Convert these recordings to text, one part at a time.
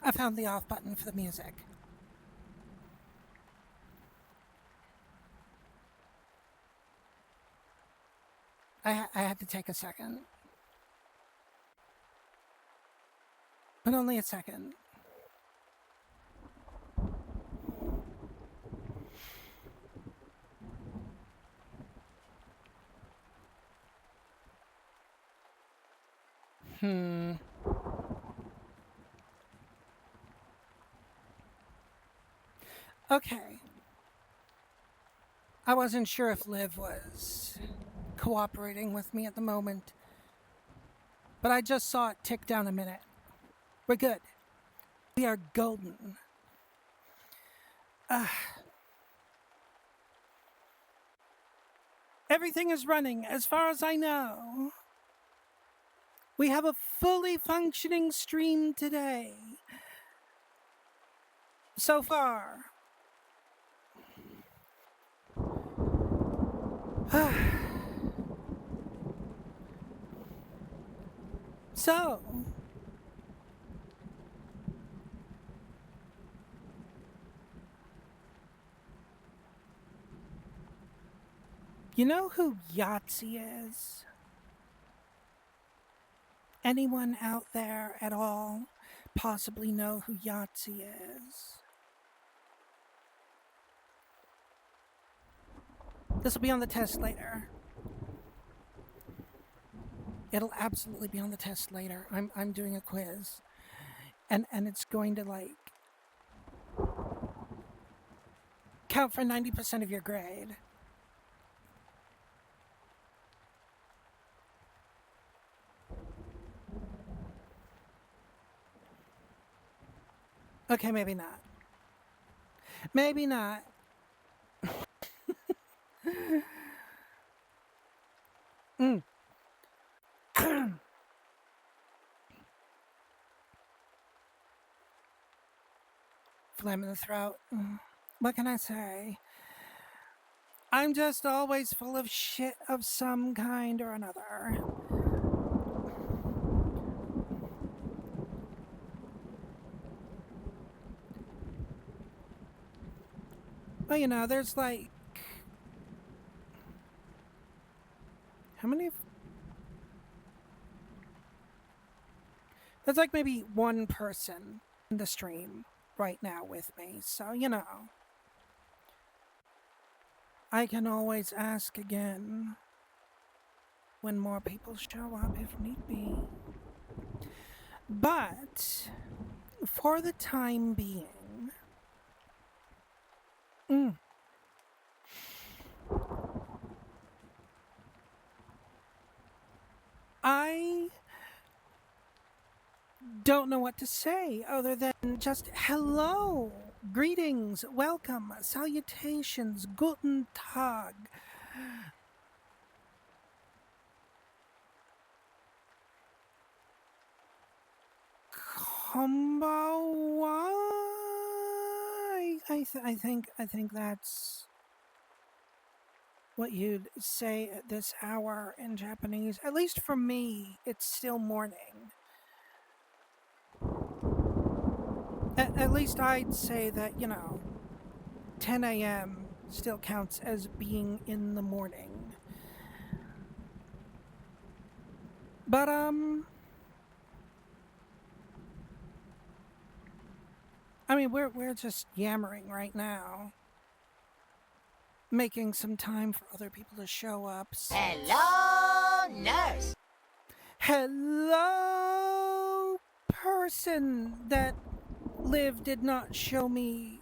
I found the off button for the music. I had to take a second. But only a second. Okay. I wasn't sure if Liv was cooperating with me at the moment, but I just saw it tick down a minute. We're good. We are golden. Everything is running as far as I know. We have a fully functioning stream today. So far. So, you know who Yahtzee is? Anyone out there at all possibly know who Yahtzee is? This will be on the test later. It'll absolutely be on the test later. I'm doing a quiz. And it's going to count for 90% of your grade. Okay, maybe not. Maybe not. Mm. Phlegm in the throat. What can I say? I'm just always full of shit of some kind or another. Well, you know, there's like. How many? There's like maybe one person in the stream right now with me, so you know. I can always ask again when more people show up if need be. But for the time being, I don't know what to say other than just hello, greetings, welcome, salutations, guten tag. Konbawa. I think that's what you'd say at this hour in Japanese. At least for me, it's still morning. At least I'd say that, you know, 10 a.m. still counts as being in the morning. But, I mean, we're just yammering right now. Making some time for other people to show up. So. Hello, nurse. Hello, person that Liv did not show me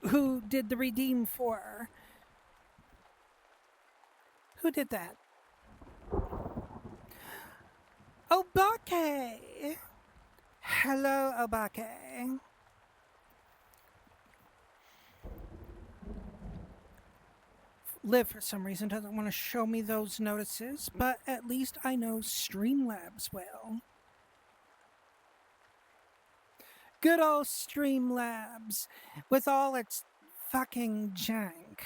who did the redeem for. Who did that? Obake! Hello, Obake. Liv, for some reason, doesn't want to show me those notices, but at least I know Streamlabs will. Good old Streamlabs, with all its fucking jank.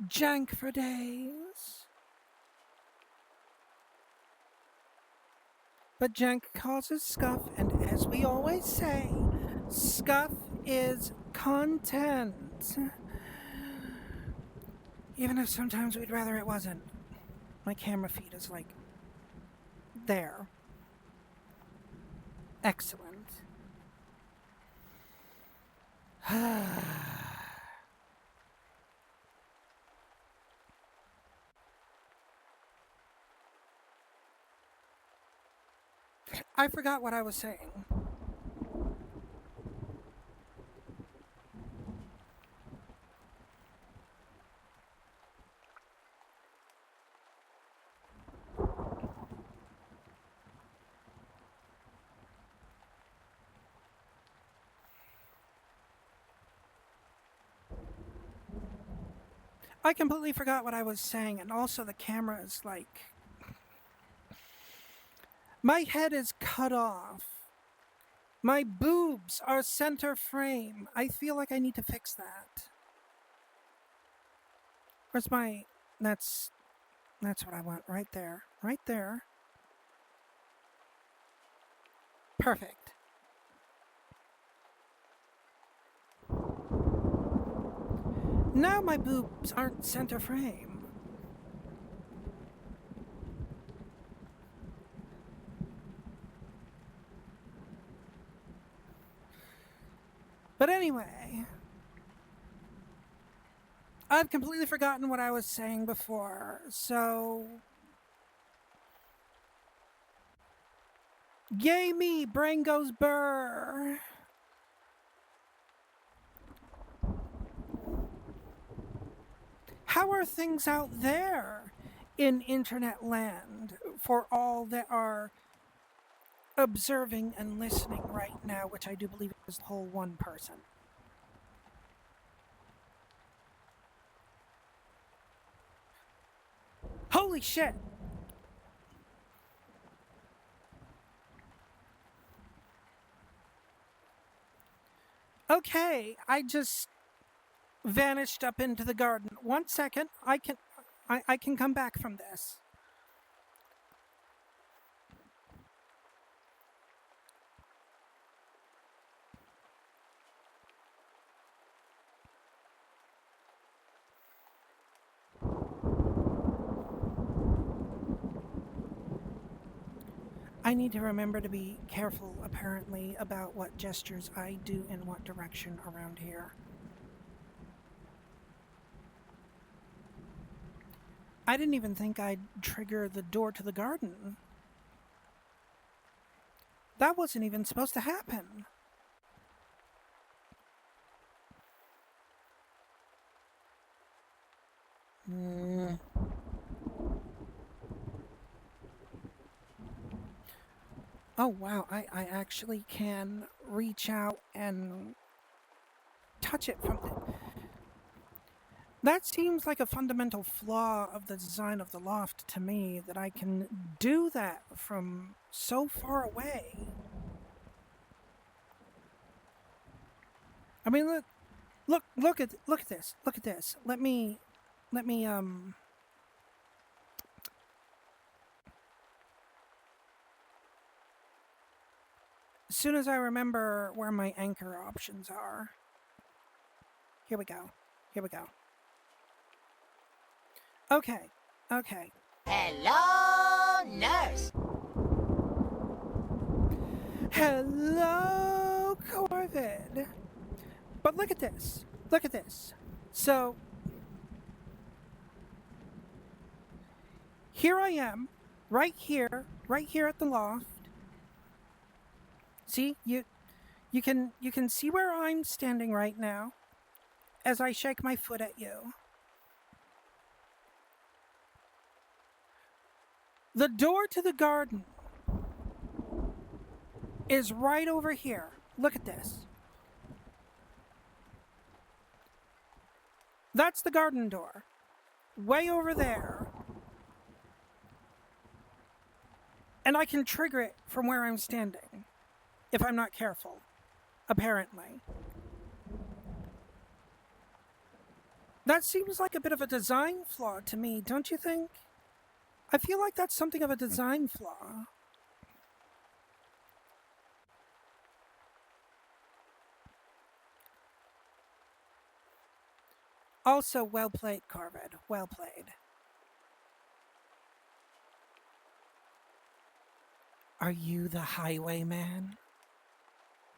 Jank for days. But jank causes scuff, and as we always say, scuff is content. Even if sometimes we'd rather it wasn't. My camera feed is like there. Excellent. I forgot what I was saying. I completely forgot what I was saying, and also the camera is like... My head is cut off. My boobs are center frame. I feel like I need to fix that. Where's my... That's what I want, right there. Right there. Perfect. Now my boobs aren't center frame. But anyway, I've completely forgotten what I was saying before, so... Yay me, brain goes burr. How are things out there in internet land for all that are observing and listening right now, which I do believe is the whole one person. Holy shit! Okay, I just vanished up into the garden. 1 second, I can come back from this. I need to remember to be careful, apparently, about what gestures I do in what direction around here. I didn't even think I'd trigger the door to the garden. That wasn't even supposed to happen. Oh wow, I actually can reach out and touch it from the... That seems like a fundamental flaw of the design of the loft to me, that I can do that from so far away. I mean, look at this. Look at this. Let me as soon as I remember where my anchor options are. Here we go. Here we go. Okay. Okay. Hello, nurse. Hello, Corvid. But look at this. Look at this. So, here I am, right here at the loft. See, you can see where I'm standing right now as I shake my foot at you. The door to the garden is right over here. Look at this. That's the garden door. Way over there. And I can trigger it from where I'm standing, if I'm not careful, apparently. That seems like a bit of a design flaw to me, don't you think? I feel like that's something of a design flaw. Also, well played, Corvid. Well played. Are you the highwayman?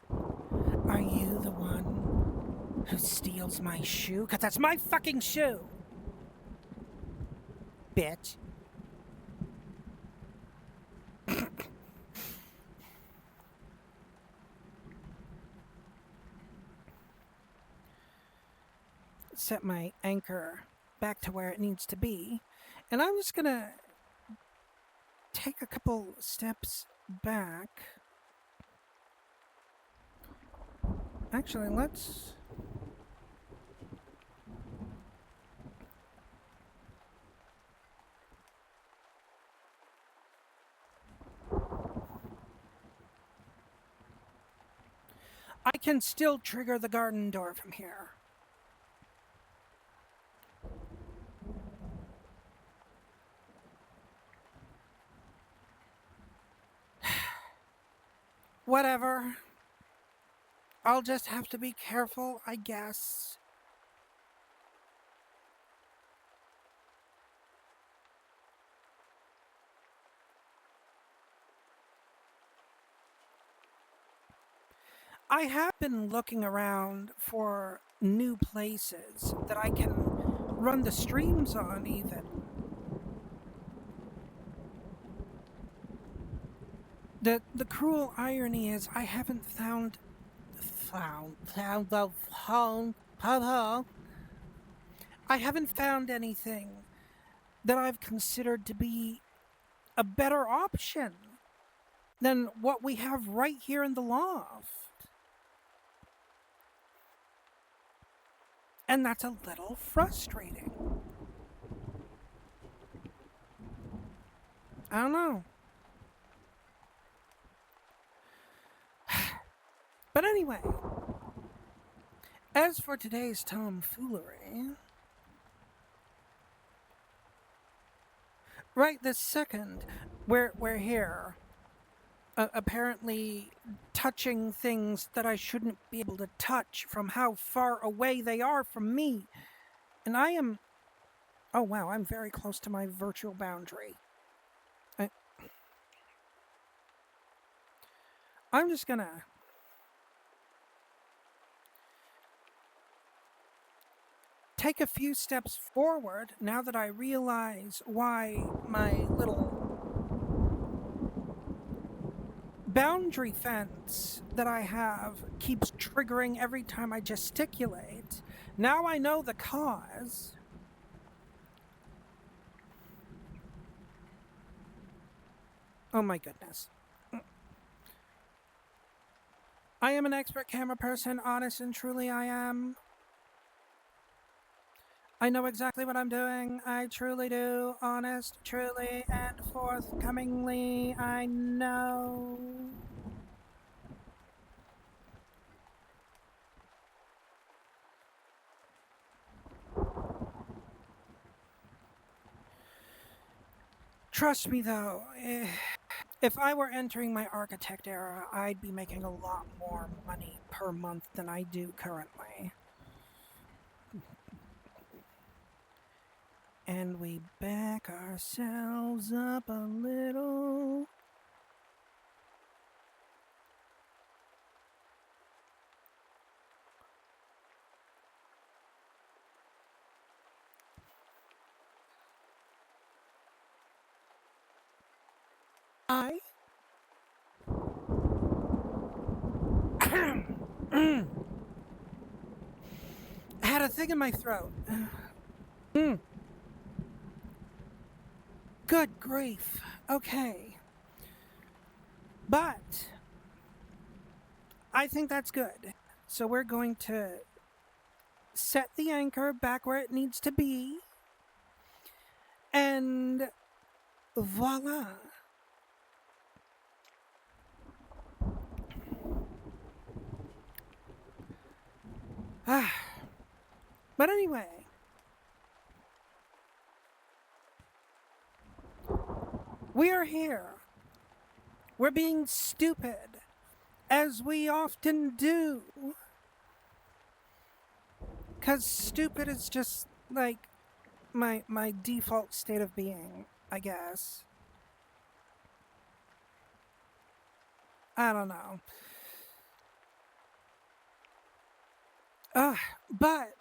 Are you the one who steals my shoe? 'Cause that's my fucking shoe! Bitch. Set my anchor back to where it needs to be, and I'm just gonna take a couple steps back. Actually, let's... I can still trigger the garden door from here. Whatever. I'll just have to be careful, I guess. I have been looking around for new places that I can run the streams on, even. The cruel irony is I haven't found I haven't found anything that I've considered to be a better option than what we have right here in the loft. And that's a little frustrating. I don't know. But anyway, as for today's tomfoolery, right this second, we're here, apparently touching things that I shouldn't be able to touch from how far away they are from me. And I am... Oh wow, I'm very close to my virtual boundary. I'm just gonna... take a few steps forward now that I realize why my little boundary fence that I have keeps triggering every time I gesticulate. Now I know the cause. Oh my goodness. I am an expert camera person, honest and truly I am. I know exactly what I'm doing. I truly do. Honest, truly, and forthcomingly, I know. Trust me, though, if I were entering my architect era, I'd be making a lot more money per month than I do currently. And we back ourselves up a little. I had a thing in my throat. Good grief. Okay. But I think that's good. So we're going to set the anchor back where it needs to be. And voila. But anyway, we are here. We're being stupid, as we often do. 'Cause stupid is just, like, my default state of being, I guess. I don't know. But...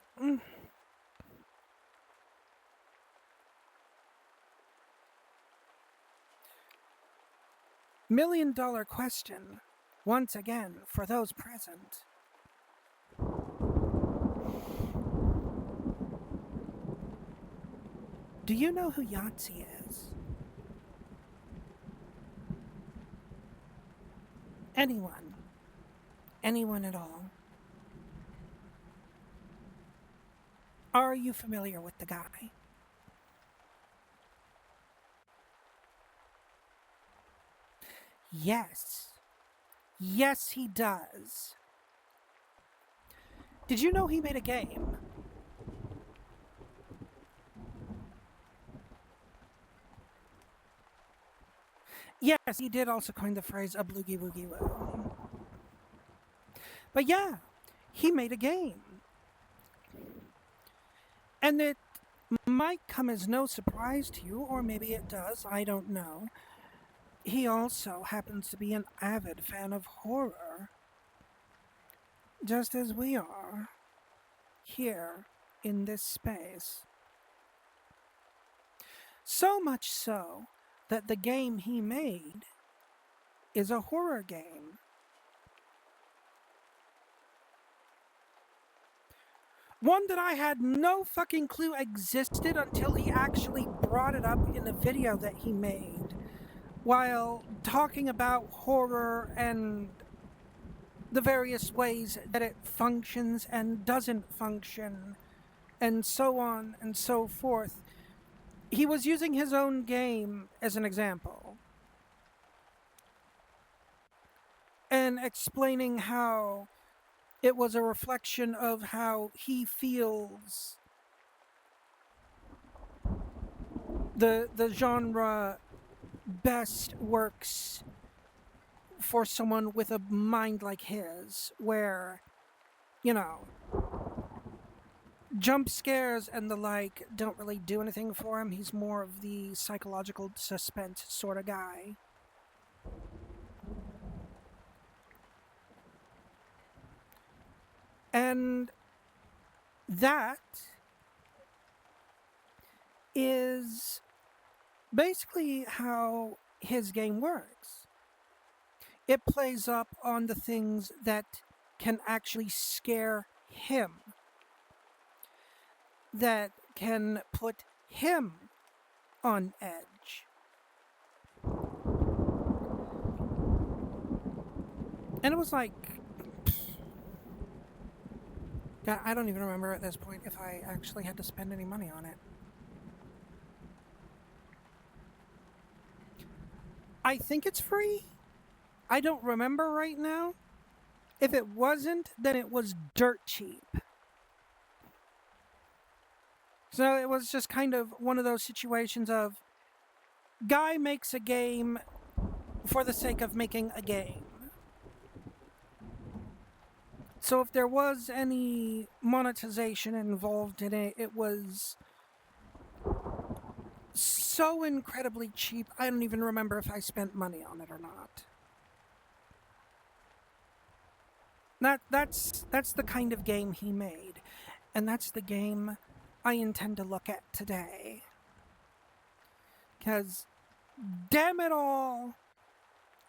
$1,000,000 question, once again, for those present. Do you know who Yahtzee is? Anyone. Anyone at all. Are you familiar with the guy? Yes. Yes, he does. Did you know he made a game? Yes, he did also coin the phrase a bloogie woogie woo. But yeah, he made a game. And it might come as no surprise to you, or maybe it does, I don't know. He also happens to be an avid fan of horror, just as we are, here in this space. So much so that the game he made is a horror game. One that I had no fucking clue existed until he actually brought it up in a video that he made while talking about horror and the various ways that it functions and doesn't function, and so on and so forth, he was using his own game as an example and explaining how it was a reflection of how he feels the genre best works for someone with a mind like his, where, you know, jump scares and the like don't really do anything for him. He's more of the psychological suspense sort of guy. And that is basically how his game works. It plays up on the things that can actually scare him, that can put him on edge. And it was like, God, I don't even remember at this point if I actually had to spend any money on it. I think it's free. I don't remember right now. If it wasn't, then it was dirt cheap. So it was just kind of one of those situations of guy makes a game for the sake of making a game. So if there was any monetization involved in it, it was so incredibly cheap, I don't even remember if I spent money on it or not. That's the kind of game he made, and that's the game I intend to look at today. Because, damn it all,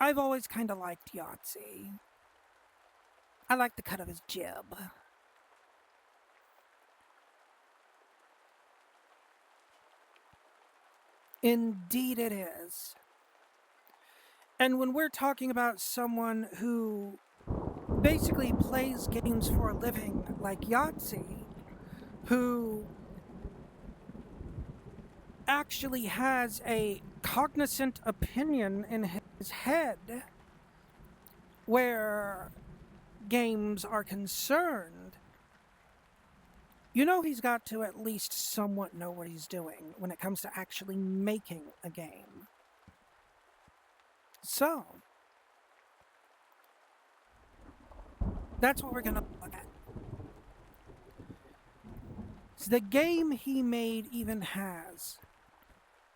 I've always kind of liked Yahtzee. I like the cut of his jib. Indeed it is. And when we're talking about someone who basically plays games for a living like Yahtzee, who actually has a cognizant opinion in his head where games are concerned, you know he's got to at least somewhat know what he's doing when it comes to actually making a game. So, that's what we're going to look at. So the game he made even has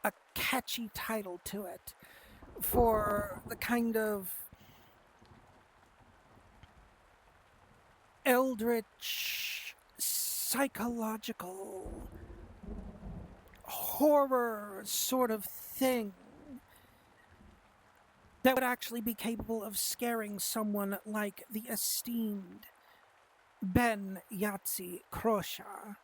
a catchy title to it for the kind of eldritch, psychological, horror sort of thing that would actually be capable of scaring someone like the esteemed Ben Yahtzee Croshaw.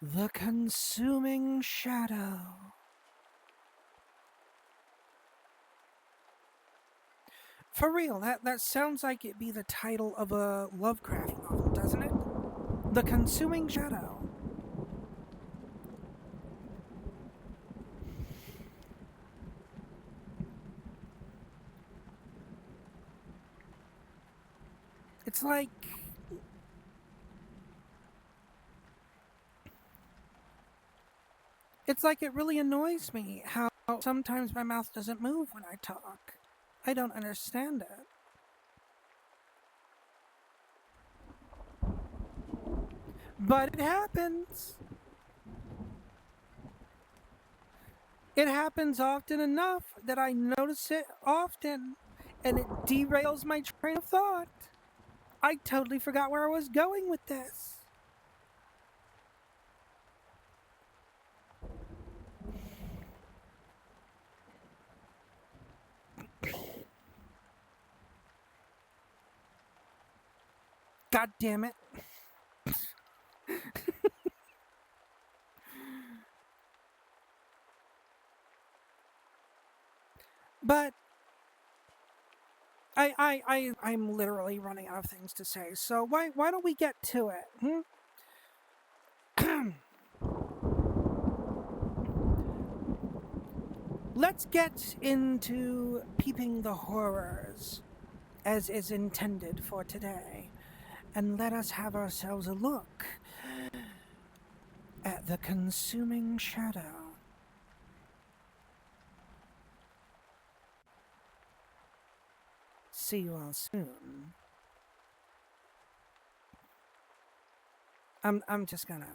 The Consuming Shadow. For real, that sounds like it'd be the title of a Lovecraft novel, doesn't it? The Consuming Shadow. It's like it really annoys me how sometimes my mouth doesn't move when I talk. I don't understand it. But it happens. It happens often enough that I notice it often, and it derails my train of thought. I totally forgot where I was going with this. God damn it. But I'm literally running out of things to say, so why don't we get to it? Let's get into peeping the horrors, as is intended for today, and let us have ourselves a look at the consuming shadow. See you all soon. I'm just gonna.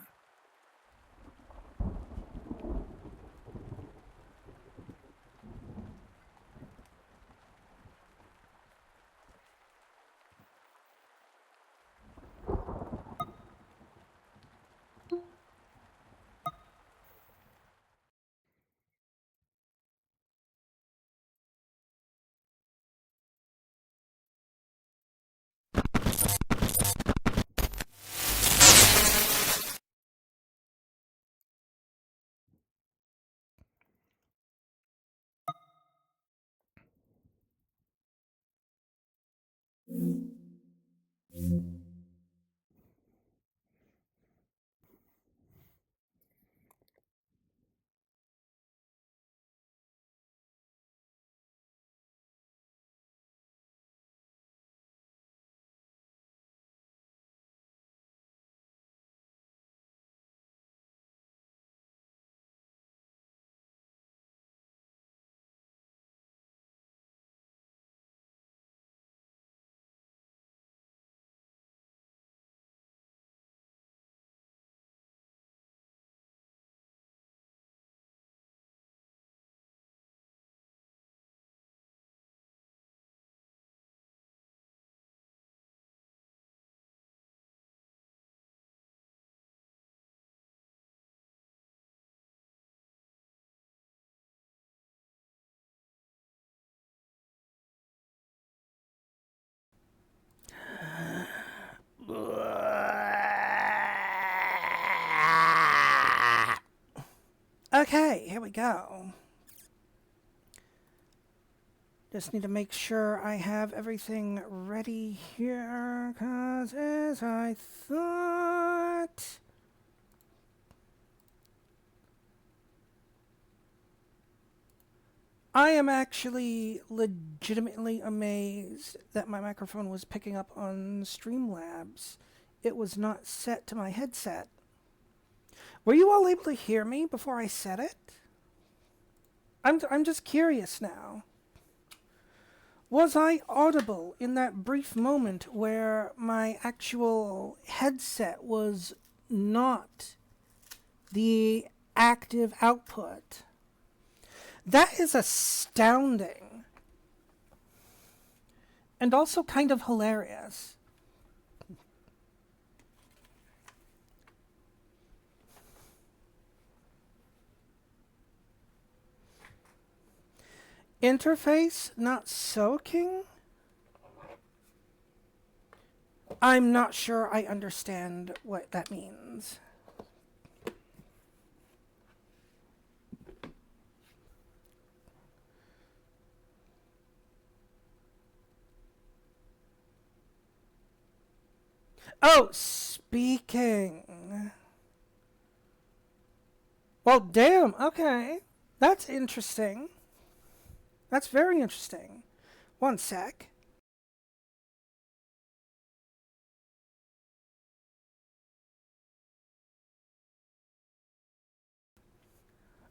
Okay, here we go. Just need to make sure I have everything ready here, cause as I thought... I am actually legitimately amazed that my microphone was picking up on Streamlabs. It was not set to my headset. Were you all able to hear me before I said it? I'm just curious now. Was I audible in that brief moment where my actual headset was not the active output? That is astounding. And also kind of hilarious. Interface not soaking? I'm not sure I understand what that means. Oh, speaking. Well, damn, okay. That's interesting. That's very interesting. One sec.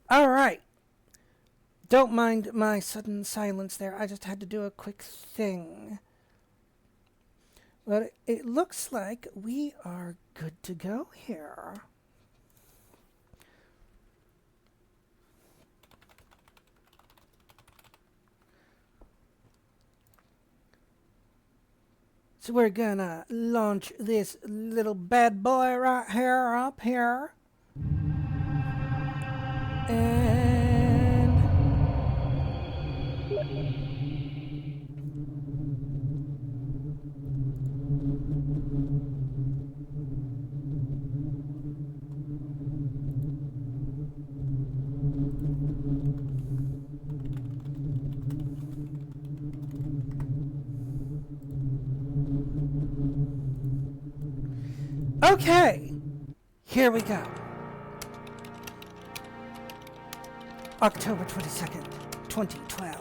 All right. Don't mind my sudden silence there. I just had to do a quick thing. But it looks like we are good to go here. So we're gonna launch this little bad boy right here up here. And Okay, here we go. October 22nd, 2012.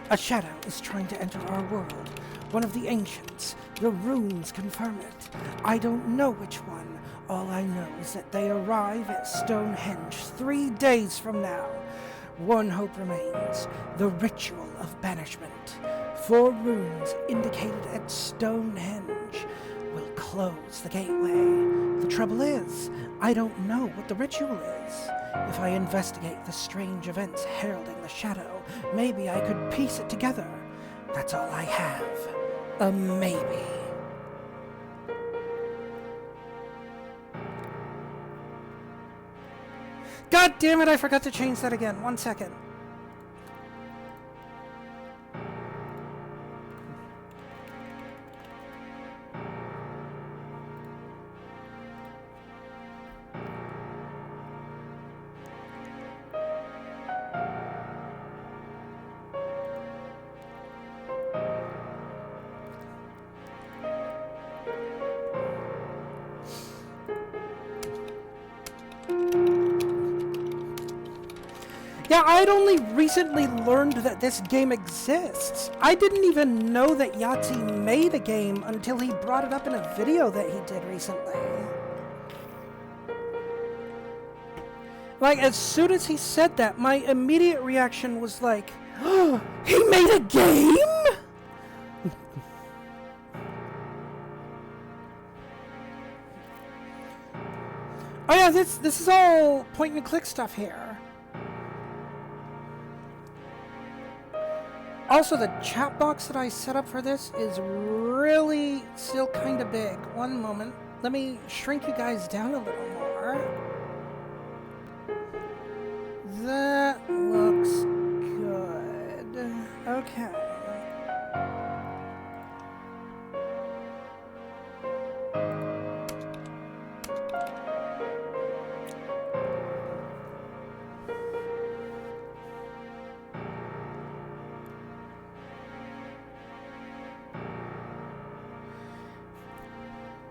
A shadow is trying to enter our world. One of the ancients. The runes confirm it. I don't know which one. All I know is that they arrive at Stonehenge 3 days from now. One hope remains. The ritual of banishment. 4 runes indicated at Stonehenge will close the gateway. The trouble is, I don't know what the ritual is. If I investigate the strange events heralding the shadow, maybe I could piece it together. That's all I have. A maybe. God damn it, I forgot to change that again. 1 second. Yeah, I'd only recently learned that this game exists. I didn't even know that Yahtzee made a game until he brought it up in a video that he did recently. Like, as soon as he said that, my immediate reaction was like, oh, he made a game?! Oh yeah, this is all point and click stuff here. Also, the chat box that I set up for this is really still kind of big. One moment. Let me shrink you guys down a little more. That looks good. Okay.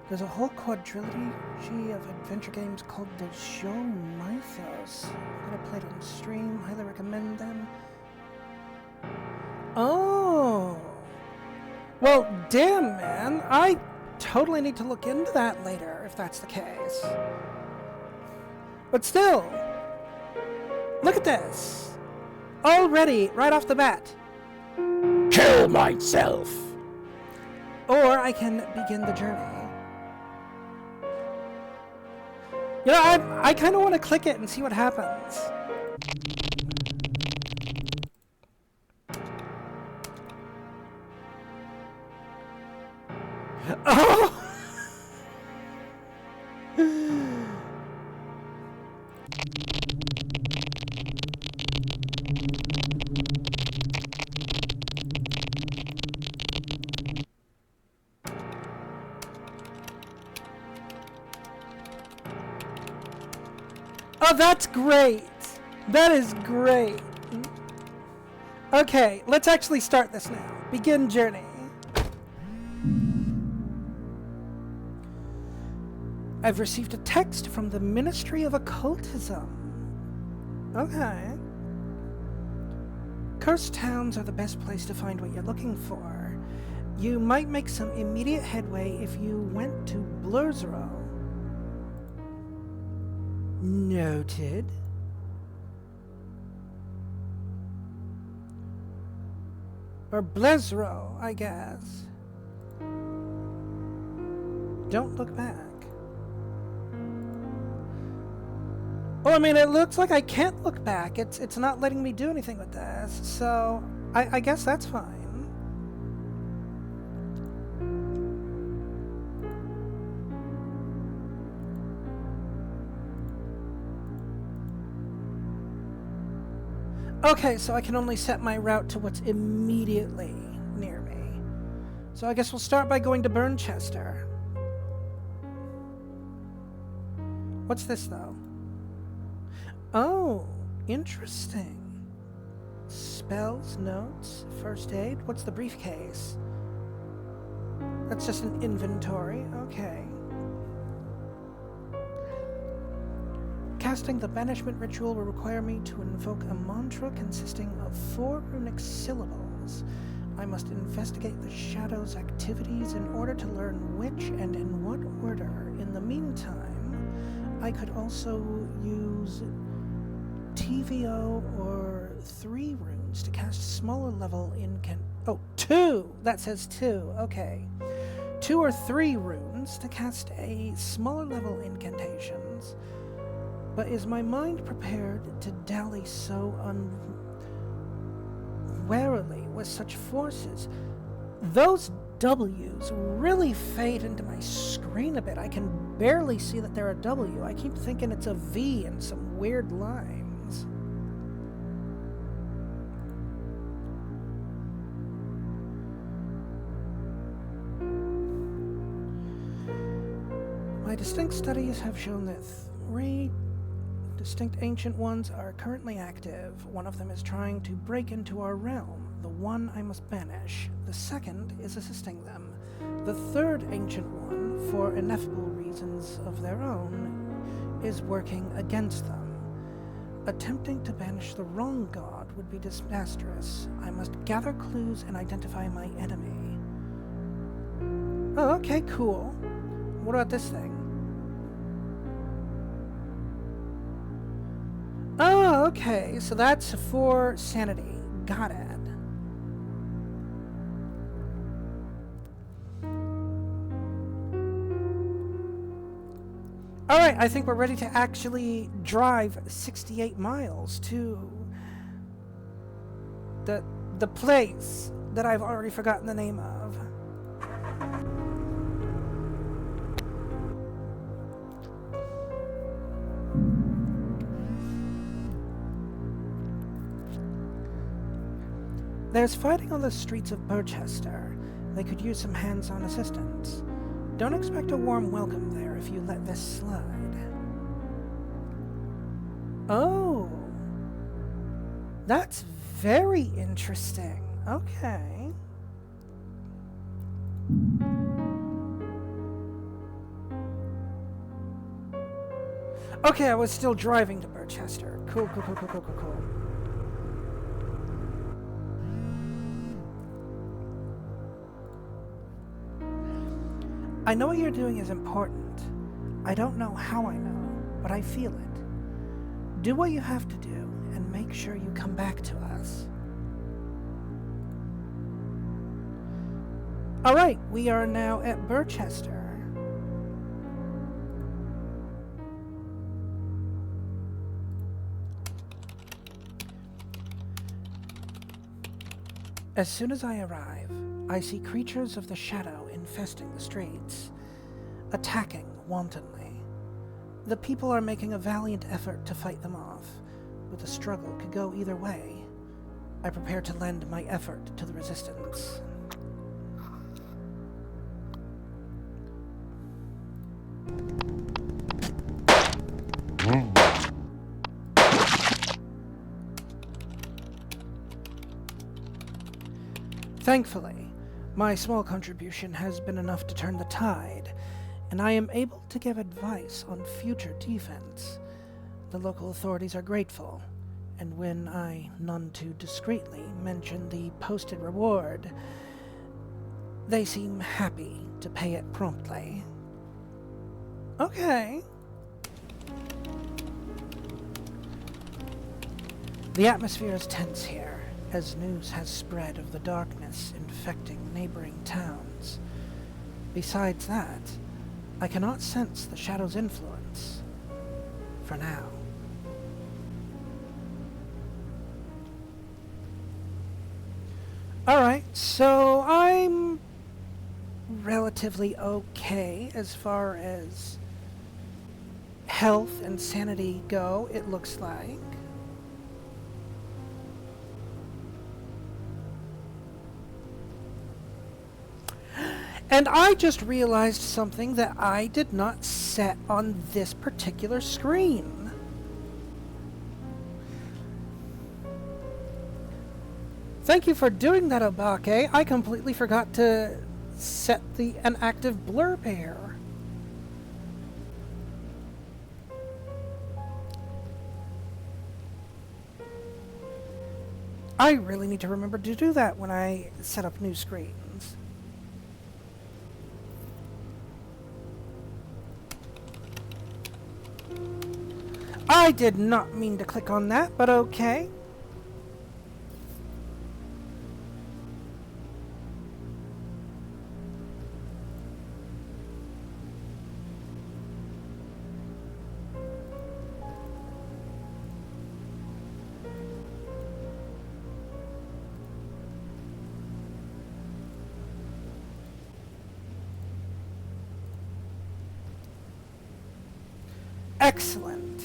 There's a whole quadrilogy of adventure games called the Show Mythos. I'm gonna play it on stream. Highly recommend them. Oh! Well, damn, man. I totally need to look into that later, if that's the case. But still, look at this. Already, right off the bat. Kill myself! Or I can begin the journey. You know, I kind of want to click it and see what happens. Oh! Oh, that's great. That is great. Okay, let's actually start this now. Begin journey. I've received a text from the Ministry of Occultism. Okay. Cursed towns are the best place to find what you're looking for. You might make some immediate headway if you went to Blurzro. Noted. Or Blezro, I guess. Don't look back. Well, I mean, it looks like I can't look back. It's not letting me do anything with this, so I guess that's fine. Okay, so I can only set my route to what's immediately near me. So I guess we'll start by going to Burnchester. What's this, though? Oh, interesting. Spells, notes, first aid. What's the briefcase? That's just an inventory. Okay. Casting the banishment ritual will require me to invoke a mantra consisting of 4 runic syllables. I must investigate the shadow's activities in order to learn which and in what order. In the meantime, I could also use TVO or 3 runes to cast smaller level Oh, 2! That says 2. Okay. 2 or 3 runes to cast a smaller level incantations. But is my mind prepared to dally so unwarily with such forces? Those W's really fade into my screen a bit. I can barely see that they're a W. I keep thinking it's a V in some weird lines. My distinct studies have shown that 3 distinct ancient ones are currently active. One of them is trying to break into our realm. The one I must banish. The second is assisting them. The third ancient one, for ineffable reasons of their own, is working against them. Attempting to banish the wrong god would be disastrous. I must gather clues and identify my enemy. Oh, okay, cool. What about this thing? Oh, okay, so that's for sanity. Got it. Alright, I think we're ready to actually drive 68 miles to the place that I've already forgotten the name of. There's fighting on the streets of Burchester. They could use some hands-on assistance. Don't expect a warm welcome there if you let this slide. Oh! That's very interesting. Okay. Okay, I was still driving to Burchester. Cool. I know what you're doing is important. I don't know how I know, but I feel it. Do what you have to do, and make sure you come back to us. Alright, we are now at Burchester. As soon as I arrive, I see creatures of the shadow infesting the streets, attacking wantonly. The people are making a valiant effort to fight them off, but the struggle could go either way. I prepare to lend my effort to the resistance. Thankfully, my small contribution has been enough to turn the tide, and I am able to give advice on future defense. The local authorities are grateful, and when I none too discreetly mention the posted reward, they seem happy to pay it promptly. Okay. The atmosphere is tense here, as news has spread of the darkness infecting neighboring towns. Besides that, I cannot sense the shadow's influence. For now. Alright, so I'm relatively okay as far as health and sanity go, it looks like. And I just realized something that I did not set on this particular screen. Thank you for doing that, Obake. I completely forgot to set an active blurb here. I really need to remember to do that when I set up new screens. I did not mean to click on that, but okay. Excellent.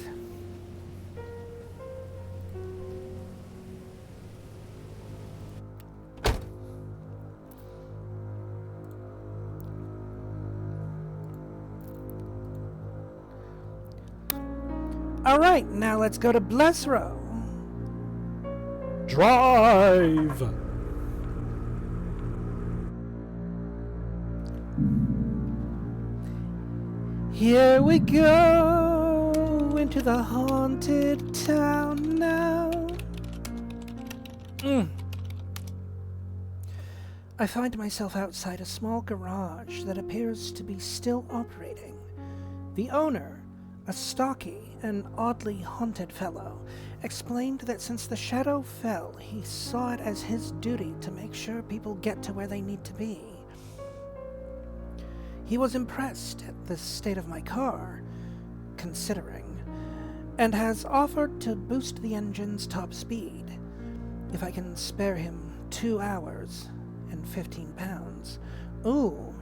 All right, now let's go to Blessrow. Drive! Here we go into the haunted town now. I find myself outside a small garage that appears to be still operating. The owner, a stocky and oddly haunted fellow, explained that since the shadow fell, he saw it as his duty to make sure people get to where they need to be. He was impressed at the state of my car, considering, and has offered to boost the engine's top speed if I can spare him 2 hours and 15 pounds. Ooh.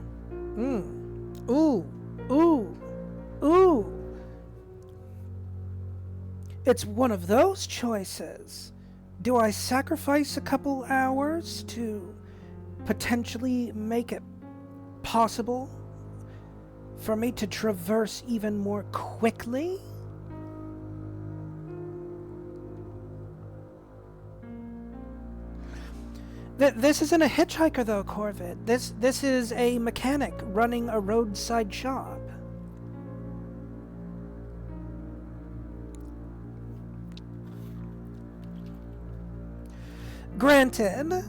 It's one of those choices. Do I sacrifice a couple hours to potentially make it possible for me to traverse even more quickly? This isn't a hitchhiker though, Corvid. This is a mechanic running a roadside shop. Granted,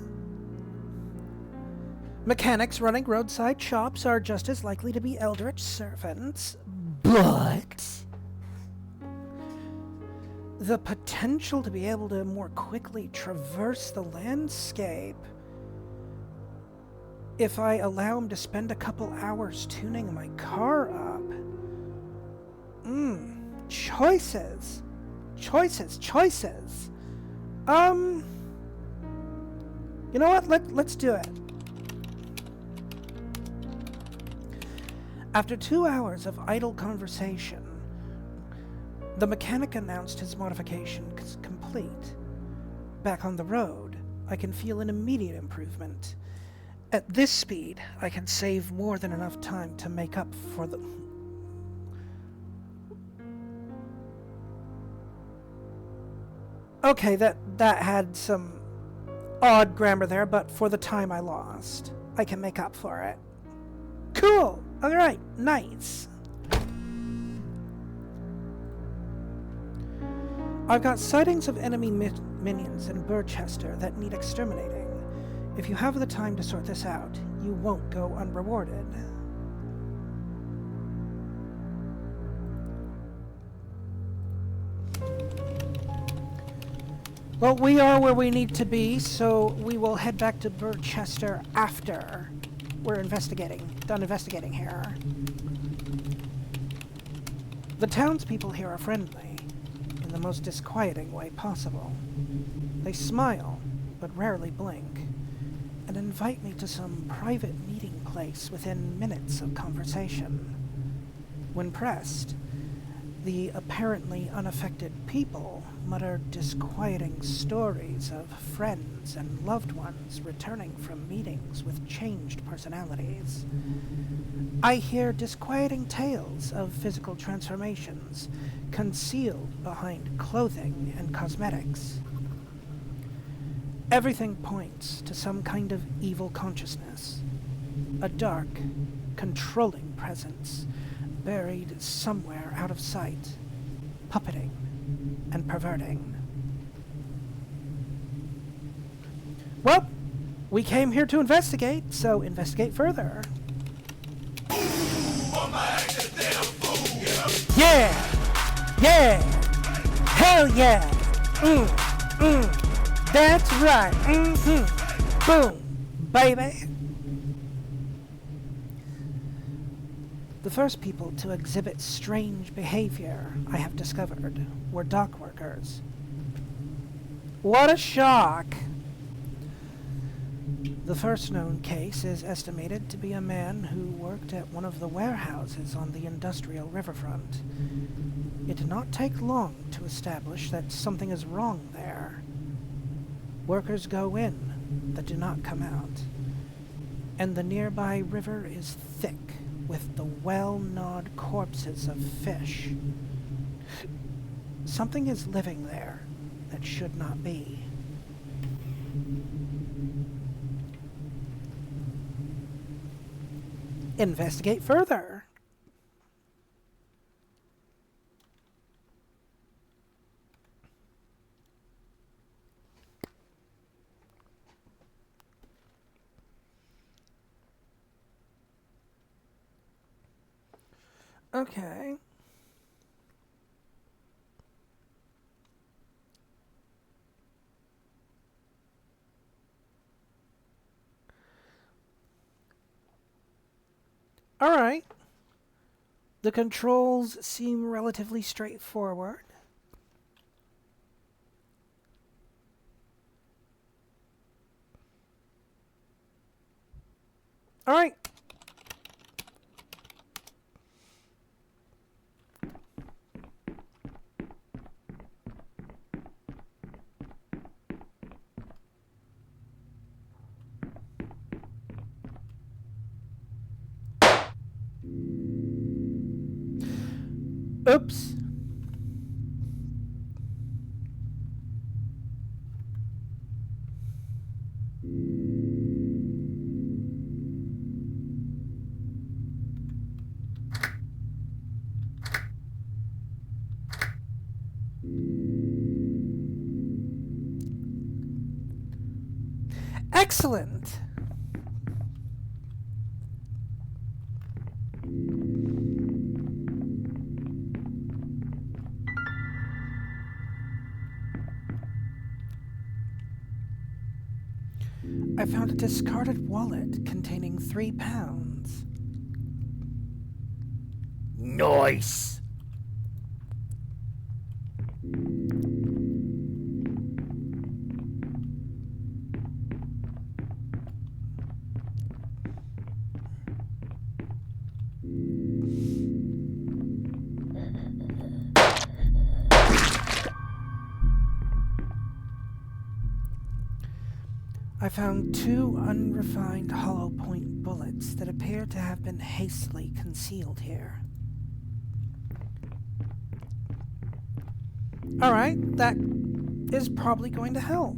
mechanics running roadside shops are just as likely to be eldritch servants, but the potential to be able to more quickly traverse the landscape if I allow him to spend a couple hours tuning my car up. Choices. You know what? Let's do it. After 2 hours of idle conversation, the mechanic announced his modification is complete. Back on the road, I can feel an immediate improvement. At this speed, I can save more than enough time to make up for the... Okay, that had some odd grammar there, but for the time I lost, I can make up for it. Cool! Alright, nice. I've got sightings of enemy minions in Burchester that need exterminating. If you have the time to sort this out, you won't go unrewarded. Well, we are where we need to be, so we will head back to Burchester after we're done investigating here. The townspeople here are friendly, in the most disquieting way possible. They smile, but rarely blink, and invite me to some private meeting place within minutes of conversation. When pressed, the apparently unaffected people mutter disquieting stories of friends and loved ones returning from meetings with changed personalities. I hear disquieting tales of physical transformations concealed behind clothing and cosmetics. Everything points to some kind of evil consciousness, a dark, controlling presence buried somewhere out of sight, puppeting and perverting. Well, we came here to investigate, so investigate further. Yeah! Yeah! Hell yeah! That's right! Boom! Baby! The first people to exhibit strange behavior I have discovered were dock workers. What a shock! The first known case is estimated to be a man who worked at one of the warehouses on the industrial riverfront. It did not take long to establish that something is wrong there. Workers go in, but do not come out. And the nearby river is thick with the well-gnawed corpses of fish. Something is living there that should not be. Investigate further. Okay. All right. The controls seem relatively straightforward. All right. Oops. Excellent. I found a discarded wallet containing £3. Nice. I found 2 unrefined hollow point bullets that appear to have been hastily concealed here. Alright, that is probably going to help.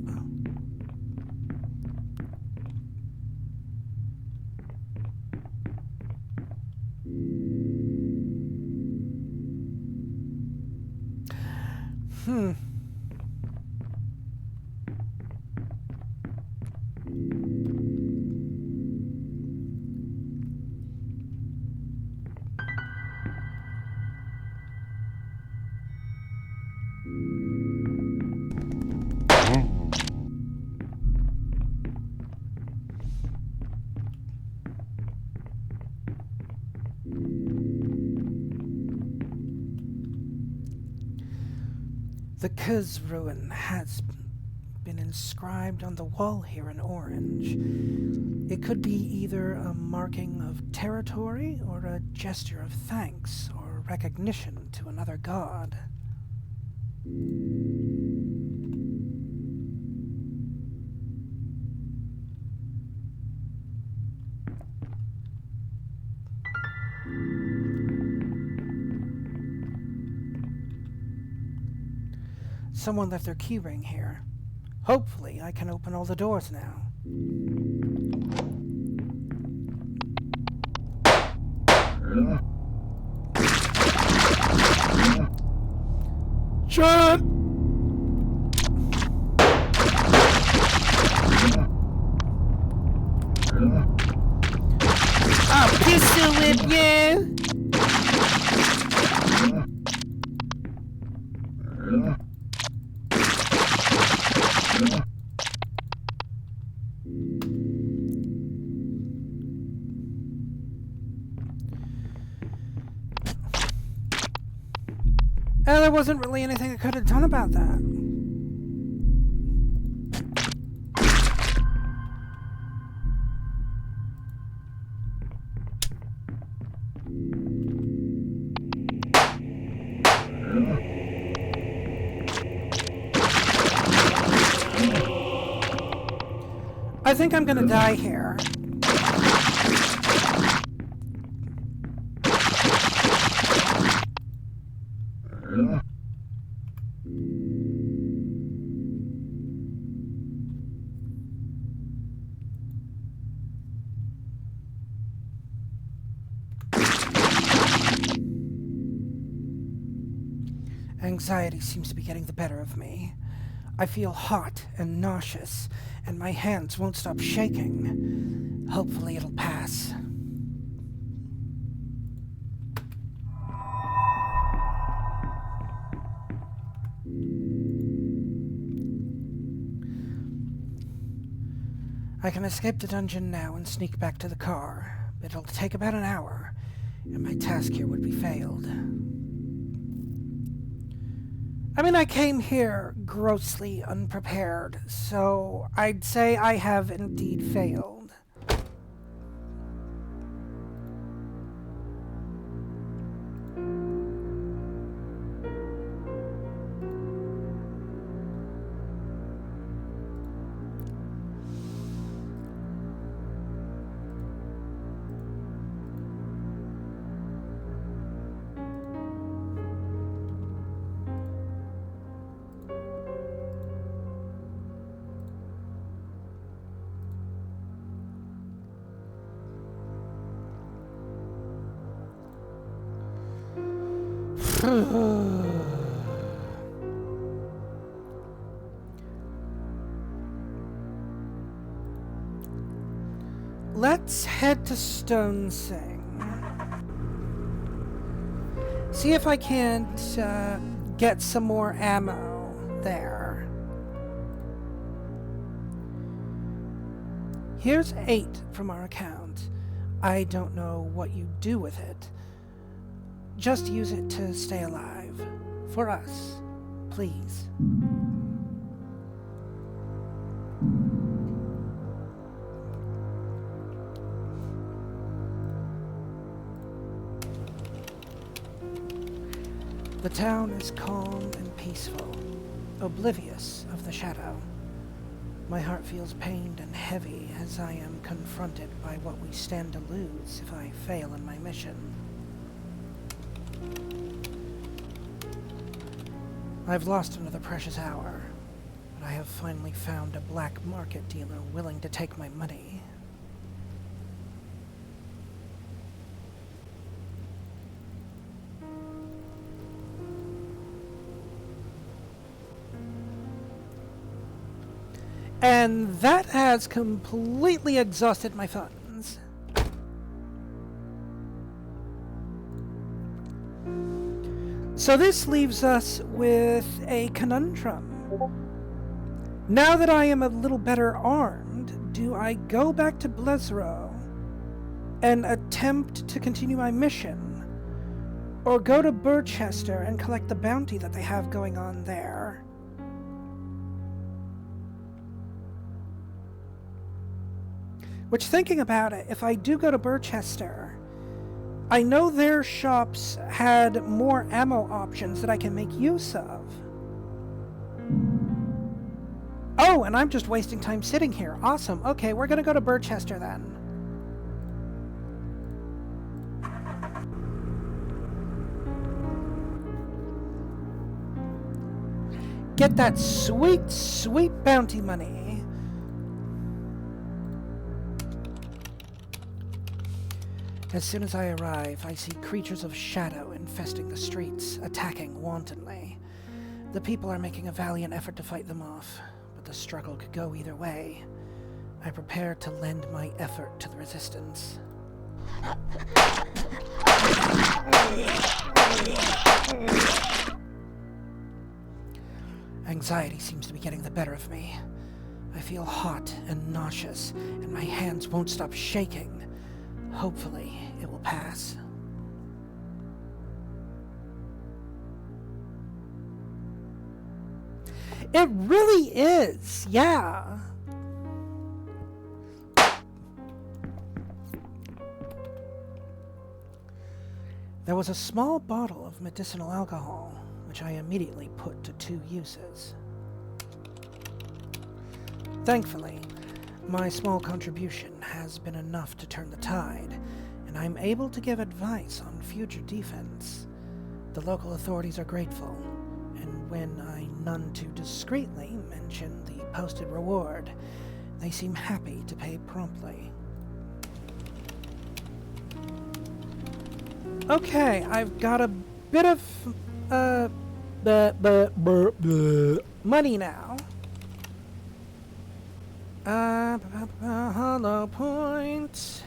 The Kuz ruin has been inscribed on the wall here in orange. It could be either a marking of territory or a gesture of thanks or recognition to another god. Someone left their keyring here. Hopefully, I can open all the doors now. Shut! There wasn't really anything I could have done about that. I think I'm gonna die here. Anxiety seems to be getting the better of me. I feel hot and nauseous, and my hands won't stop shaking. Hopefully it'll pass. I can escape the dungeon now and sneak back to the car, but it'll take about an hour, and my task here would be failed. I mean, I came here grossly unprepared, so I'd say I have indeed failed. Let's head to Stone Sing. See if I can't get some more ammo there. Here's 8 from our account. I don't know what you do with it. Just use it to stay alive. For us, please. The town is calm and peaceful, oblivious of the shadow. My heart feels pained and heavy as I am confronted by what we stand to lose if I fail in my mission. I've lost another precious hour, but I have finally found a black market dealer willing to take my money. And that has completely exhausted my funds. So this leaves us with a conundrum. Now that I am a little better armed, do I go back to Blezro and attempt to continue my mission? Or go to Burchester and collect the bounty that they have going on there? Which, thinking about it, if I do go to Burchester, I know their shops had more ammo options that I can make use of. Oh, and I'm just wasting time sitting here. Awesome. Okay, we're gonna go to Burchester then. Get that sweet, sweet bounty money. As soon as I arrive, I see creatures of shadow infesting the streets, attacking wantonly. The people are making a valiant effort to fight them off, but the struggle could go either way. I prepare to lend my effort to the resistance. Anxiety seems to be getting the better of me. I feel hot and nauseous, and my hands won't stop shaking. Hopefully, it will pass. It really is, yeah. There was a small bottle of medicinal alcohol, which I immediately put to 2 uses. Thankfully, my small contribution has been enough to turn the tide, and I'm able to give advice on future defense. The local authorities are grateful, and when I none too discreetly mention the posted reward, they seem happy to pay promptly. Okay, I've got a bit of money now. Hollow point.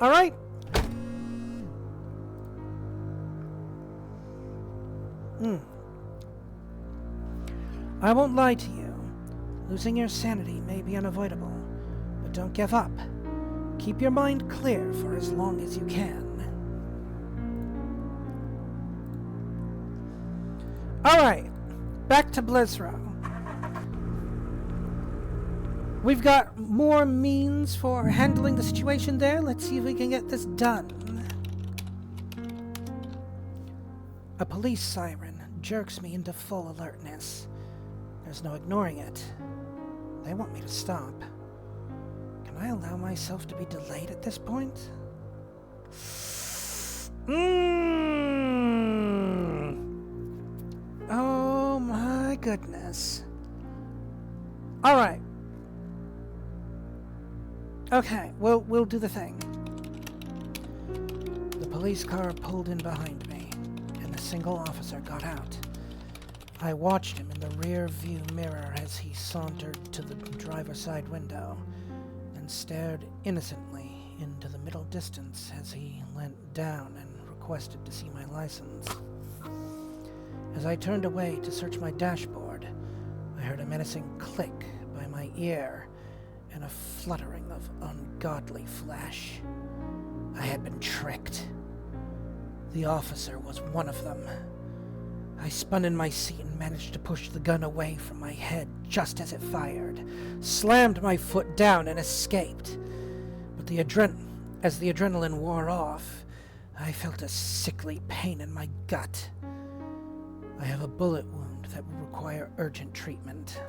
All right. I won't lie to you. Losing your sanity may be unavoidable, but don't give up. Keep your mind clear for as long as you can. Alright, back to Blizzrow. We've got more means for handling the situation there. Let's see if we can get this done. A police siren jerks me into full alertness. There's no ignoring it. They want me to stop. Can I allow myself to be delayed at this point? Oh my goodness. Alright. Okay, we'll do the thing. The police car pulled in behind me, and a single officer got out. I watched him in the rear view mirror as he sauntered to the driver's side window and stared innocently into the middle distance as he leant down and requested to see my license. As I turned away to search my dashboard, I heard a menacing click by my ear and a fluttering of ungodly flesh. I had been tricked. The officer was one of them. I spun in my seat and managed to push the gun away from my head just as it fired, slammed my foot down and escaped. But as the adrenaline wore off, I felt a sickly pain in my gut. I have a bullet wound that will require urgent treatment.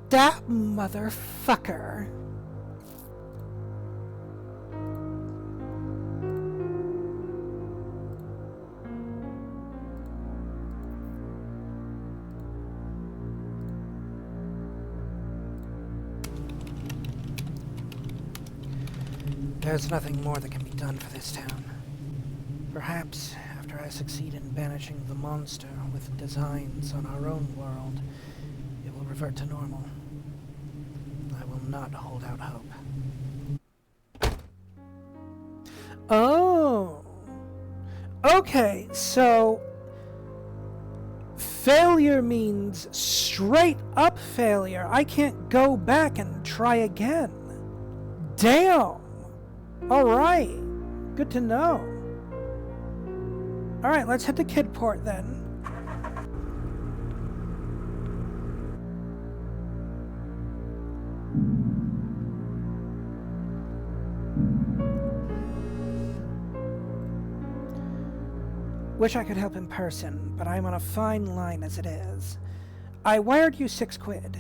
That motherfucker! There's nothing more that can be done for this town. Perhaps, after I succeed in banishing the monster with designs on our own world, it will revert to normal. I will not hold out hope. Oh! Okay, so failure means straight up failure. I can't go back and try again. Damn! Alright, good to know. Alright, let's head to Kidport then. Wish I could help in person, but I'm on a fine line as it is. I wired you 6 quid.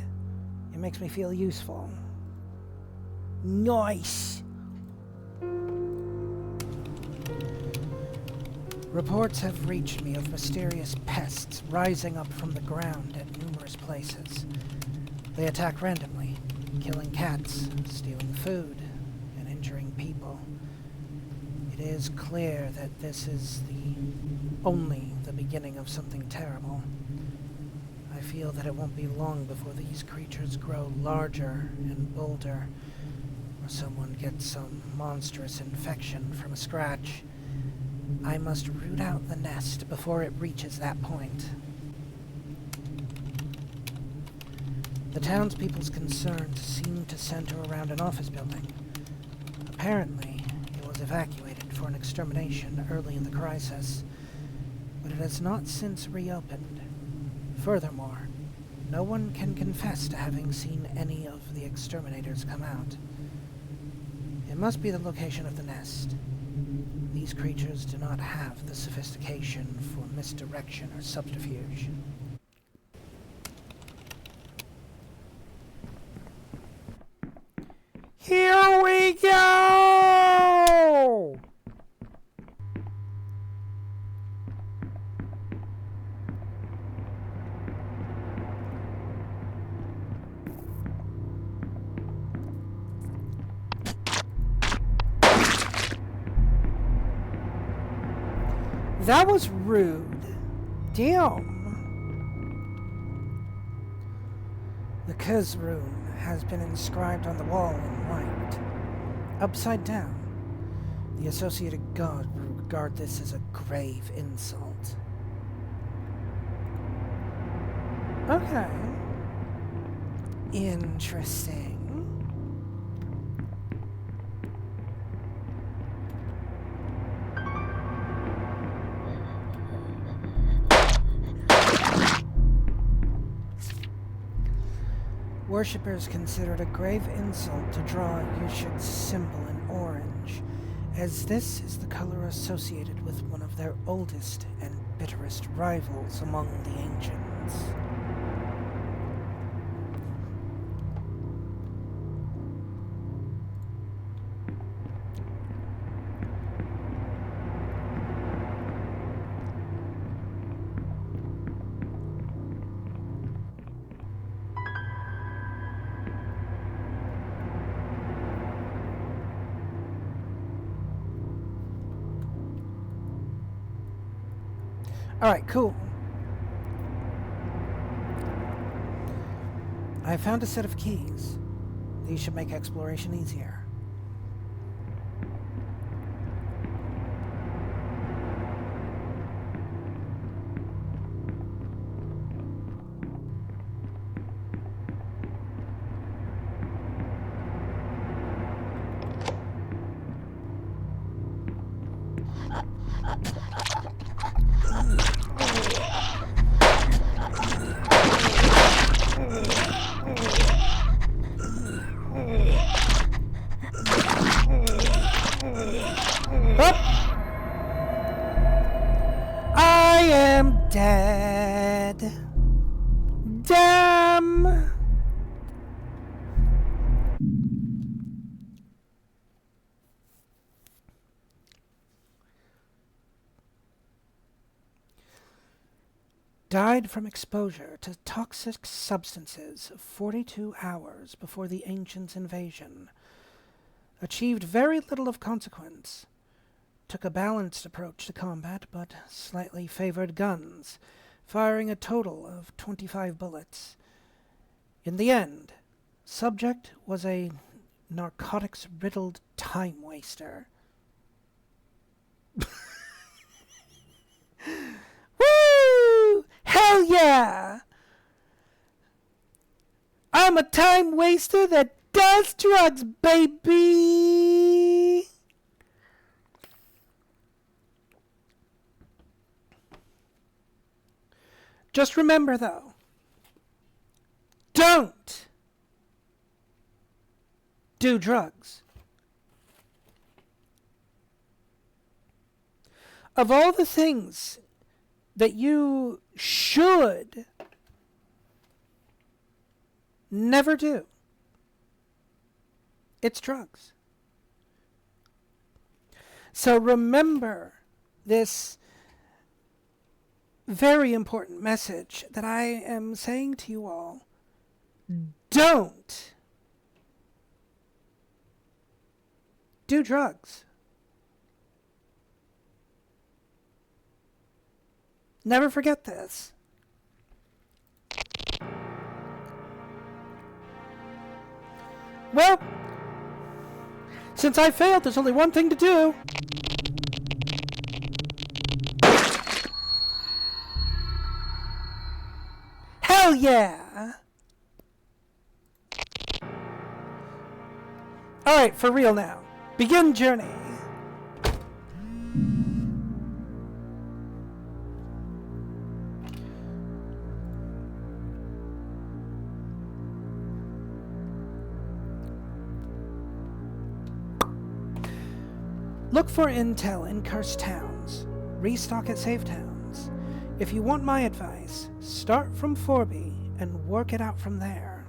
It makes me feel useful. Nice! Reports have reached me of mysterious pests rising up from the ground at numerous places. They attack randomly, killing cats, stealing food, and injuring people. It is clear that this is only the beginning of something terrible. I feel that it won't be long before these creatures grow larger and bolder, or someone gets some monstrous infection from a scratch. I must root out the nest before it reaches that point. The townspeople's concerns seem to center around an office building. Apparently, it was evacuated for an extermination early in the crisis. but it has not since reopened. Furthermore, no one can confess to having seen any of the exterminators come out. It must be the location of the nest. These creatures do not have the sophistication for misdirection or subterfuge. Here we go! That was rude. Damn. The Kuz rune has been inscribed on the wall in white, upside down. The associated god will regard this as a grave insult. Okay. Interesting. Worshippers consider it a grave insult to draw Yushig's symbol in orange, as this is the color associated with one of their oldest and bitterest rivals among the ancients. Alright, cool. I found a set of keys. These should make exploration easier. I am dead. Damn. Died from exposure to toxic substances 42 hours before the Ancients' invasion. Achieved very little of consequence. Took a balanced approach to combat, but slightly favored guns, firing a total of 25 bullets. In the end, subject was a narcotics-riddled time waster. Woo! Hell yeah! I'm a time waster that does drugs, baby! Just remember, though, don't do drugs. Of all the things that you should never do, it's drugs. So remember this very important message that I am saying to you all. Don't do drugs. Never forget this. Well, since I failed, there's only one thing to do. Hell yeah! Alright, for real now. Begin journey. Look for intel in cursed towns. Restock at safe towns. If you want my advice, start from Forby and work it out from there.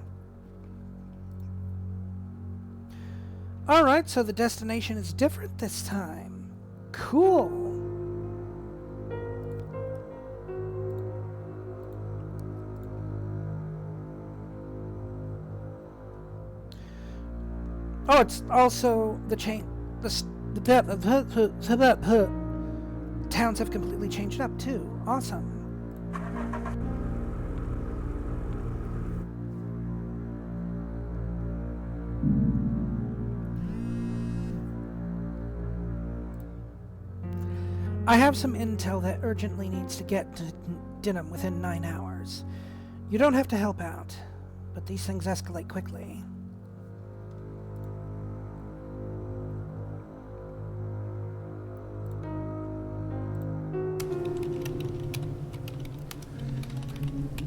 Alright, so the destination is different this time. Cool. Oh, it's also the towns have completely changed up too. Awesome. I have some intel that urgently needs to get to Dinham within 9 hours. You don't have to help out, but these things escalate quickly.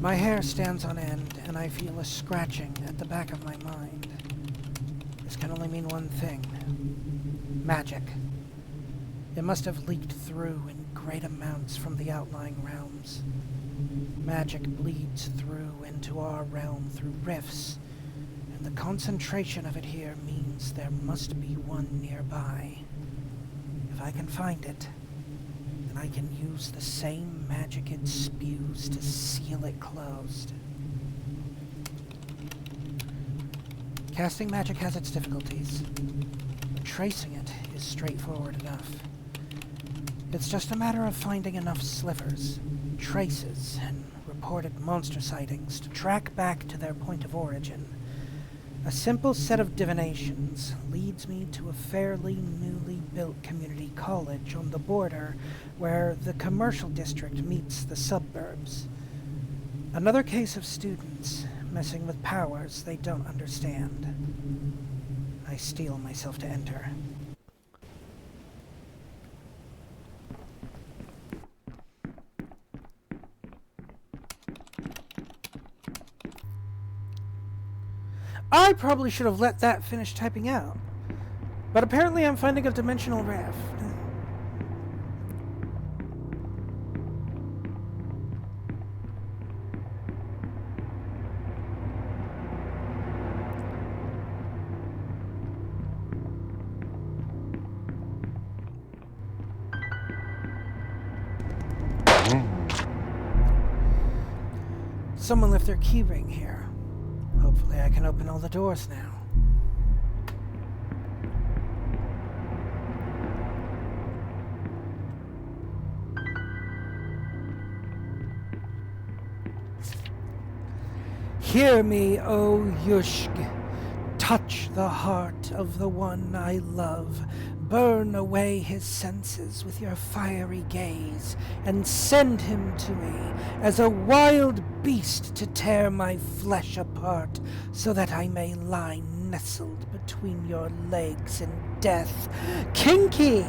My hair stands on end, and I feel a scratching at the back of my mind. This can only mean one thing. Magic. It must have leaked through in great amounts from the outlying realms. Magic bleeds through into our realm through rifts, and the concentration of it here means there must be one nearby. If I can find it, then I can use the same magic it spews to seal it closed. Casting magic has its difficulties, but tracing it is straightforward enough. It's just a matter of finding enough slivers, traces, and reported monster sightings to track back to their point of origin. A simple set of divinations leads me to a fairly newly built community college on the border where the commercial district meets the suburbs. Another case of students messing with powers they don't understand. I steel myself to enter. I probably should have let that finish typing out. But apparently I'm finding a dimensional rift. Someone left their keyring here. Hopefully I can open all the doors now. Hear me, O Yushg. Touch the heart of the one I love. Burn away his senses with your fiery gaze, and send him to me as a wild beast to tear my flesh apart, so that I may lie nestled between your legs in death. Kinky!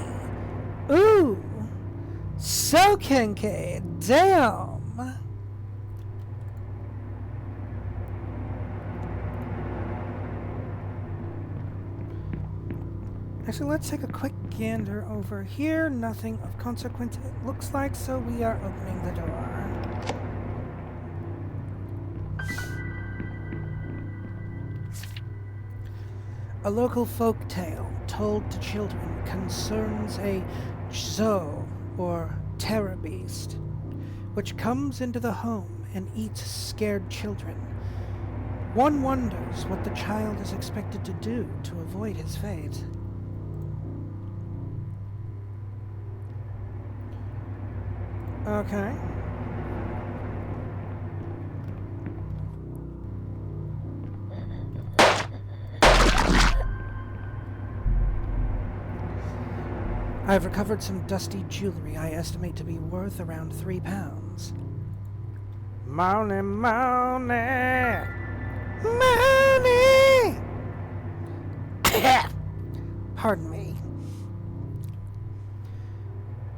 Ooh! So kinky! Damn! Actually, let's take a quick gander over here. Nothing of consequence, it looks like, so we are opening the door. A local folk tale told to children concerns a Xo, or terror beast, which comes into the home and eats scared children. One wonders what the child is expected to do to avoid his fate. Okay. I've recovered some dusty jewelry I estimate to be worth around £3. Money, money, money! Pardon me.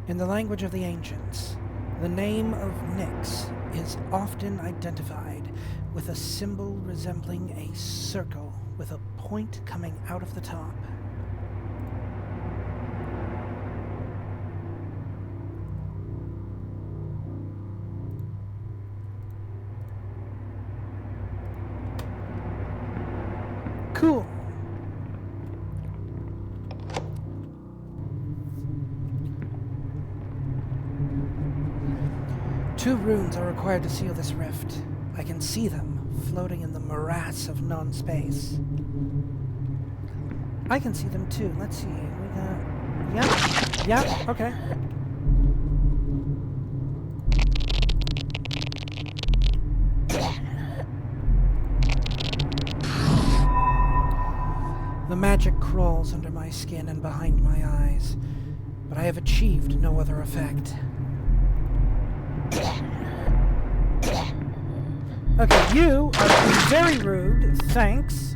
In the language of the ancients, the name of Nyx is often identified with a symbol resembling a circle with a point coming out of the top. 2 runes are required to seal this rift. I can see them floating in the morass of non-space. I can see them too. Let's see. We got... Yep, okay. The magic crawls under my skin and behind my eyes, but I have achieved no other effect. Okay, you are being very rude, thanks.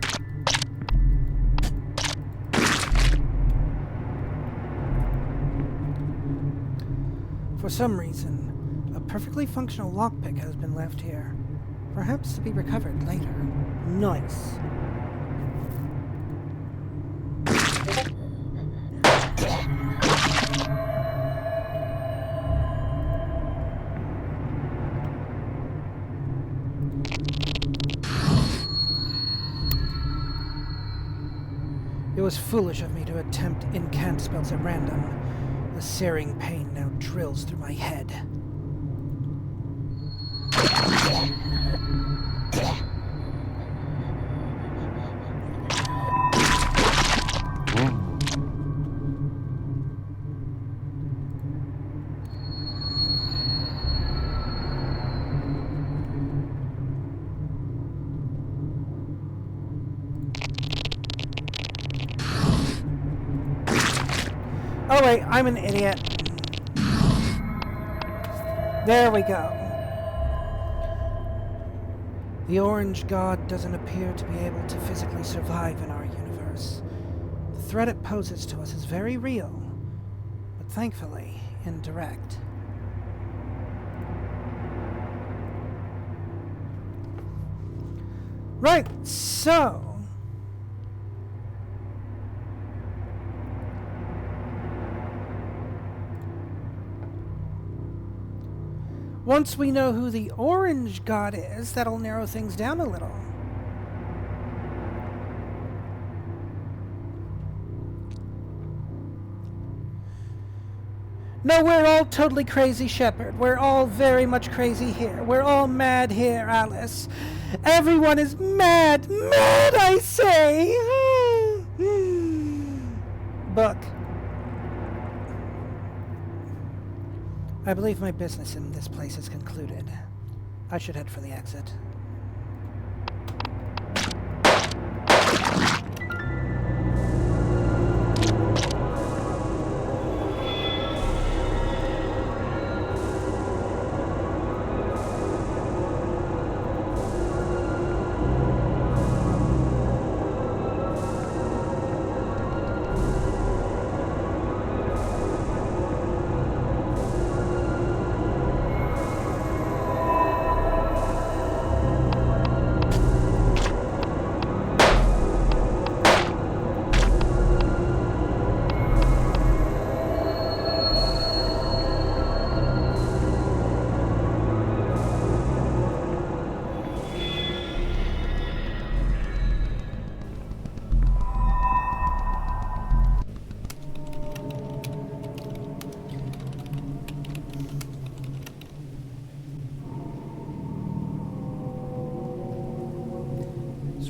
For some reason, a perfectly functional lockpick has been left here, perhaps to be recovered later. Nice. It was foolish of me to attempt incant spells at random. The searing pain now drills through my head. Oh wait, I'm an idiot. There we go. The Orange God doesn't appear to be able to physically survive in our universe. The threat it poses to us is very real, but thankfully indirect. Right, so... once we know who the Orange God is, that'll narrow things down a little. No, we're all totally crazy, Shepard. We're all very much crazy here. We're all mad here, Alice. Everyone is mad. Mad, I say! Book. I believe my business in this place is concluded. I should head for the exit.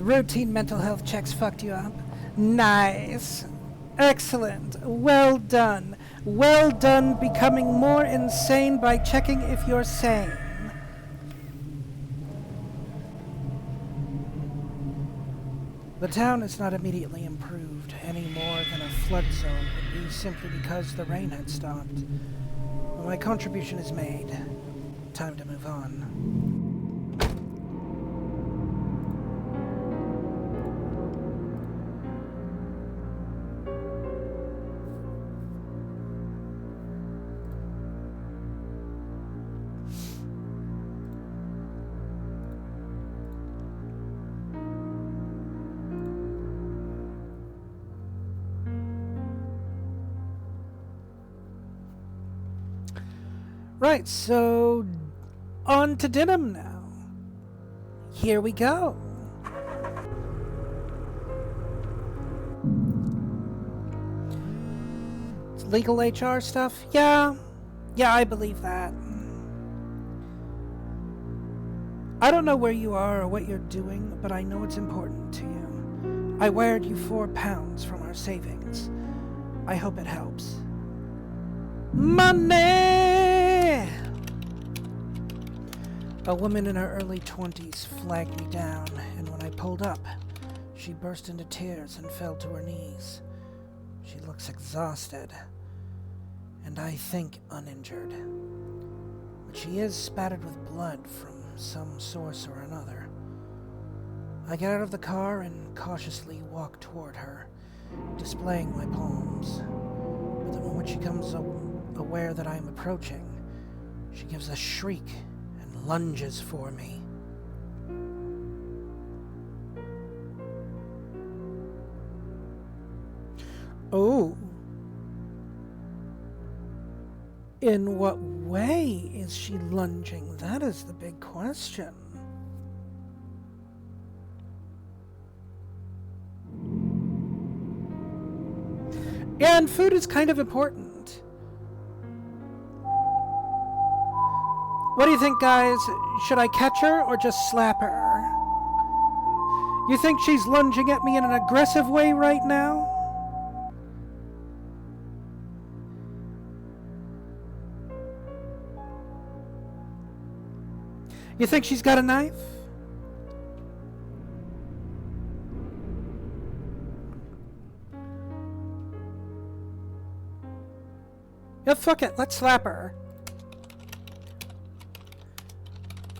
Routine mental health checks fucked you up. Nice. Excellent. Well done. Well done becoming more insane by checking if you're sane. The town is not immediately improved any more than a flood zone would be simply because the rain had stopped. But my contribution is made. Time to move on. Right, so on to Denham now. Here we go. It's legal HR stuff? Yeah, I believe that. I don't know where you are or what you're doing, but I know it's important to you. I wired you £4 from our savings. I hope it helps. Money! A woman in her early 20s flagged me down, and when I pulled up, she burst into tears and fell to her knees. She looks exhausted, and I think uninjured. But she is spattered with blood from some source or another. I get out of the car and cautiously walk toward her, displaying my palms. But the moment she becomes aware that I am approaching, she gives a shriek and lunges for me. Oh. In what way is she lunging? That is the big question. Yeah, and food is kind of important. What do you think, guys? Should I catch her or just slap her? You think she's lunging at me in an aggressive way right now? You think she's got a knife? Yeah, fuck it. Let's slap her.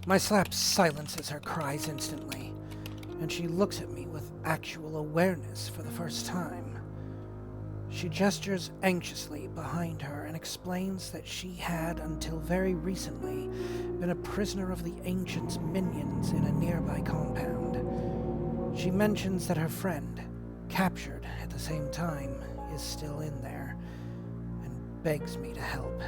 My slap silences her cries instantly, and she looks at me with actual awareness for the first time. She gestures anxiously behind her and explains that she had, until very recently, been a prisoner of the Ancients' minions in a nearby compound. She mentions that her friend, captured at the same time, is still in there, and begs me to help.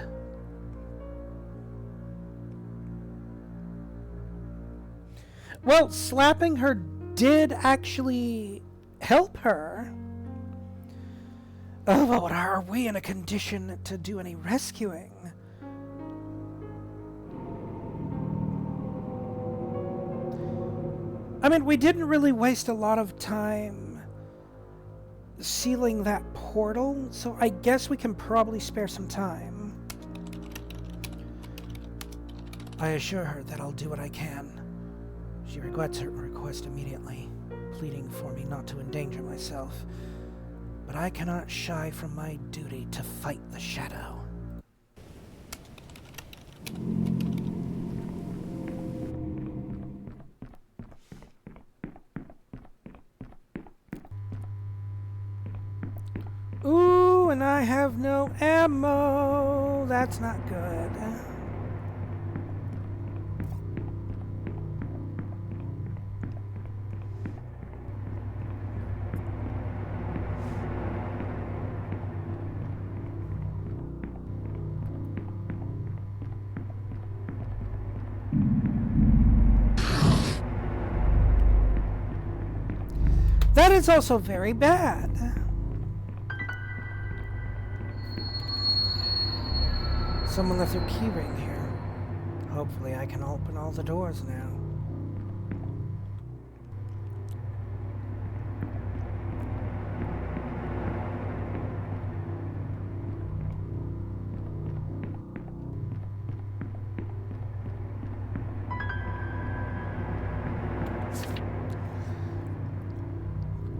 Well, slapping her did actually help her. Oh, but are we in a condition to do any rescuing? I mean, we didn't really waste a lot of time sealing that portal, so I guess we can probably spare some time. I assure her that I'll do what I can. She regrets her request immediately, pleading for me not to endanger myself. But I cannot shy from my duty to fight the shadow. Ooh, and I have no ammo. That's not good. That is also very bad. Someone left their keyring here. Hopefully I can open all the doors now.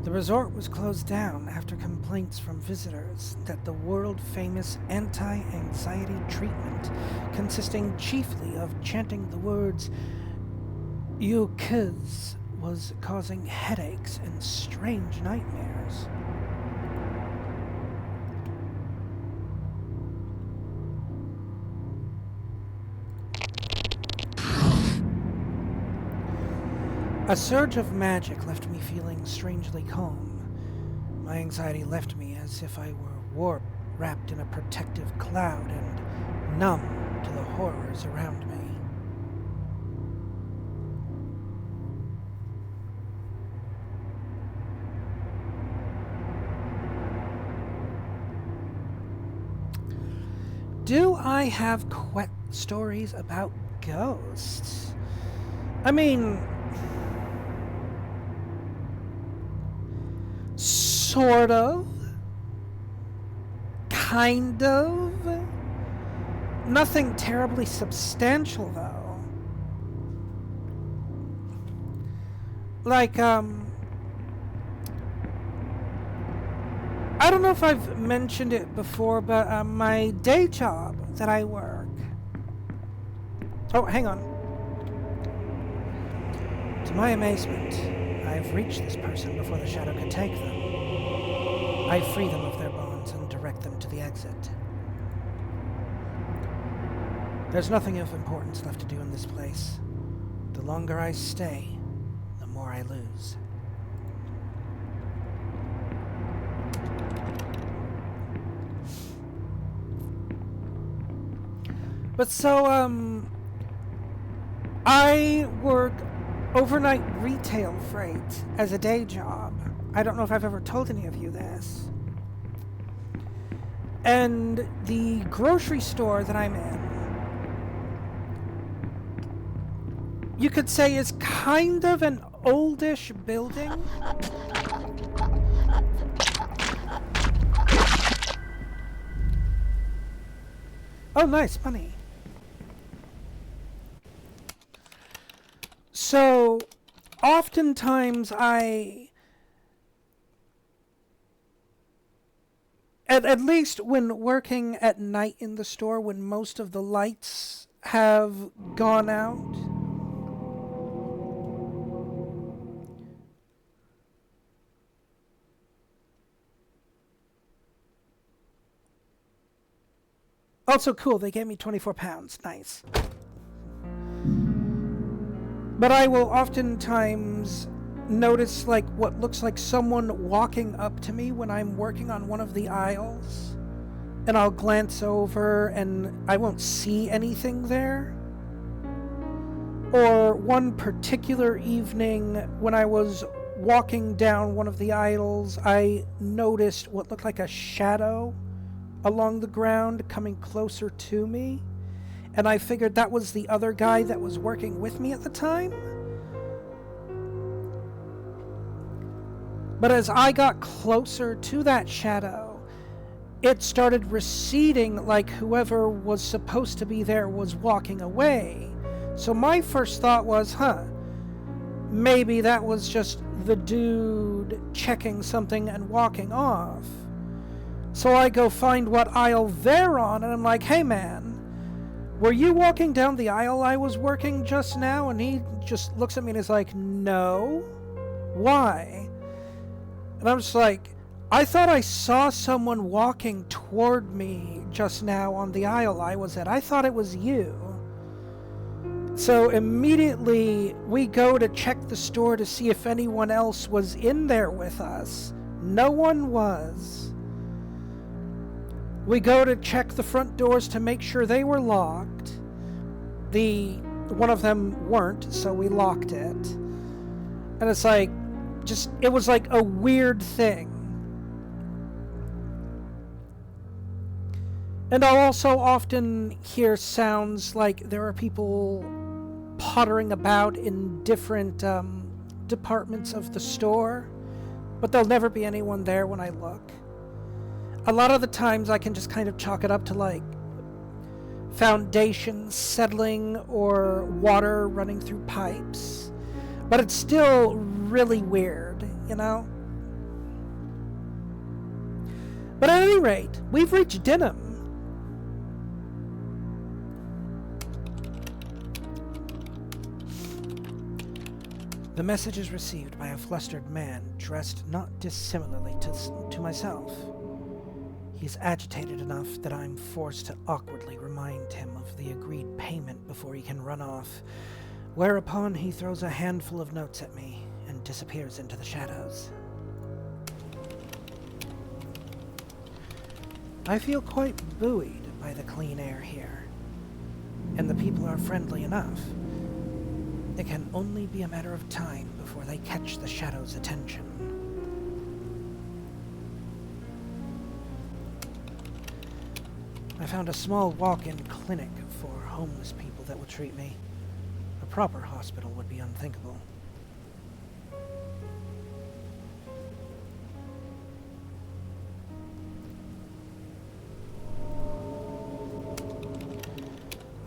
The resort was closed down after complaints from visitors that the world-famous anti-anxiety treatment, consisting chiefly of chanting the words "You kids," was causing headaches and strange nightmares. A surge of magic left me feeling strangely calm. My anxiety left me as if I were wrapped in a protective cloud and numb to the horrors around me. Do I have stories about ghosts? I mean, sort of. Kind of. Nothing terribly substantial, though. Like, I don't know if I've mentioned it before, but my day job that I work. Oh, hang on. To my amazement, I've reached this person before the shadow could take them. I free them of their bonds and direct them to the exit. There's nothing of importance left to do in this place. The longer I stay, the more I lose. But so, I work overnight retail freight as a day job. I don't know if I've ever told any of you this. And the grocery store that I'm in, you could say is kind of an oldish building. Oh, nice, money. So, oftentimes at least when working at night in the store, when most of the lights have gone out, also cool, they gave me 24 pounds. Nice. But I will oftentimes notice like what looks like someone walking up to me when I'm working on one of the aisles. And I'll glance over and I won't see anything there. Or one particular evening when I was walking down one of the aisles, I noticed what looked like a shadow along the ground coming closer to me, and I figured that was the other guy that was working with me at the time. But as I got closer to that shadow, it started receding like whoever was supposed to be there was walking away. So my first thought was, maybe that was just the dude checking something and walking off. So I go find what aisle they're on, and I'm like, hey man, were you walking down the aisle I was working just now? And he just looks at me and is like, no. Why? And I'm just like, I thought I saw someone walking toward me just now on the aisle I was at. I thought it was you. So immediately we go to check the store to see if anyone else was in there with us. No one was. We go to check the front doors to make sure they were locked. One of them weren't, so we locked it. And it's like, it was like a weird thing. And I'll also often hear sounds like there are people pottering about in different departments of the store, but there'll never be anyone there when I look. A lot of the times I can just kind of chalk it up to like foundations settling or water running through pipes. But it's still really weird, you know? But at any rate, we've reached Denham. The message is received by a flustered man dressed not dissimilarly to myself. He's agitated enough that I'm forced to awkwardly remind him of the agreed payment before he can run off, whereupon he throws a handful of notes at me and disappears into the shadows. I feel quite buoyed by the clean air here, and the people are friendly enough. It can only be a matter of time before they catch the shadow's attention. I found a small walk-in clinic for homeless people that will treat me. A proper hospital would be unthinkable.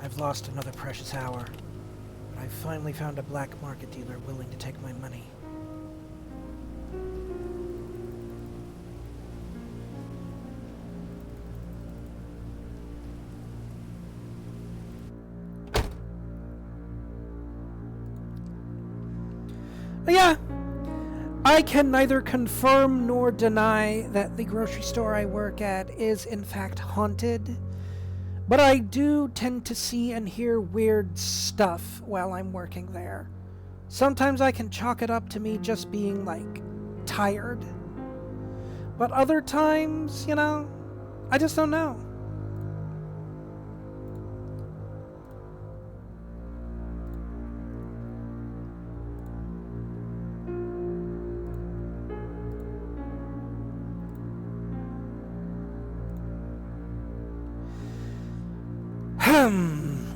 I've lost another precious hour, but I've finally found a black market dealer willing to take my money. Yeah, I can neither confirm nor deny that the grocery store I work at is in fact haunted, but I do tend to see and hear weird stuff while I'm working there. Sometimes I can chalk it up to me just being, like, tired. But other times, you know, I just don't know.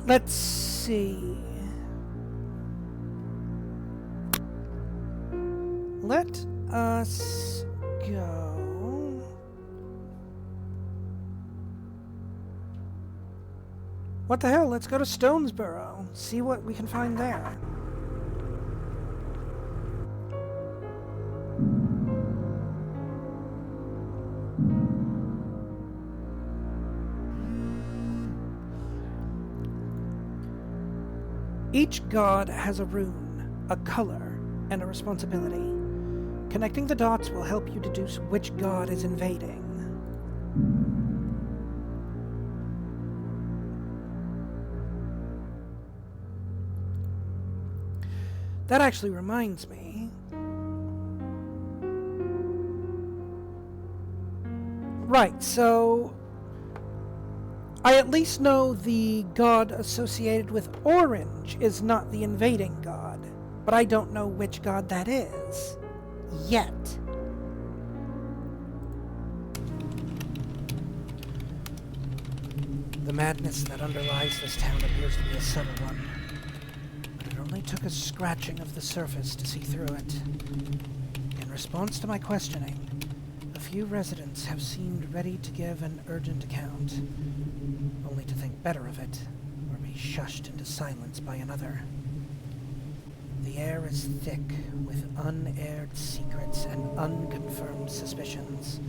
Let's see. Let us go. What the hell? Let's go to Stonesboro. See what we can find there. Each god has a rune, a color, and a responsibility. Connecting the dots will help you deduce which god is invading. That actually reminds me. Right, so I at least know the god associated with orange is not the invading god, but I don't know which god that is. Yet. The madness that underlies this town appears to be a subtle one, but it only took a scratching of the surface to see through it. In response to my questioning, a few residents have seemed ready to give an urgent account, only to think better of it, or be shushed into silence by another. The air is thick with unaired secrets and unconfirmed suspicions,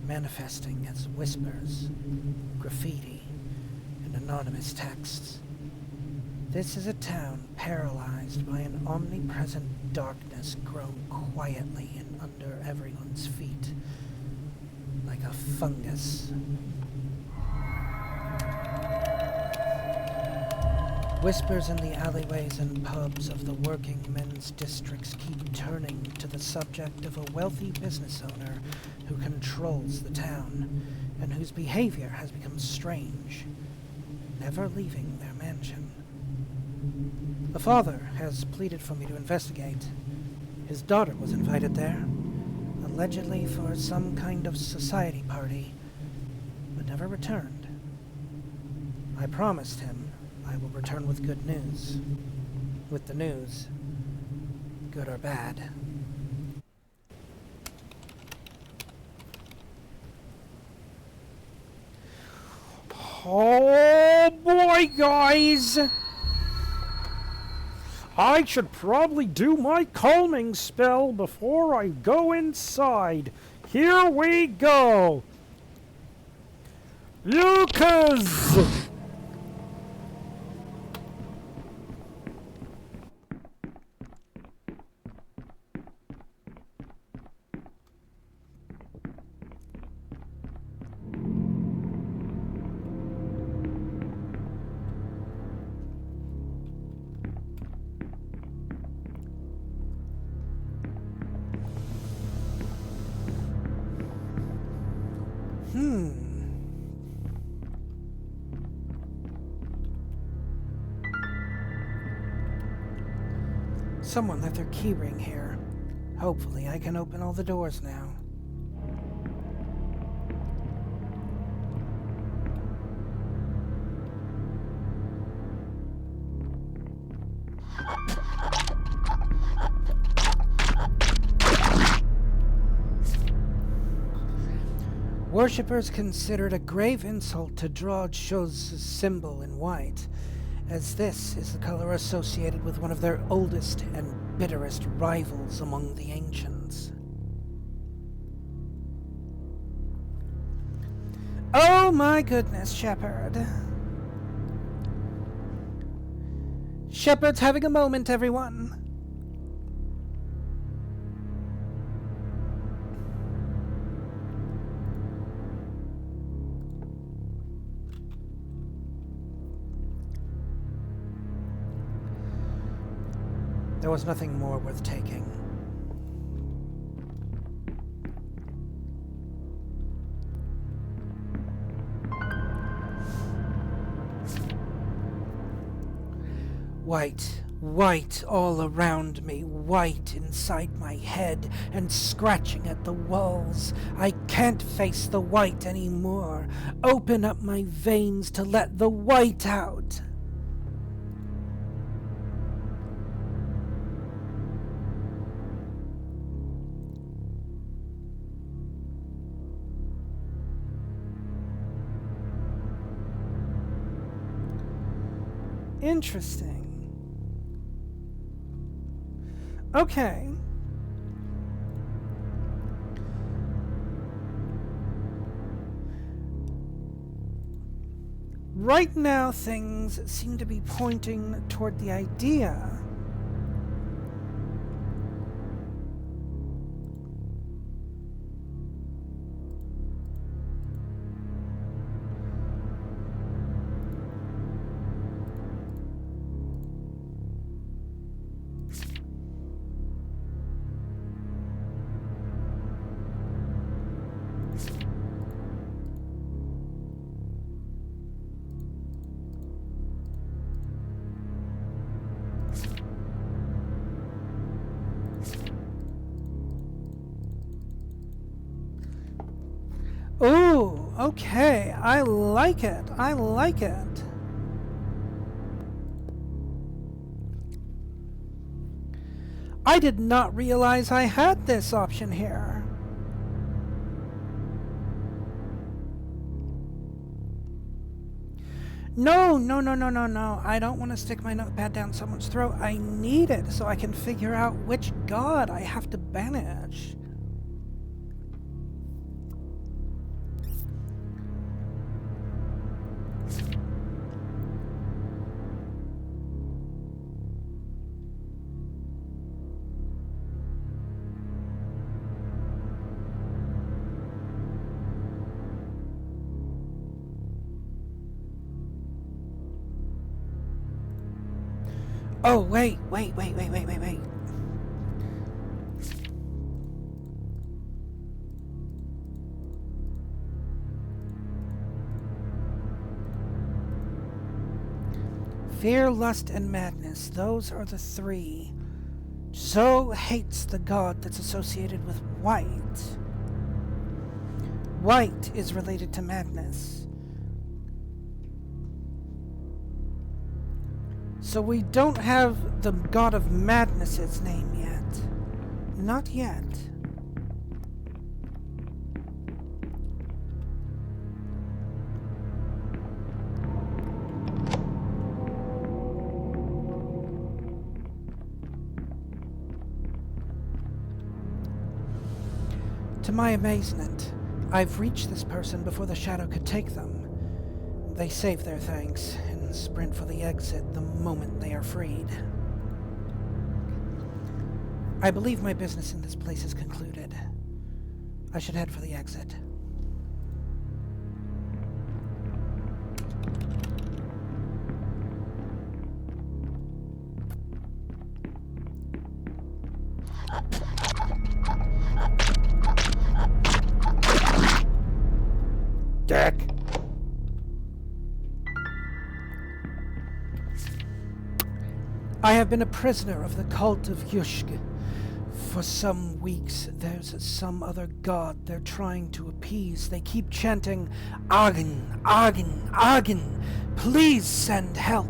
manifesting as whispers, graffiti, and anonymous texts. This is a town paralyzed by an omnipresent darkness grown quietly and under everyone's feet, like a fungus. Whispers in the alleyways and pubs of the working men's districts keep turning to the subject of a wealthy business owner who controls the town, and whose behavior has become strange, never leaving their mansion. The father has pleaded for me to investigate. His daughter was invited there, allegedly for some kind of society party, but never returned. I promised him I will return with good news. With the news, good or bad. Oh boy, guys! I should probably do my calming spell before I go inside. Here we go! Lucas! Someone left their keyring here. Hopefully I can open all the doors now. Worshippers consider it a grave insult to draw Cho's symbol in white, as this is the color associated with one of their oldest and bitterest rivals among the ancients. Oh my goodness, Shepherd. Shepherd's having a moment, everyone. There was nothing more worth taking. White, white all around me, white inside my head and scratching at the walls. I can't face the white anymore. Open up my veins to let the white out. Interesting. Okay. Right now, things seem to be pointing toward the idea Ooh, okay. I like it. I like it. I did not realize I had this option here. No, no, no, no, no, no. I don't want to stick my notepad down someone's throat. I need it so I can figure out which god I have to banish. Oh, wait. Fear, lust, and madness. Those are the three. Zo hates the god that's associated with white. White is related to madness. So we don't have the god of madness's name yet. Not yet. To my amazement, I've reached this person before the shadow could take them. They save their thanks and sprint for the exit the moment they are freed. I believe my business in this place is concluded. I should head for the exit. Dick. I have been a prisoner of the cult of Yushk. For some weeks, there's some other god they're trying to appease. They keep chanting, Agin, Agin, Agin, please send help.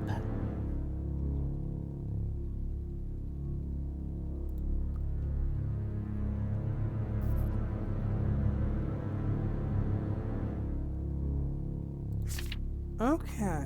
Okay.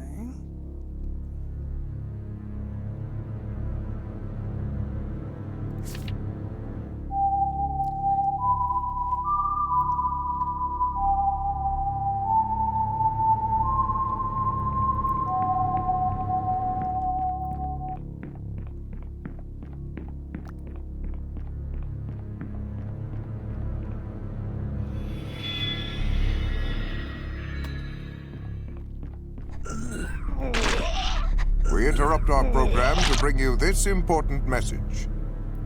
We interrupt our program to bring you this important message.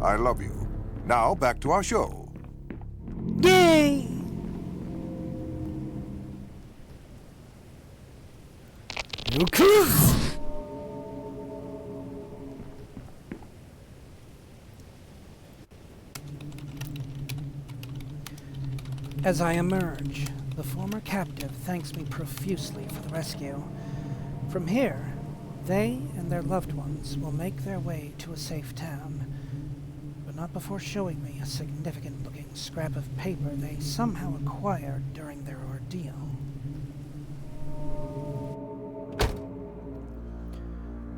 I love you. Now, back to our show. Yay! As I emerge, the former captive thanks me profusely for the rescue. From here, they and their loved ones will make their way to a safe town, but not before showing me a significant-looking scrap of paper they somehow acquired during their ordeal.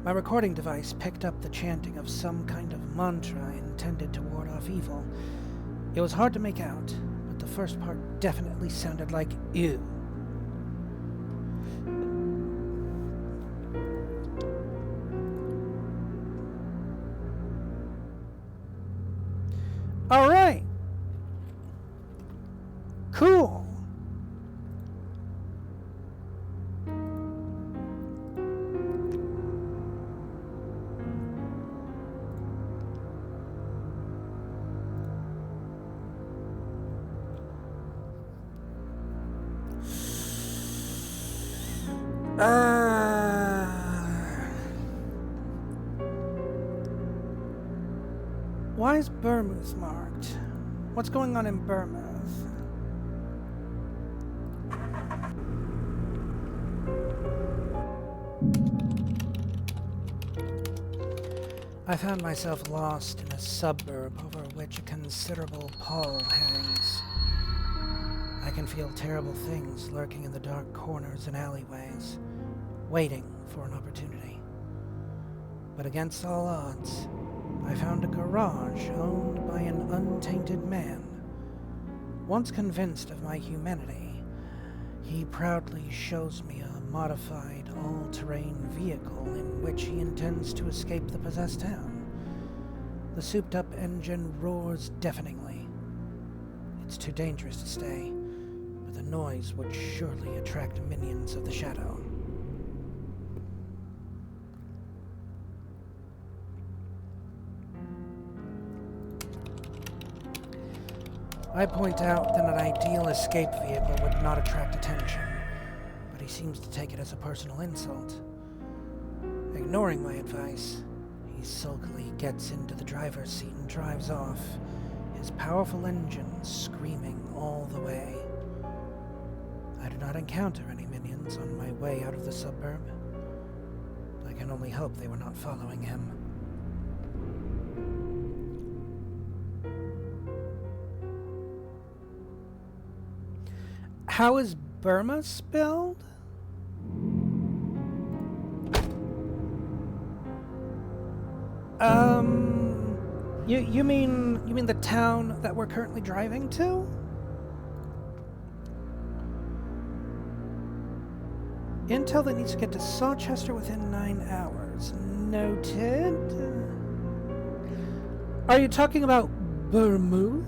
My recording device picked up the chanting of some kind of mantra intended to ward off evil. It was hard to make out, but the first part definitely sounded like ew. All right. Cool. Why is Bournemouth marked? What's going on in Bournemouth? I found myself lost in a suburb over which a considerable pall hangs. I can feel terrible things lurking in the dark corners and alleyways, waiting for an opportunity. But against all odds, I found a garage owned by an untainted man. Once convinced of my humanity, he proudly shows me a modified, all-terrain vehicle in which he intends to escape the possessed town. The souped-up engine roars deafeningly. It's too dangerous to stay, but the noise would surely attract minions of the shadow. I point out that an ideal escape vehicle would not attract attention, but he seems to take it as a personal insult. Ignoring my advice, he sulkily gets into the driver's seat and drives off, his powerful engine screaming all the way. I do not encounter any minions on my way out of the suburb. I can only hope they were not following him. How is Burma spelled? You mean the town that we're currently driving to? Intel that needs to get to Sawchester within 9 hours. Noted. Are you talking about Bournemouth?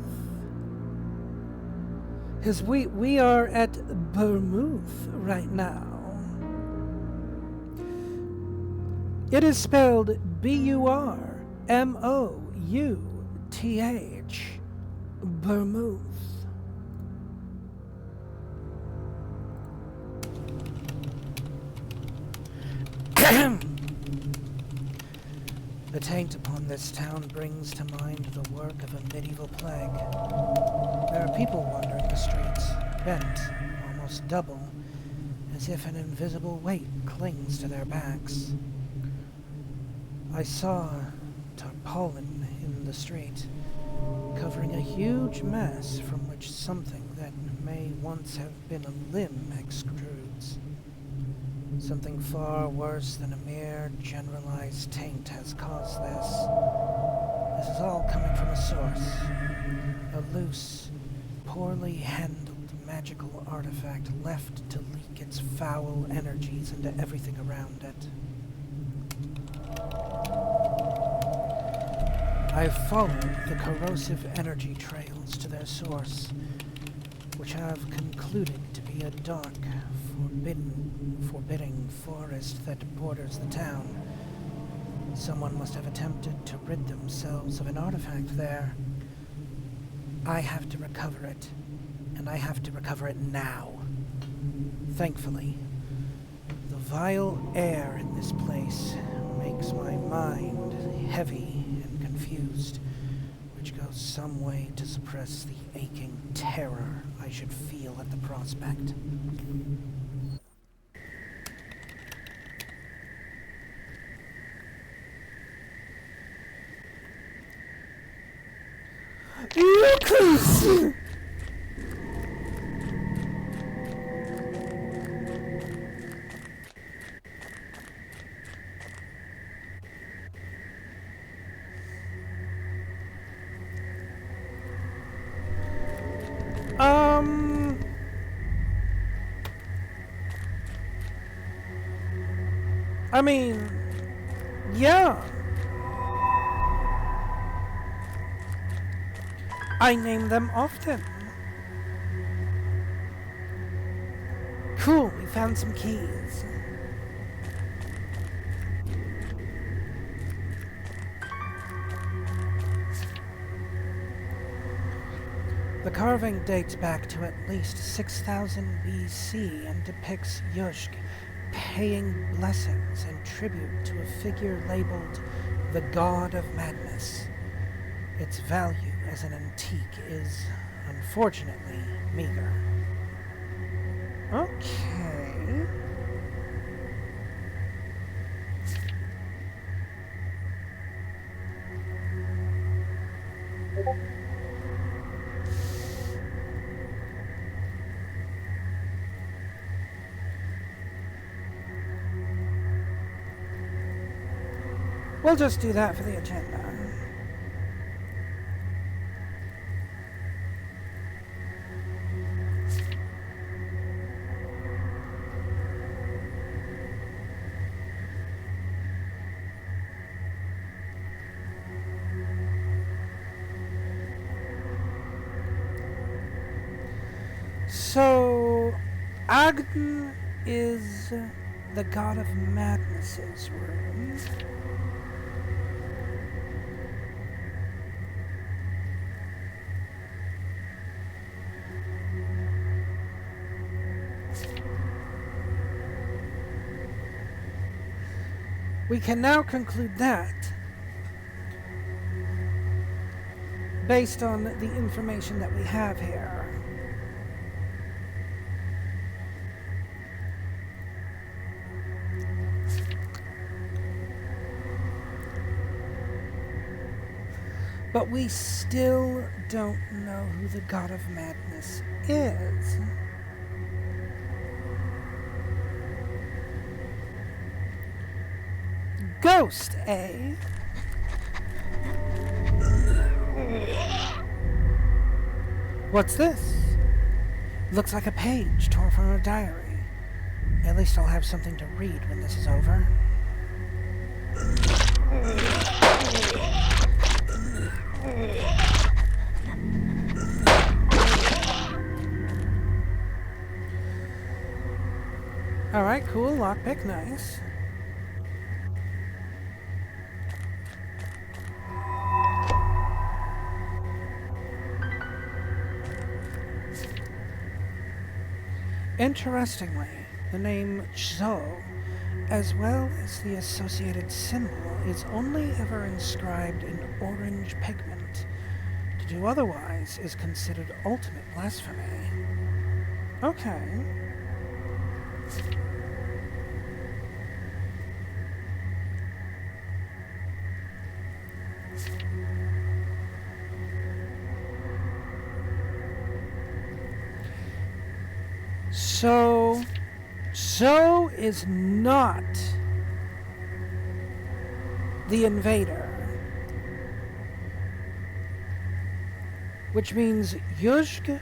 Because we are at Bournemouth right now. It is spelled B-U-R-M-O-U-T-H. Bournemouth. The taint upon this town brings to mind the work of a medieval plague. There are people wandering the streets, bent, almost double, as if an invisible weight clings to their backs. I saw tarpaulin in the street, covering a huge mass from which something that may once have been a limb extrudes. Something far worse than a mere generalized taint has caused this. This is all coming from a source. A loose, poorly handled magical artifact left to leak its foul energies into everything around it. I've followed the corrosive energy trails to their source, which I've concluded to be a dark, forbidding forest that borders the town. Someone must have attempted to rid themselves of an artifact there. I have to recover it, and I have to recover it now. Thankfully, the vile air in this place makes my mind heavy and confused, which goes some way to suppress the aching terror I should feel at the prospect. Lucas! I mean, yeah. I name them often. Cool, we found some keys. The carving dates back to at least 6000 BC and depicts Yushk paying blessings and tribute to a figure labeled the God of Madness. Its value as an antique is, unfortunately, meager. Okay. We'll just do that for the agenda. So, Agden is the God of Madness's room. We can now conclude that, based on the information that we have here. But we still don't know who the God of Madness is. Ghost, eh? What's this? Looks like a page torn from a diary. At least I'll have something to read when this is over. Alright, cool, lockpick, nice. Interestingly, the name Zhou, as well as the associated symbol, is only ever inscribed in orange pigment. To do otherwise is considered ultimate blasphemy. Okay. Zo is not the invader. Which means Yuzhg,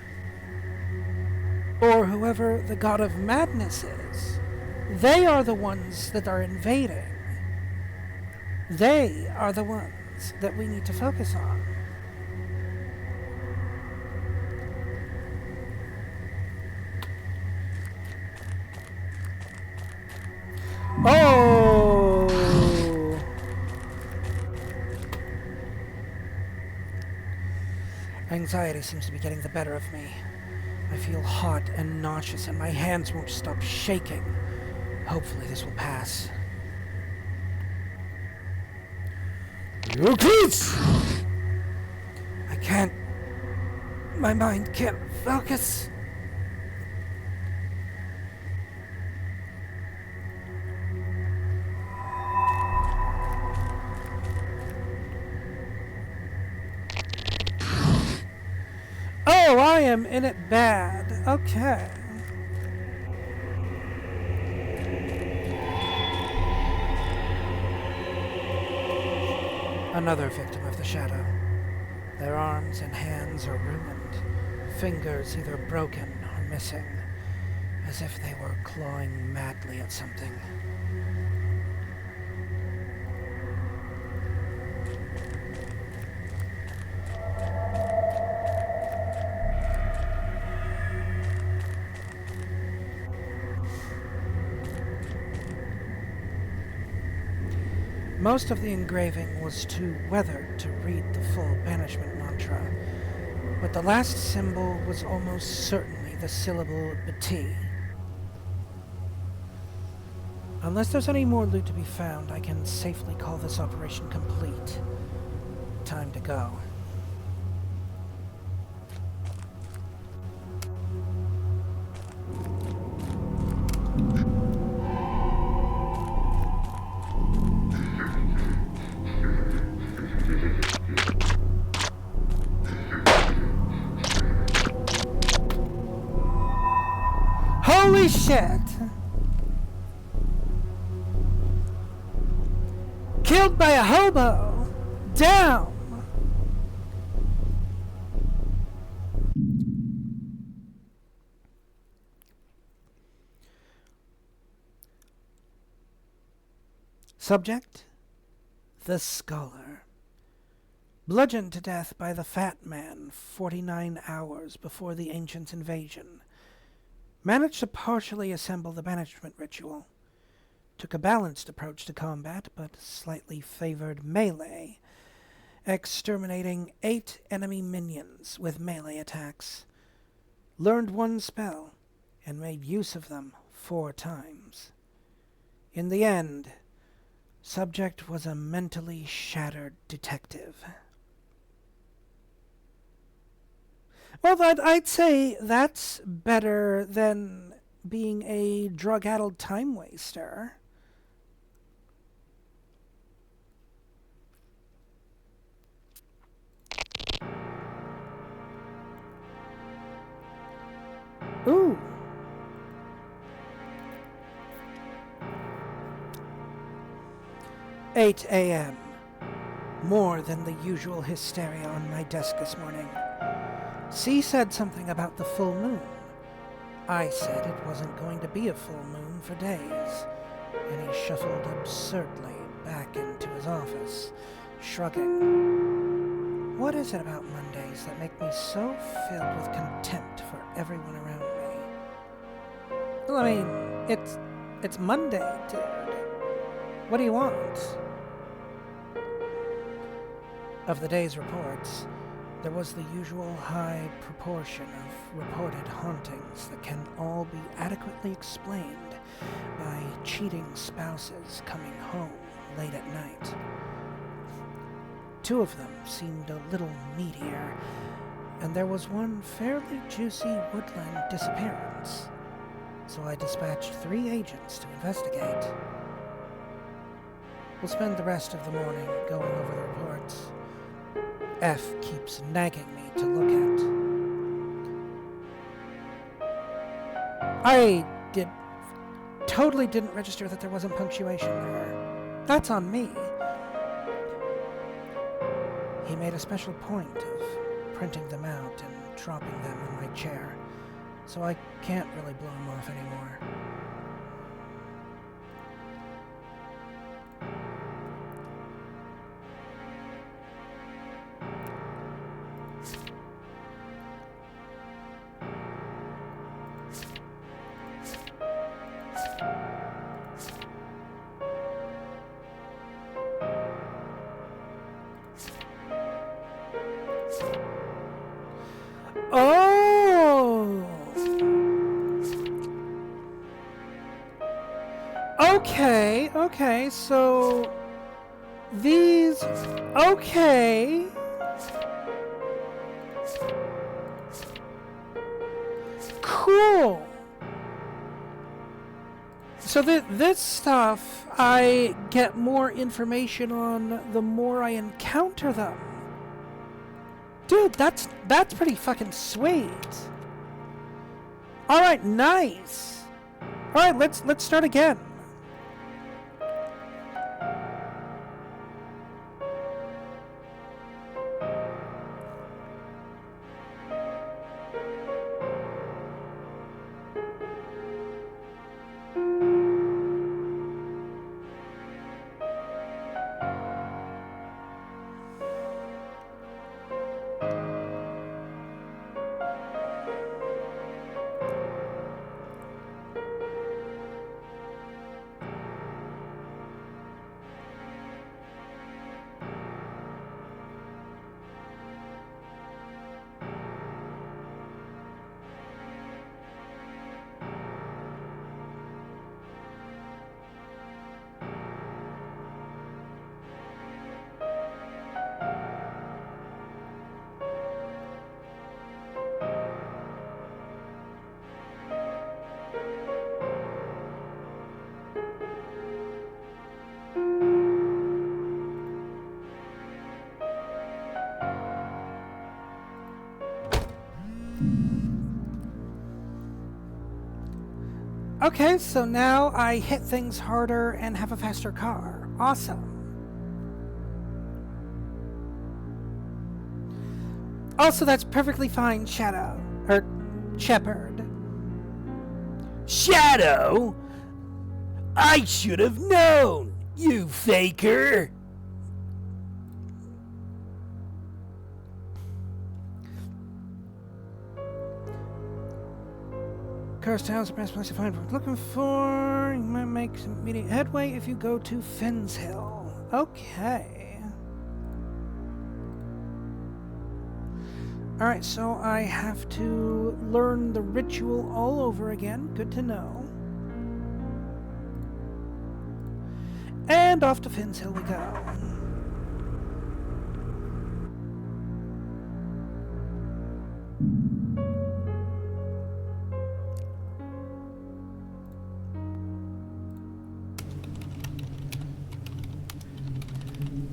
or whoever the god of madness is, they are the ones that are invading. They are the ones that we need to focus on. Oh! Anxiety seems to be getting the better of me. I feel hot and nauseous and my hands won't stop shaking. Hopefully this will pass. Yukis! I can't... My mind can't focus. Oh, I am in it bad. Okay. Another victim of the shadow. Their arms and hands are ruined, fingers either broken or missing, as if they were clawing madly at something. Most of the engraving was too weathered to read the full banishment mantra, but the last symbol was almost certainly the syllable B'ti. Unless there's any more loot to be found, I can safely call this operation complete. Time to go. Holy shit! Killed by a hobo! Down! Subject? The Scholar. Bludgeoned to death by the Fat Man 49 hours before the Ancients' invasion. Managed to partially assemble the banishment ritual. Took a balanced approach to combat, but slightly favored melee, exterminating 8 enemy minions with melee attacks. Learned 1 spell, and made use of them 4 times. In the end, Subject was a mentally shattered detective. Well, I'd say that's better than being a drug-addled time waster. Ooh. "8 a.m. More than the usual hysteria on my desk this morning. C said something about the full moon. I said it wasn't going to be a full moon for days, and he shuffled absurdly back into his office, shrugging. What is it about Mondays that make me so filled with contempt for everyone around me? Well, I mean, it's Monday, dude. What do you want? Of the day's reports, there was the usual high proportion of reported hauntings that can all be adequately explained by cheating spouses coming home late at night. 2 of them seemed a little meatier, and there was one fairly juicy woodland disappearance. So I dispatched 3 agents to investigate. We'll spend the rest of the morning going over the reports. F keeps nagging me to look at. I did totally didn't register that there wasn't punctuation there. That's on me. He made a special point of printing them out and dropping them in my chair, so I can't really blow him off anymore. Oh! Okay, so these, okay. Cool. So this stuff I get more information on the more I encounter them. Dude, that's pretty fucking sweet. All right, nice. All right, let's start again. Okay, so now I hit things harder and have a faster car. Awesome. Also, that's perfectly fine, Shadow. Or Shepard. Shadow? I should have known, you faker! Cursed Town's the best place to find what we're looking for. You might make some immediate headway if you go to Finn's Hill. Okay. Alright, so I have to learn the ritual all over again. Good to know. And off to Finn's Hill we go.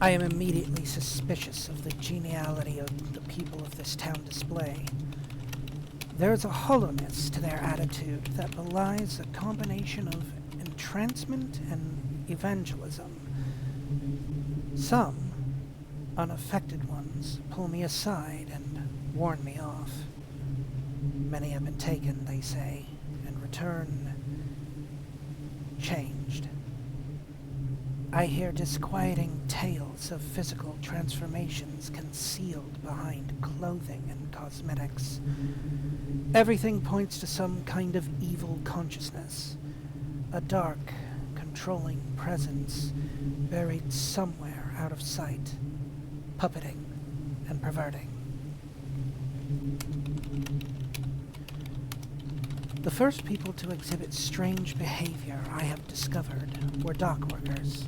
I am immediately suspicious of the geniality of the people of this town display. There is a hollowness to their attitude that belies a combination of entrancement and evangelism. Some unaffected ones pull me aside and warn me off. Many have been taken, they say, and return changed. I hear disquieting tales of physical transformations concealed behind clothing and cosmetics. Everything points to some kind of evil consciousness, a dark, controlling presence buried somewhere out of sight, puppeting and perverting. The first people to exhibit strange behavior I have discovered were dock workers.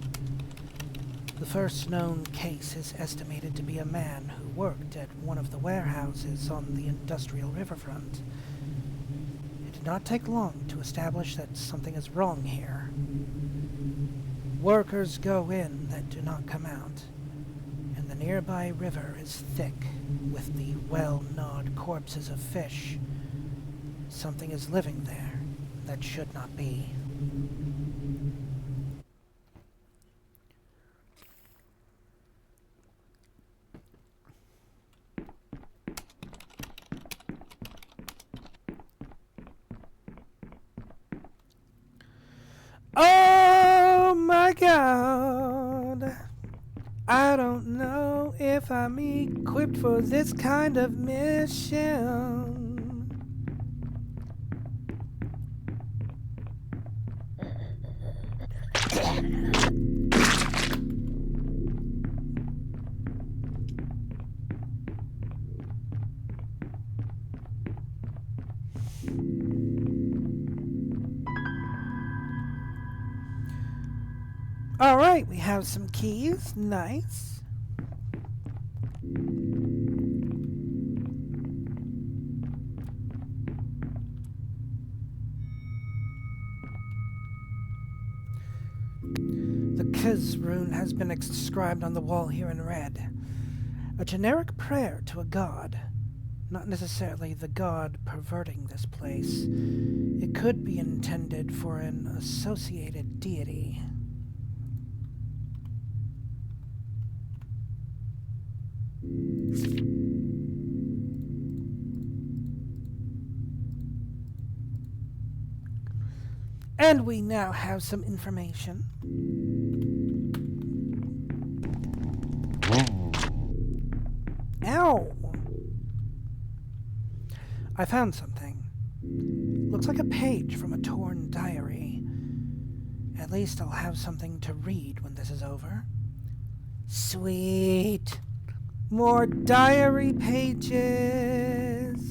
The first known case is estimated to be a man who worked at one of the warehouses on the industrial riverfront. It did not take long to establish that something is wrong here. Workers go in that do not come out, and the nearby river is thick with the well-gnawed corpses of fish. Something is living there that should not be. Oh my god. I don't know if I'm equipped for this kind of mission. All right, we have some keys. Nice. The Kiz rune has been inscribed on the wall here in red. A generic prayer to a god. Not necessarily the god perverting this place. It could be intended for an associated deity. And we now have some information. Ow! I found something. Looks like a page from a torn diary. At least I'll have something to read when this is over. Sweet! More diary pages!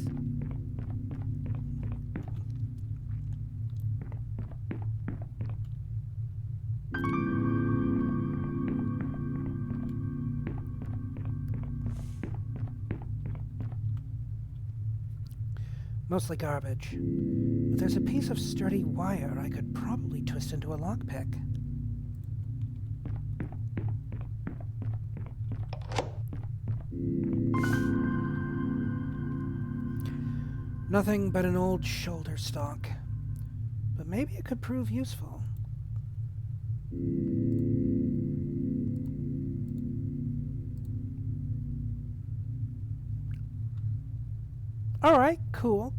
Mostly garbage. But there's a piece of sturdy wire I could probably twist into a lockpick. Nothing but an old shoulder stock. But maybe it could prove useful. Alright, cool.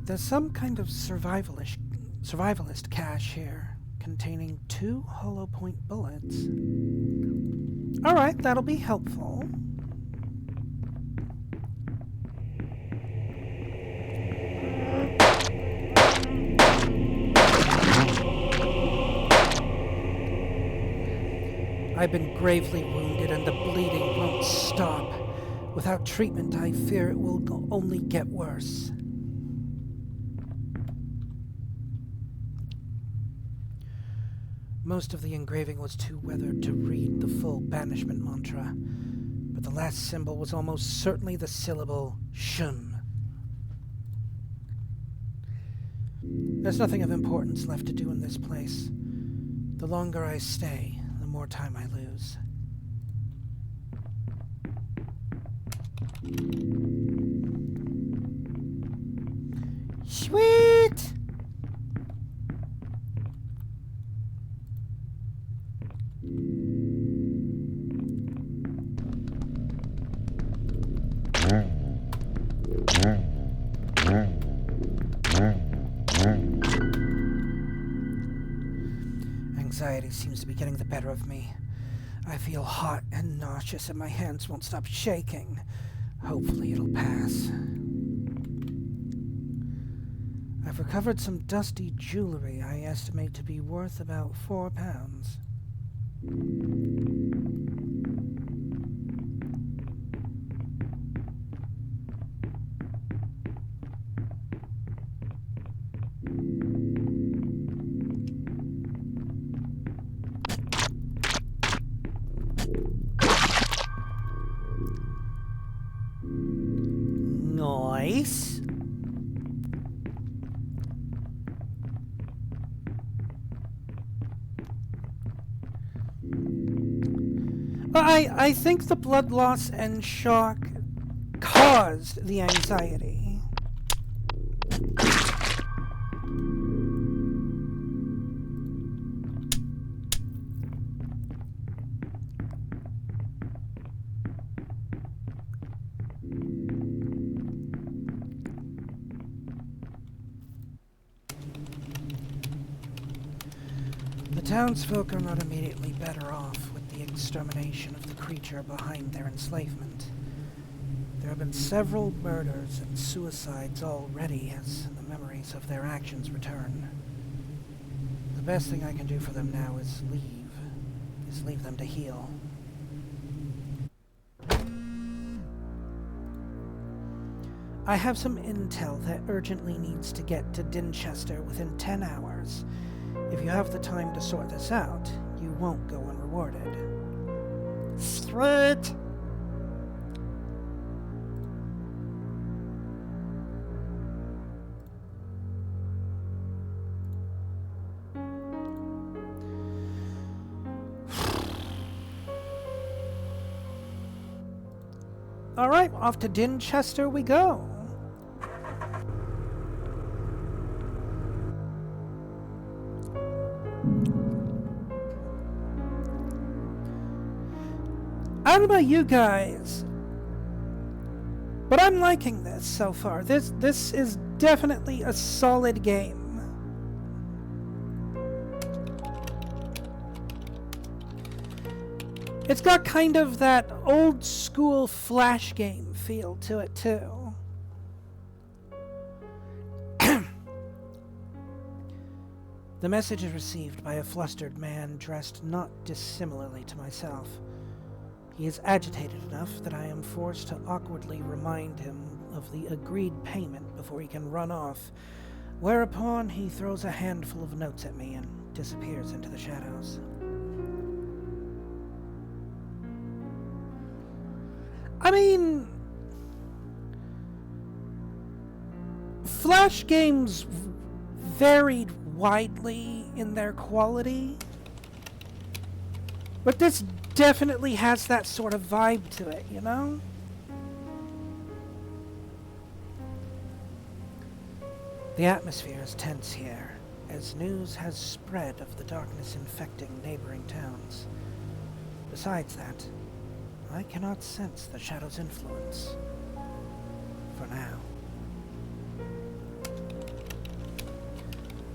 There's some kind of survivalist cache here, containing 2 hollow point bullets. Alright, that'll be helpful. I've been gravely wounded and the bleeding won't stop. Without treatment, I fear it will only get worse. Most of the engraving was too weathered to read the full banishment mantra, but the last symbol was almost certainly the syllable shun. There's nothing of importance left to do in this place. The longer I stay, the more time I lose. Sweet! Anxiety seems to be getting the better of me. I feel hot and nauseous and my hands won't stop shaking. Hopefully it'll pass. I've recovered some dusty jewelry I estimate to be worth about 4 pounds. face? Well, I think the blood loss and shock caused the anxiety. The townsfolk are not immediately better off with the extermination of the creature behind their enslavement. There have been several murders and suicides already as the memories of their actions return. The best thing I can do for them now is leave them to heal. I have some intel that urgently needs to get to Dinchester within 10 hours. If you have the time to sort this out, you won't go unrewarded. Sweet! Alright, off to Dinchester we go. I don't know about you guys, but I'm liking this so far. This is definitely a solid game. It's got kind of that old school Flash game feel to it too. The message is received by a flustered man dressed not dissimilarly to myself. He is agitated enough that I am forced to awkwardly remind him of the agreed payment before he can run off, whereupon he throws a handful of notes at me and disappears into the shadows. I mean, Flash games varied widely in their quality, but this definitely has that sort of vibe to it, you know? The atmosphere is tense here, as news has spread of the darkness infecting neighboring towns. Besides that, I cannot sense the shadow's influence. For now.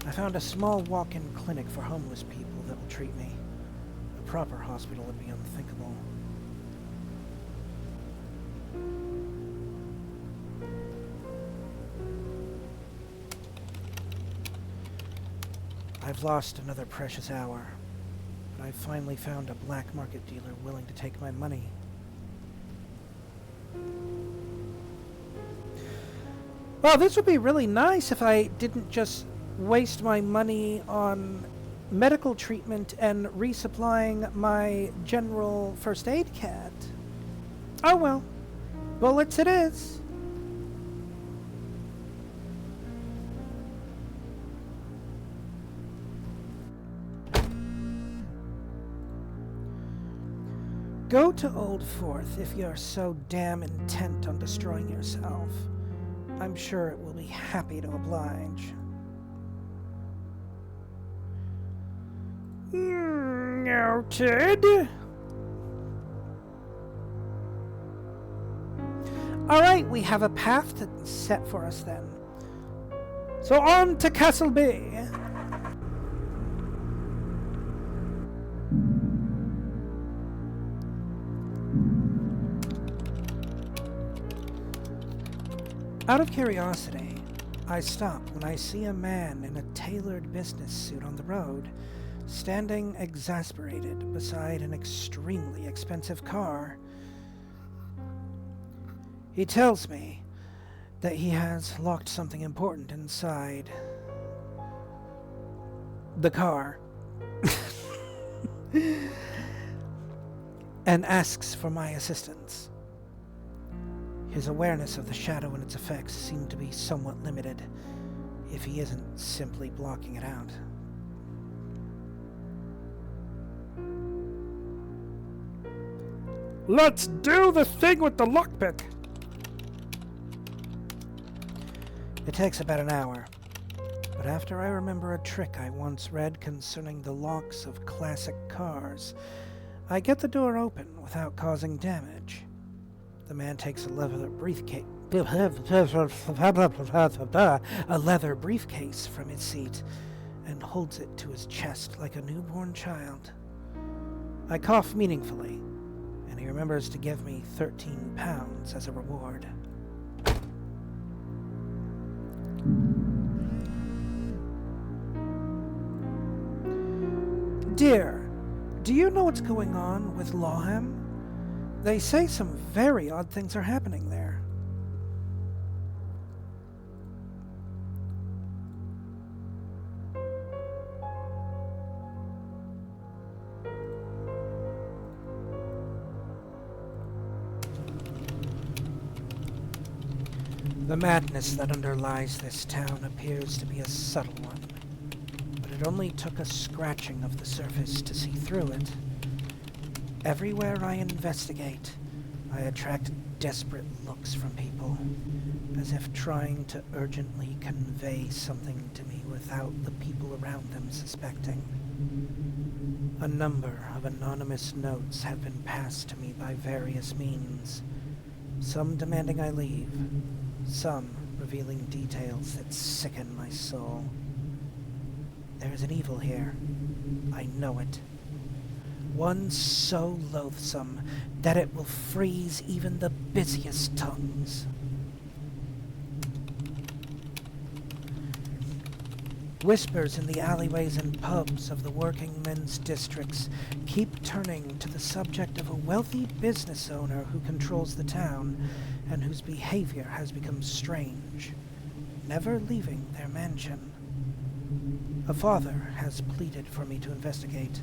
I found a small walk-in clinic for homeless people that will treat me. A proper hospital would be unthinkable. I've lost another precious hour, but I've finally found a black market dealer willing to take my money. Well, this would be really nice if I didn't just waste my money on medical treatment and resupplying my general first aid kit. Oh well. Bullets it is. Go to Old Forth if you're so damn intent on destroying yourself. I'm sure it will be happy to oblige. Noted. Alright, we have a path set for us then. So on to Castleby. Out of curiosity, I stop when I see a man in a tailored business suit on the road, standing exasperated beside an extremely expensive car. He tells me that he has locked something important inside the car and asks for my assistance. His awareness of the shadow and its effects seemed to be somewhat limited, if he isn't simply blocking it out. Let's do the thing with the lockpick! It takes about an hour, but after I remember a trick I once read concerning the locks of classic cars, I get the door open without causing damage. The man takes a leather briefcase from his seat and holds it to his chest like a newborn child. I cough meaningfully, and he remembers to give me £13 as a reward. Dear, do you know what's going on with Lawham? They say some very odd things are happening there. The madness that underlies this town appears to be a subtle one, but it only took a scratching of the surface to see through it. Everywhere I investigate, I attract desperate looks from people, as if trying to urgently convey something to me without the people around them suspecting. A number of anonymous notes have been passed to me by various means, some demanding I leave, some revealing details that sicken my soul. There is an evil here. I know it. One so loathsome that it will freeze even the busiest tongues. Whispers in the alleyways and pubs of the working men's districts keep turning to the subject of a wealthy business owner who controls the town and whose behavior has become strange, never leaving their mansion. A father has pleaded for me to investigate.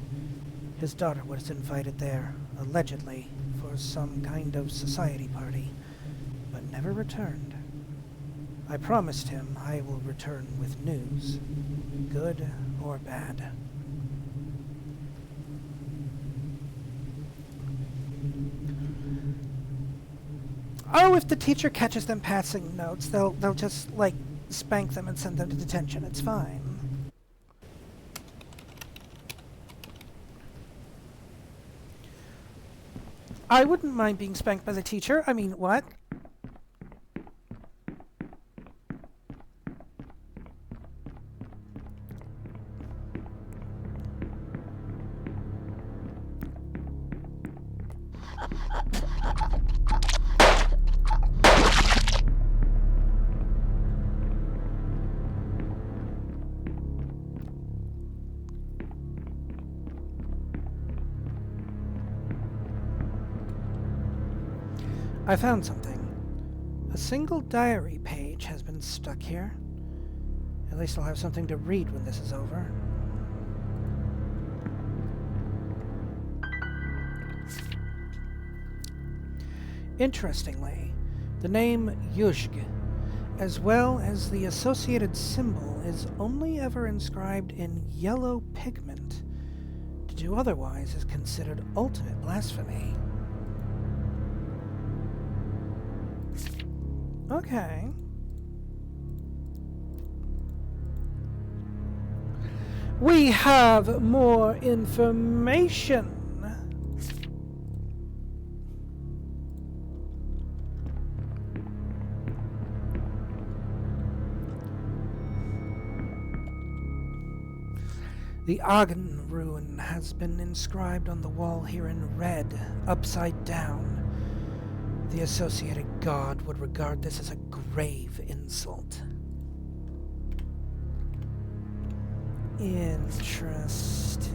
His daughter was invited there, allegedly, for some kind of society party, but never returned. I promised him I will return with news, good or bad. Oh, if the teacher catches them passing notes, they'll just, spank them and send them to detention. It's fine. I wouldn't mind being spanked by the teacher. I mean, what? I found something. A single diary page has been stuck here. At least I'll have something to read when this is over. Interestingly, the name Yuzhg, as well as the associated symbol, is only ever inscribed in yellow pigment. To do otherwise is considered ultimate blasphemy. Okay. We have more information. The Agen rune has been inscribed on the wall here in red, upside down. The associated god would regard this as a grave insult. Interesting.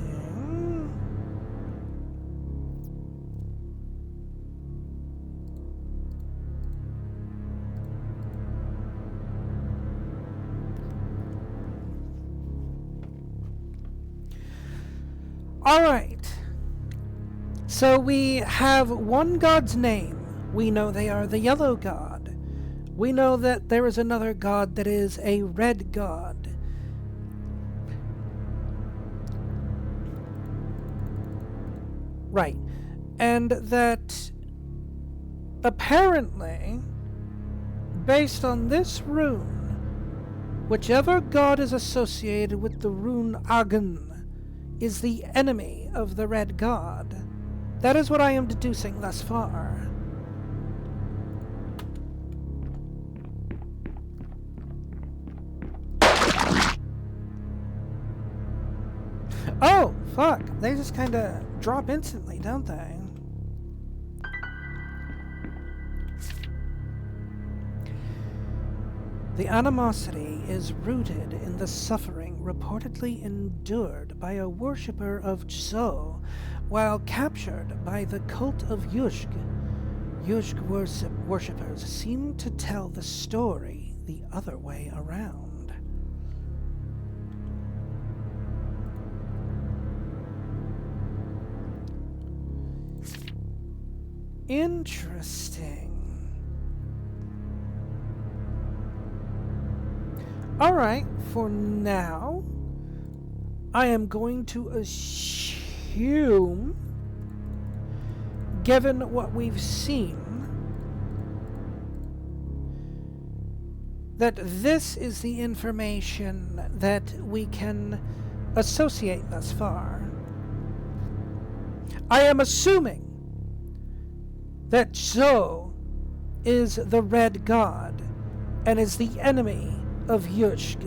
All right. So we have one god's name, We know they are the yellow god. We know that there is another god that is a red god. Right. And that apparently, based on this rune, whichever god is associated with the rune Agun is the enemy of the red god. That is what I am deducing thus far. Oh, fuck. They just kind of drop instantly, don't they? The animosity is rooted in the suffering reportedly endured by a worshipper of Zhou while captured by the cult of Yushg. Yushg worshippers seem to tell the story the other way around. Interesting. Alright, for now, I am going to assume, given what we've seen, that this is the information that we can associate thus far. I am assuming that Zhou is the red god and is the enemy of Yushg.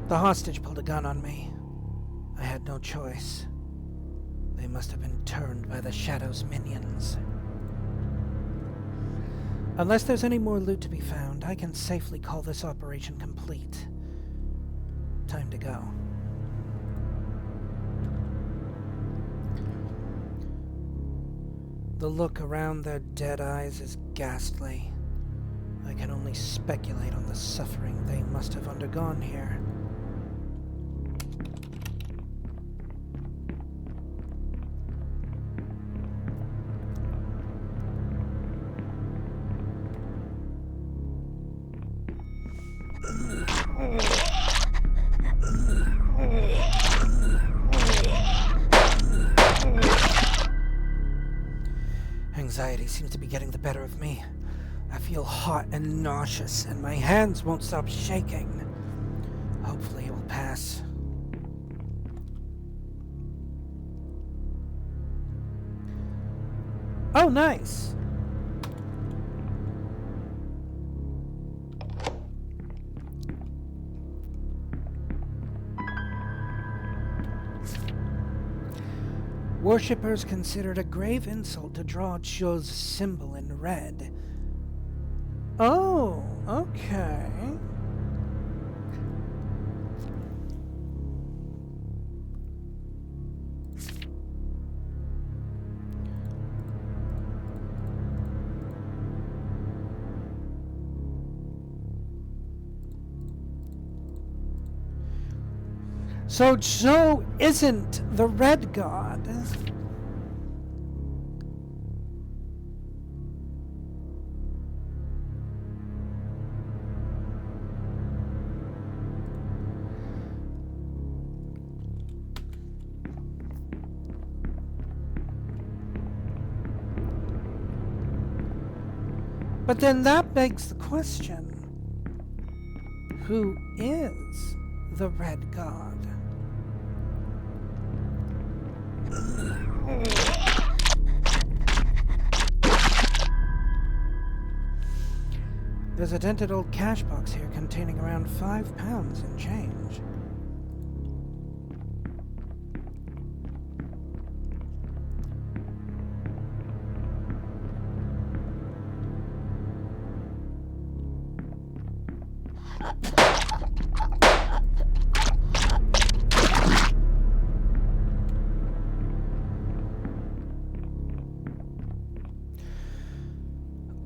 The hostage pulled a gun on me. I had no choice. They must have been turned by the Shadow's minions. Unless there's any more loot to be found, I can safely call this operation complete. Time to go. The look around their dead eyes is ghastly. I can only speculate on the suffering they must have undergone here. Anxiety seems to be getting the better of me. I feel hot and nauseous, and my hands won't stop shaking. Hopefully it will pass. Oh, nice! Worshippers considered a grave insult to draw Zhou's symbol in red. Oh, okay. So Zhou isn't the red god. But then that begs the question, who is the red god? There's a dented old cash box here containing around £5 in change.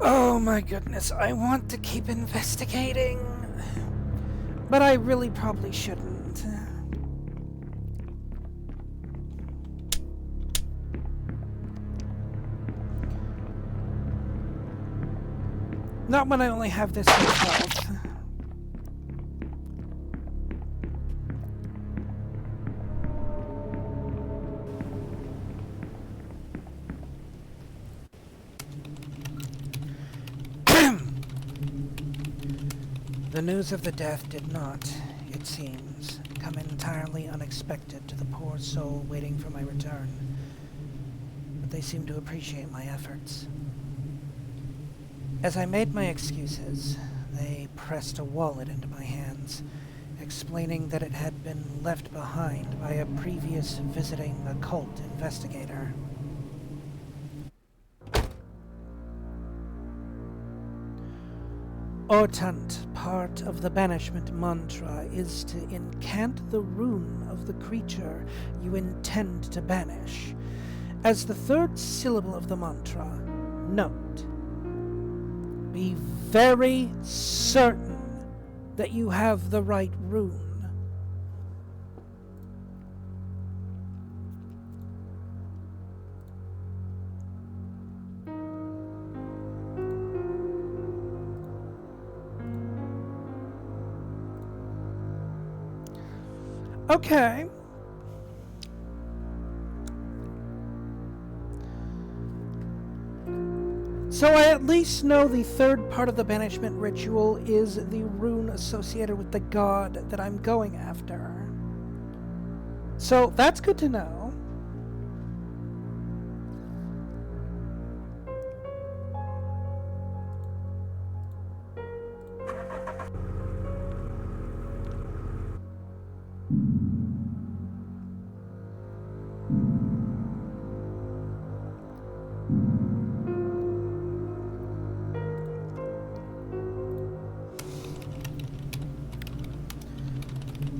Oh my goodness, I want to keep investigating. But I really probably shouldn't. Not when I only have this much health. The news of the death did not, it seems, come entirely unexpected to the poor soul waiting for my return. But they seemed to appreciate my efforts. As I made my excuses, they pressed a wallet into my hands, explaining that it had been left behind by a previous visiting occult investigator. Ortant, part of the banishment mantra, is to incant the rune of the creature you intend to banish. As the third syllable of the mantra, note, be very certain that you have the right rune. Okay. So I at least know the third part of the banishment ritual is the rune associated with the god that I'm going after. So that's good to know.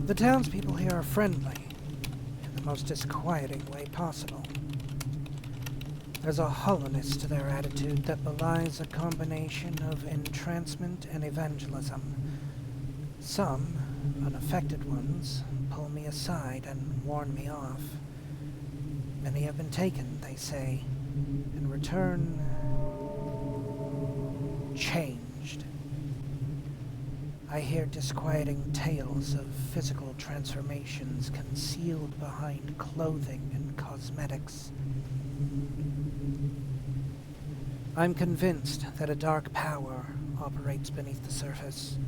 The townspeople here are friendly, in the most disquieting way possible. There's a hollowness to their attitude that belies a combination of entrancement and evangelism. Some, unaffected ones, pull me aside and warn me off. Many have been taken, they say, in return, changed. I hear disquieting tales of physical transformations concealed behind clothing and cosmetics. I'm convinced that a dark power operates beneath the surface,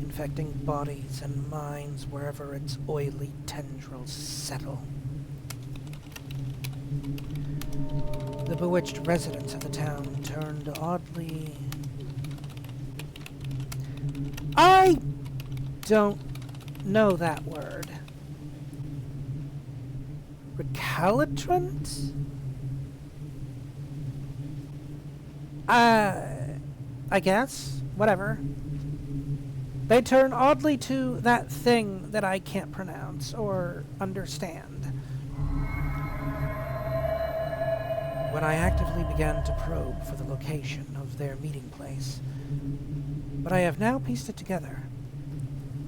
infecting bodies and minds wherever its oily tendrils settle. The bewitched residents of the town turned oddly... I don't know that word. Recalcitrant? I guess. Whatever. They turn oddly to that thing that I can't pronounce or understand. When I actively began to probe for the location of their meeting place, but I have now pieced it together.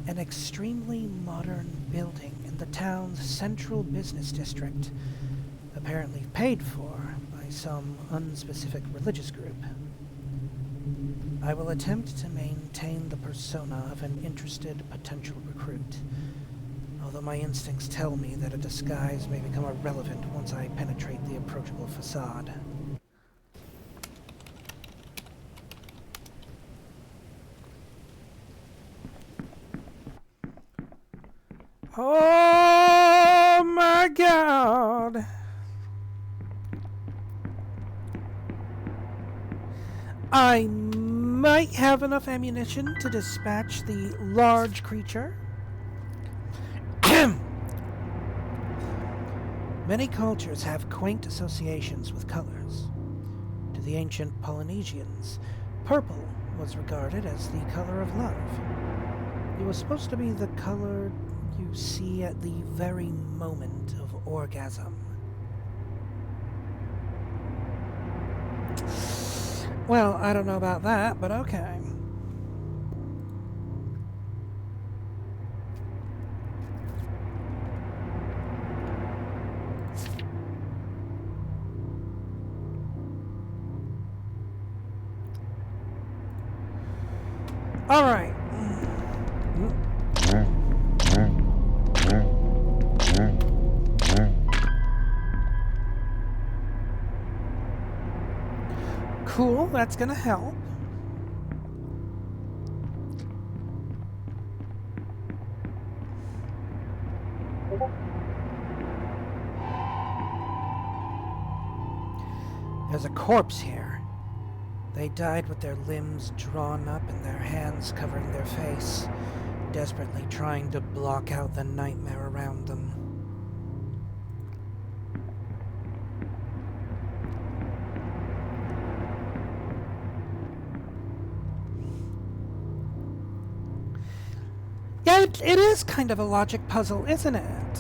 An extremely modern building in the town's central business district, apparently paid for by some unspecific religious group. I will attempt to maintain the persona of an interested potential recruit, although my instincts tell me that a disguise may become irrelevant once I penetrate the approachable facade. Oh my God! I might have enough ammunition to dispatch the large creature. Many cultures have quaint associations with colors. To the ancient Polynesians, purple was regarded as the color of love. It was supposed to be the color you see at the very moment of orgasm. Well, I don't know about that, but okay. All right. Cool, that's gonna help. There's a corpse here. They died with their limbs drawn up and their hands covering their face, desperately trying to block out the nightmare around them. Yeah, it is kind of a logic puzzle, isn't it?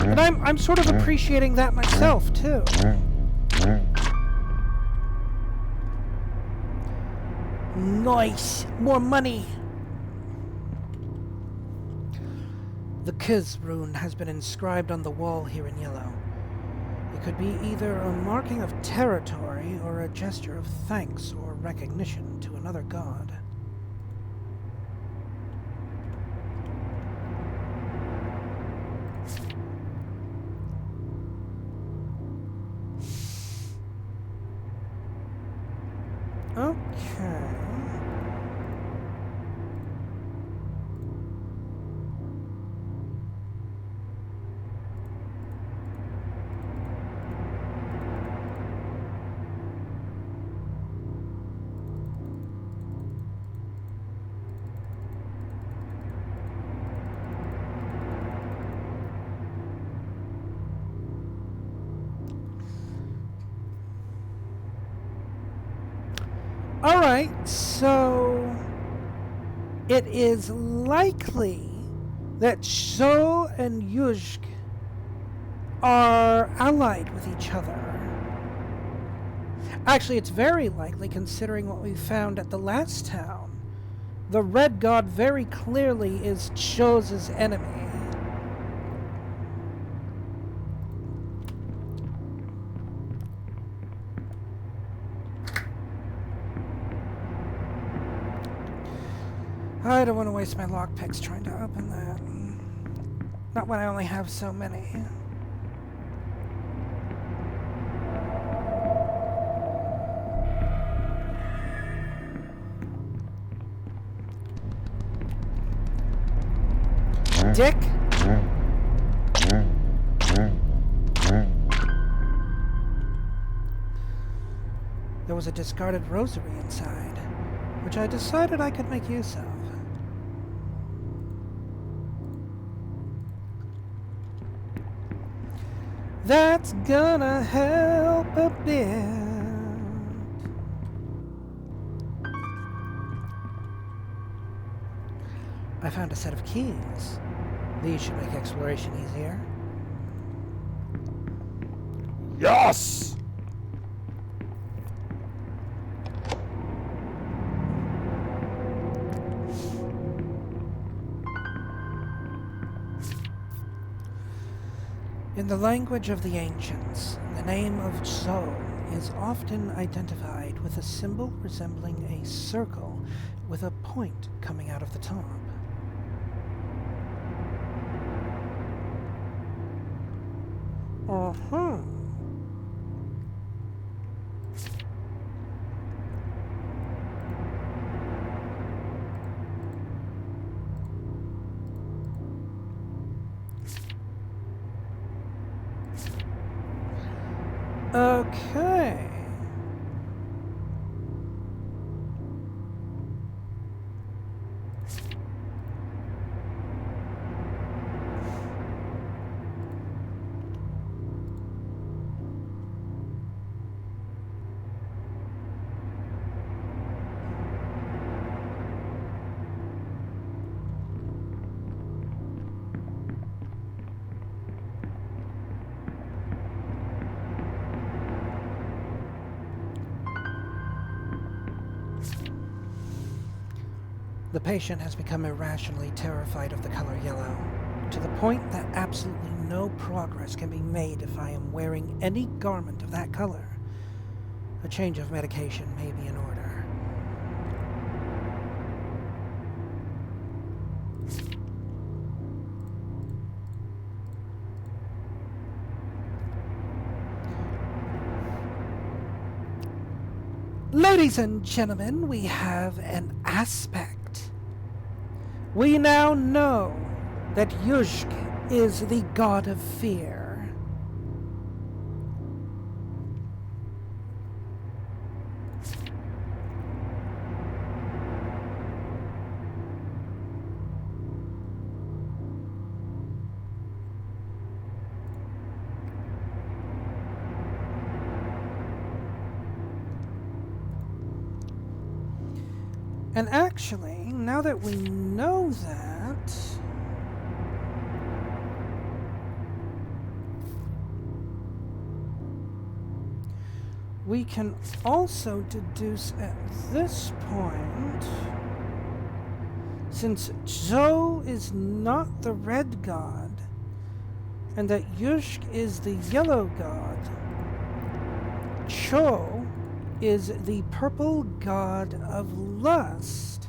And I'm sort of appreciating that myself, too. Nice! More money! The Kiz rune has been inscribed on the wall here in yellow. It could be either a marking of territory or a gesture of thanks or recognition to another god. Okay. Alright, so it is likely that Sho and Yuzhk are allied with each other. Actually, it's very likely considering what we found at the last town. The Red God very clearly is Sho's enemy. I don't want to waste my lockpicks trying to open that. Not when I only have so many. Dick? There was a discarded rosary inside, which I decided I could make use of. That's gonna help a bit. I found a set of keys. These should make exploration easier. Yes! In the language of the ancients, the name of Sho is often identified with a symbol resembling a circle with a point coming out of the top. Uh-huh. Okay. The patient has become irrationally terrified of the color yellow, to the point that absolutely no progress can be made if I am wearing any garment of that color. A change of medication may be in order. Ladies and gentlemen, we have an aspect. We now know that Yushk is the god of fear. And actually, now that we know that, we can also deduce at this point, since Zhou is not the red god, and that Yushk is the yellow god, Cho is the purple god of lust.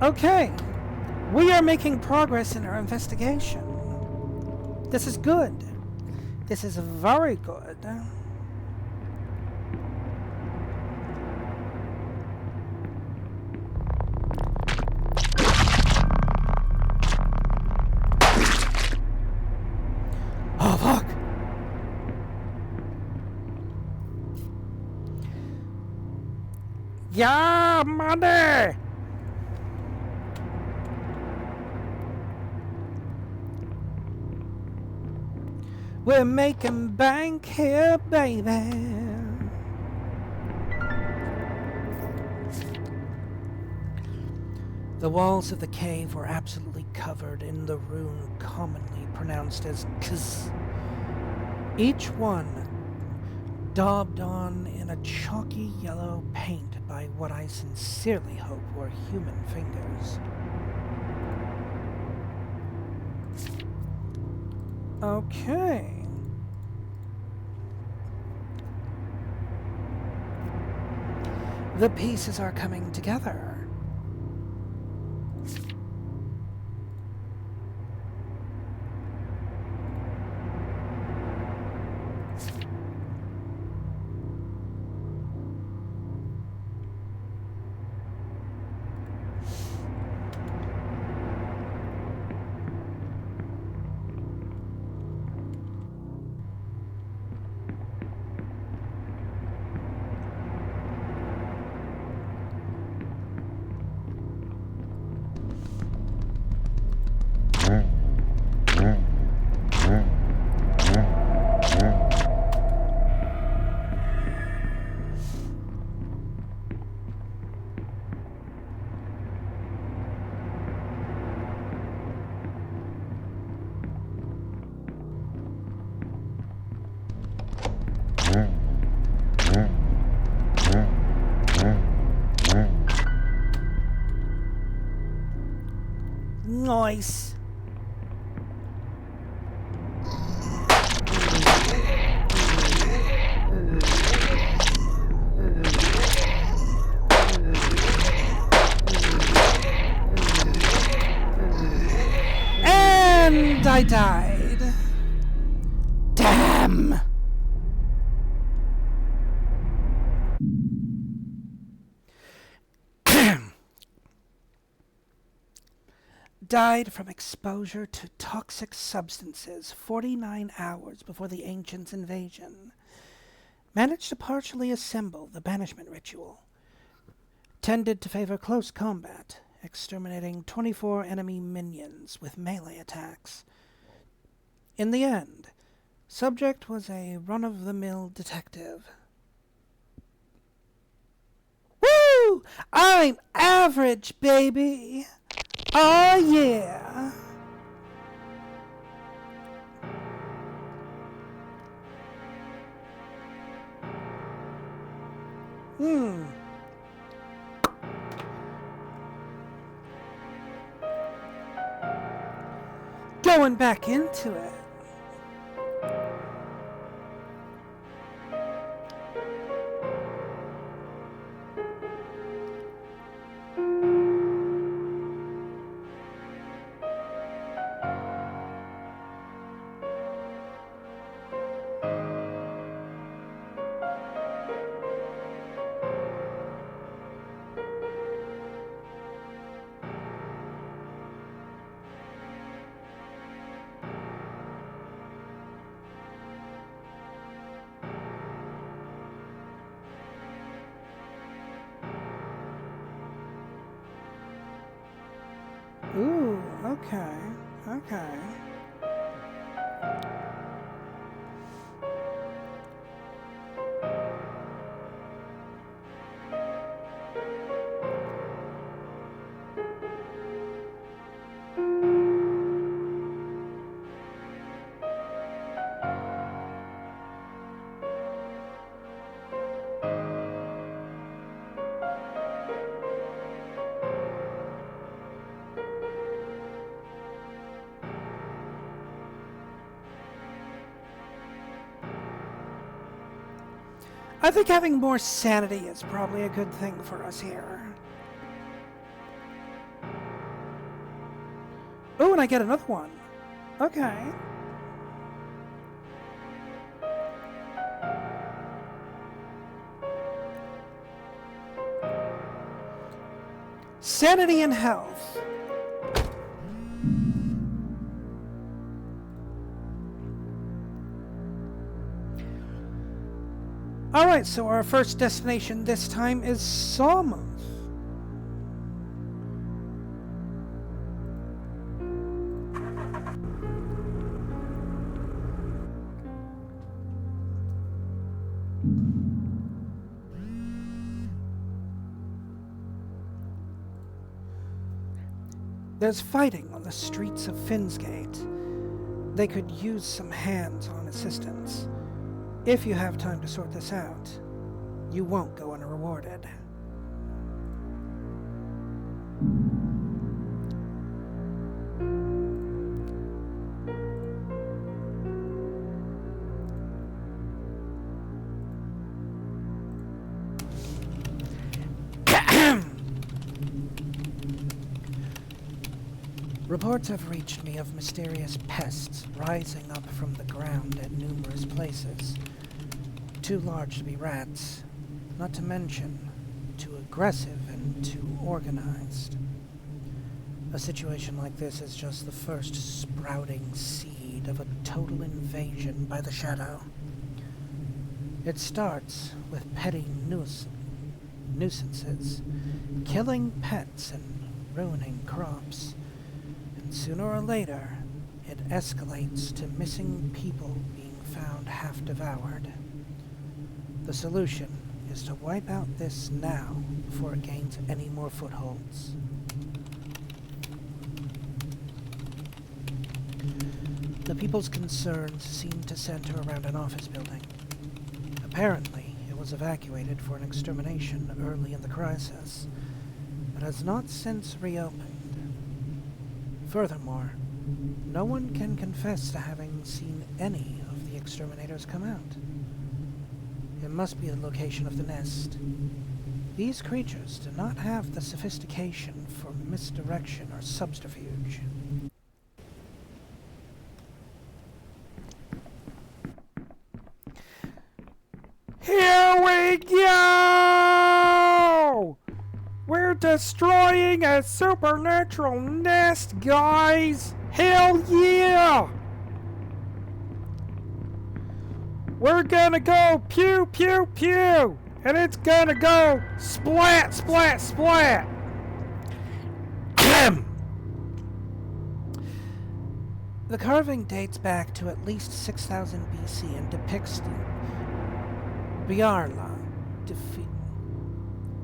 Okay. We are making progress in our investigation. This is good. This is very good. Oh, fuck. Yeah, money! We're making bank here, baby. The walls of the cave were absolutely covered in the rune commonly pronounced as Kz. Each one daubed on in a chalky yellow paint by what I sincerely hope were human fingers. Okay. The pieces are coming together. Nice. And I died. Damn. Died from exposure to toxic substances 49 hours before the Ancients' invasion. Managed to partially assemble the banishment ritual. Tended to favor close combat, exterminating 24 enemy minions with melee attacks. In the end, Subject was a run-of-the-mill detective. Woo! I'm average, baby! Oh, yeah! Going back into it. Ooh, okay, okay. I think having more sanity is probably a good thing for us here. Oh, and I get another one. Okay. Sanity and health. Alright, so our first destination this time is Sawmouth. There's fighting on the streets of Finsgate. They could use some hands-on assistance. If you have time to sort this out, you won't go unrewarded. Reports have reached me of mysterious pests rising up from the ground at numerous places. Too large to be rats, not to mention too aggressive and too organized. A situation like this is just the first sprouting seed of a total invasion by the Shadow. It starts with petty nuisances, killing pets and ruining crops. Sooner or later, it escalates to missing people being found half devoured. The solution is to wipe out this now before it gains any more footholds. The people's concerns seem to center around an office building. Apparently, it was evacuated for an extermination early in the crisis, but has not since reopened. Furthermore, no one can confess to having seen any of the exterminators come out. It must be the location of the nest. These creatures do not have the sophistication for misdirection or subterfuge. Here we go! We're destroying a supernatural nest, guys! Hell yeah! We're gonna go pew pew pew! And it's gonna go splat splat splat! The carving dates back to at least 6000 BC and depicts Bjarla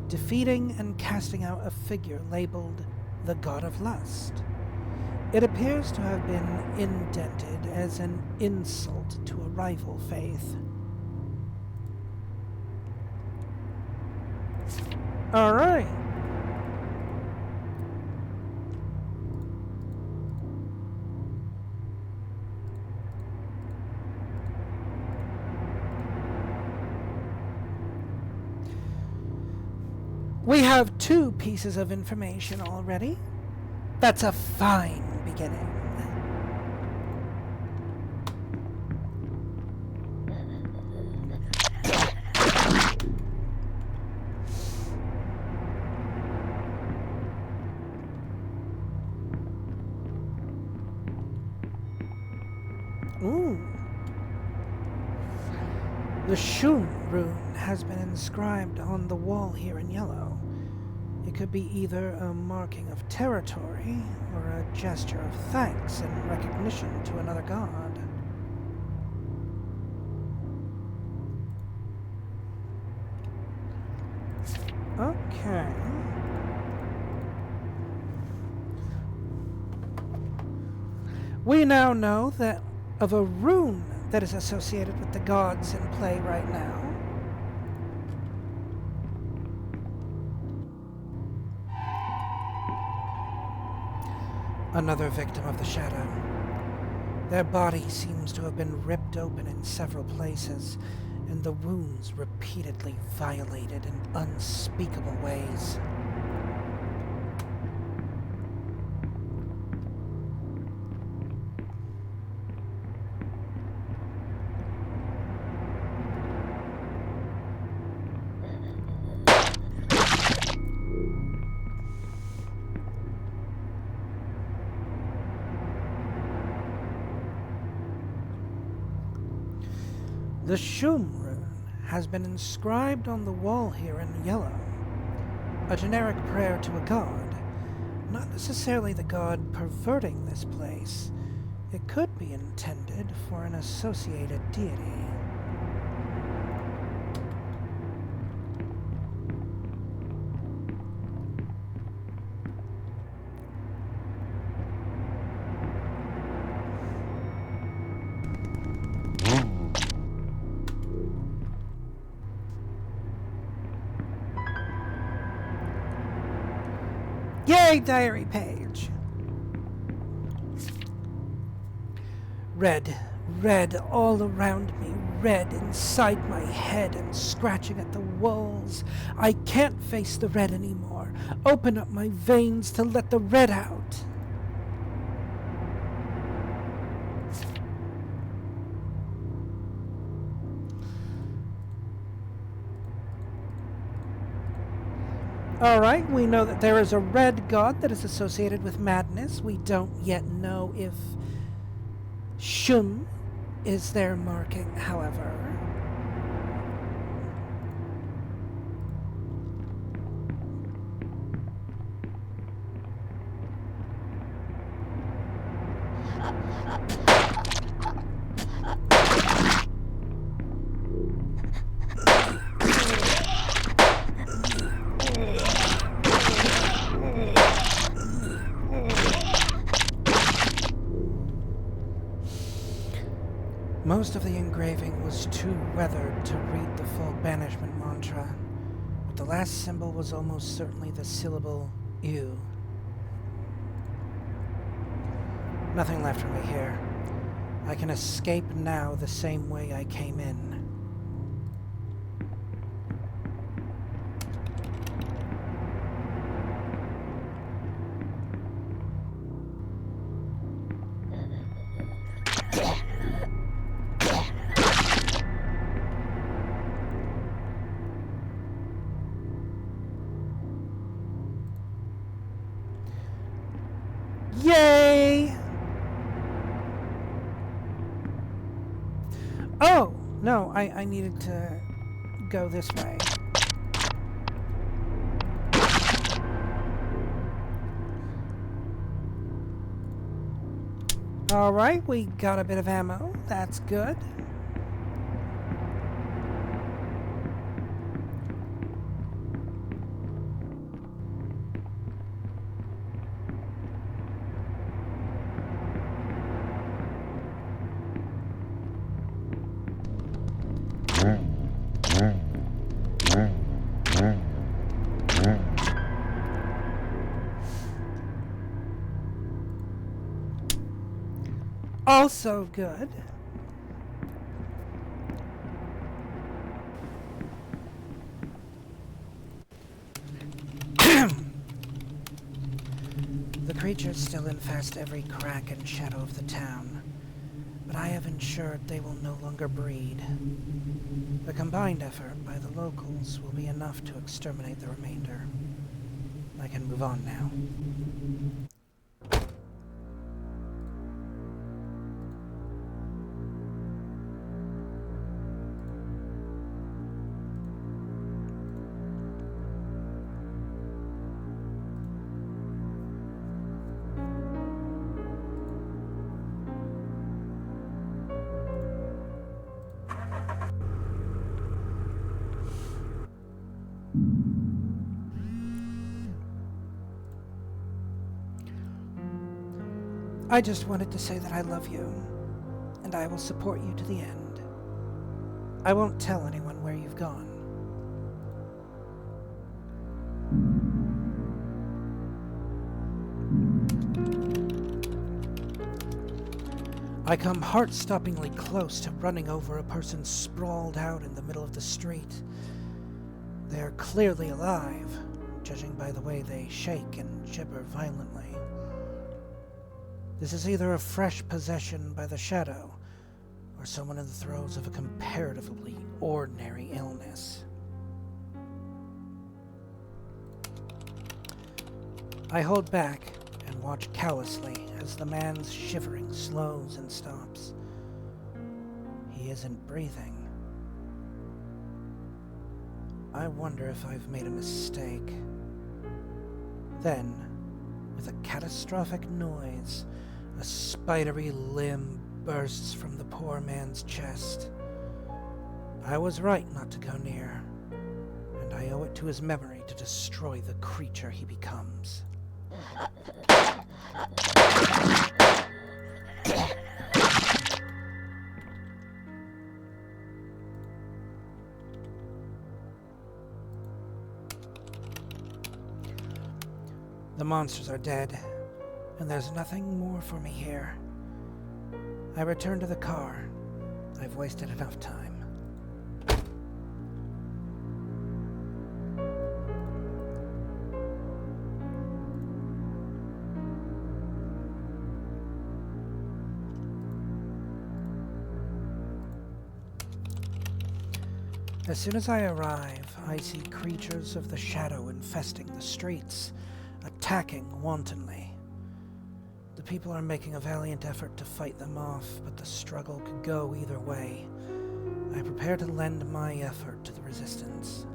defeating and casting out a figure labeled the God of Lust. It appears to have been indented as an insult to a rival faith. All right. We have 2 pieces of information already. That's a fine beginning. Ooh. The Shum rune has been inscribed on the wall here in yellow. It could be either a marking of territory or a gesture of thanks and recognition to another god. Okay. We now know that of a rune that is associated with the gods in play right now. Another victim of the shadow. Their body seems to have been ripped open in several places, and the wounds repeatedly violated in unspeakable ways. The Shum rune has been inscribed on the wall here in yellow. A generic prayer to a god. Not necessarily the god perverting this place. It could be intended for an associated deity. Yay, diary page! Red, red all around me, red inside my head and scratching at the walls. I can't face the red anymore. Open up my veins to let the red out. Alright, we know that there is a red god that is associated with madness. We don't yet know if Shum is their marking, however. Most of the engraving was too weathered to read the full banishment mantra, but the last symbol was almost certainly the syllable U. Nothing left for me here. I can escape now the same way I came in. Yay! Oh, no, I needed to go this way. Alright, we got a bit of ammo. That's good. Also good. The creatures still infest every crack and shadow of the town, but I have ensured they will no longer breed. The combined effort by the locals will be enough to exterminate the remainder. I can move on now. I just wanted to say that I love you, and I will support you to the end. I won't tell anyone where you've gone. I come heart-stoppingly close to running over a person sprawled out in the middle of the street. They are clearly alive, judging by the way they shake and gibber violently. This is either a fresh possession by the shadow, or someone in the throes of a comparatively ordinary illness. I hold back and watch callously as the man's shivering slows and stops. He isn't breathing. I wonder if I've made a mistake. Then, with a catastrophic noise, a spidery limb bursts from the poor man's chest. I was right not to go near, and I owe it to his memory to destroy the creature he becomes. The monsters are dead, and there's nothing more for me here. I return to the car. I've wasted enough time. As soon as I arrive, I see creatures of the shadow infesting the streets, attacking wantonly. The people are making a valiant effort to fight them off, but the struggle could go either way. I prepare to lend my effort to the resistance.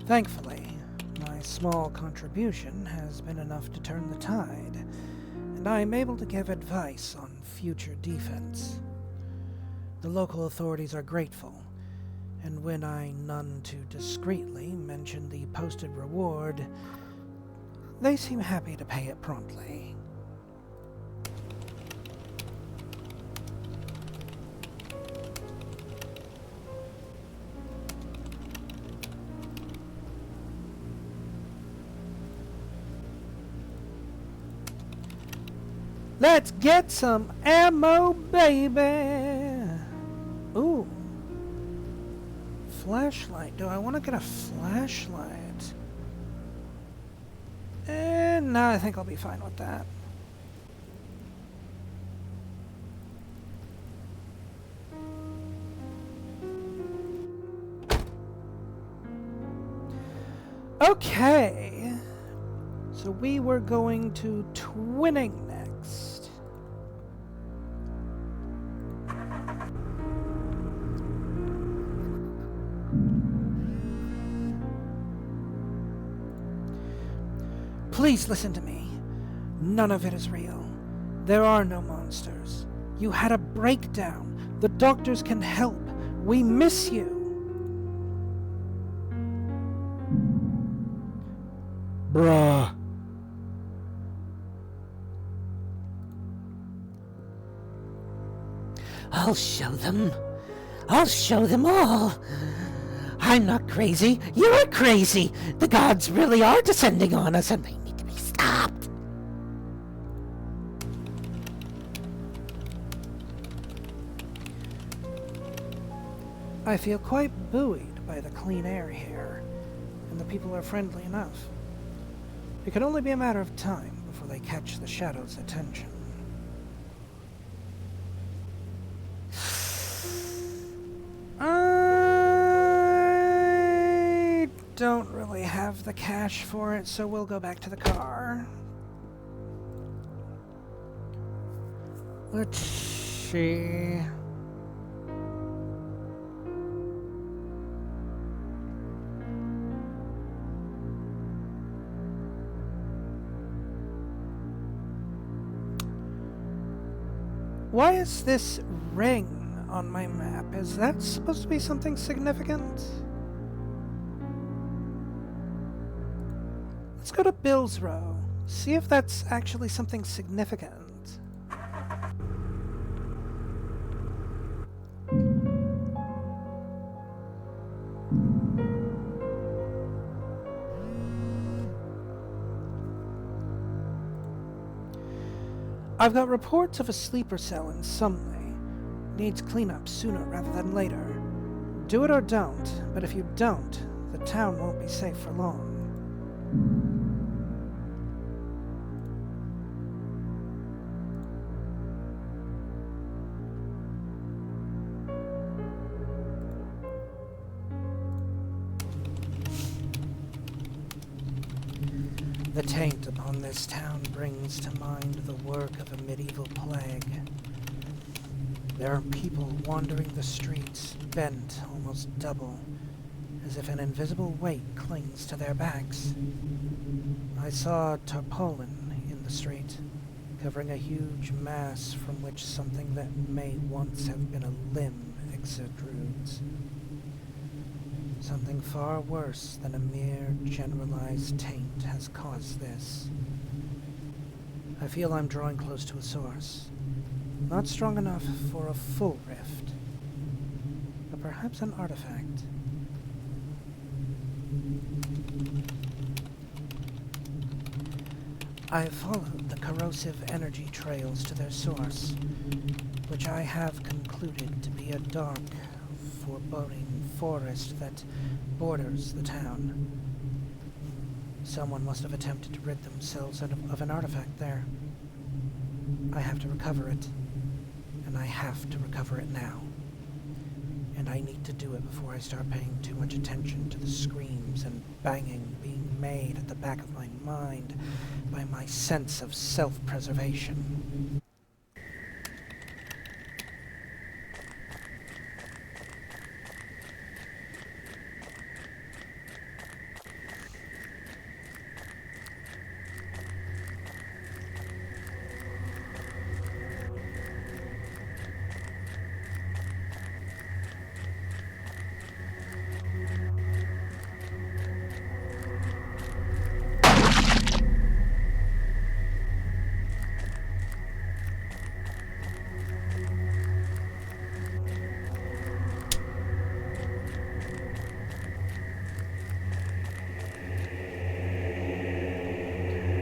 Thankfully, my small contribution has been enough to turn the tide, and I am able to give advice on future defense. The local authorities are grateful, and when I none too discreetly mention the posted reward, they seem happy to pay it promptly. Let's get some ammo, baby! Ooh. Flashlight. Do I want to get a flashlight? No, I think I'll be fine with that. Okay. So we were going to twinning next. Please listen to me. None of it is real. There are no monsters. You had a breakdown. The doctors can help. We miss you. Bruh. I'll show them. I'll show them all. I'm not crazy. You're crazy. The gods really are descending on us and they need to be stopped. I feel quite buoyed by the clean air here, and the people are friendly enough. It can only be a matter of time before they catch the Shadow's attention. I don't really have the cash for it, so we'll go back to the car. Let's see. Why is this ring on my map? Is that supposed to be something significant? Let's go to Bill's Row. See if that's actually something significant. I've got reports of a sleeper cell in Sumley. Needs cleanup sooner rather than later. Do it or don't, but if you don't, the town won't be safe for long. The taint upon this town brings to mind the work of a medieval plague. There are people wandering the streets, bent almost double, as if an invisible weight clings to their backs. I saw a tarpaulin in the street, covering a huge mass from which something that may once have been a limb extrudes. Something far worse than a mere generalized taint has caused this. I feel I'm drawing close to a source. Not strong enough for a full rift, but perhaps an artifact. I have followed the corrosive energy trails to their source, which I have concluded to be a dark, foreboding forest that borders the town. Someone must have attempted to rid themselves of an artifact there. I have to recover it, and I have to recover it now. And I need to do it before I start paying too much attention to the screams and banging being made at the back of my mind by my sense of self-preservation.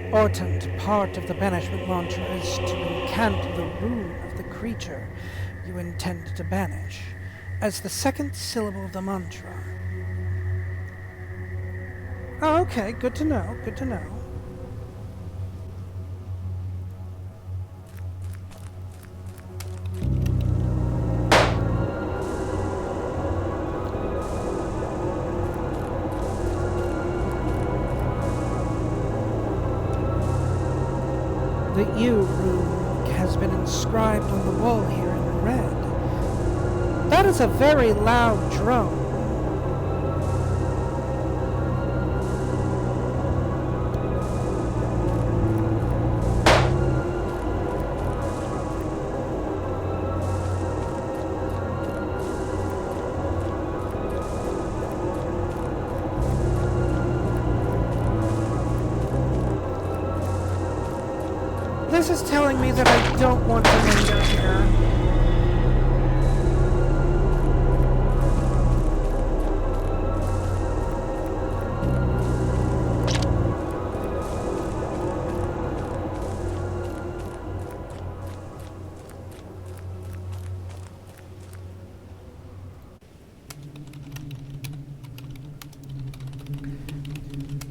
Important part of the banishment mantra is to incant the rune of the creature you intend to banish as the second syllable of the mantra. Oh, okay, good to know, good to know. The U rune has been inscribed on the wall here in red. That is a very loud drone. this is telling me that I don't want to linger here.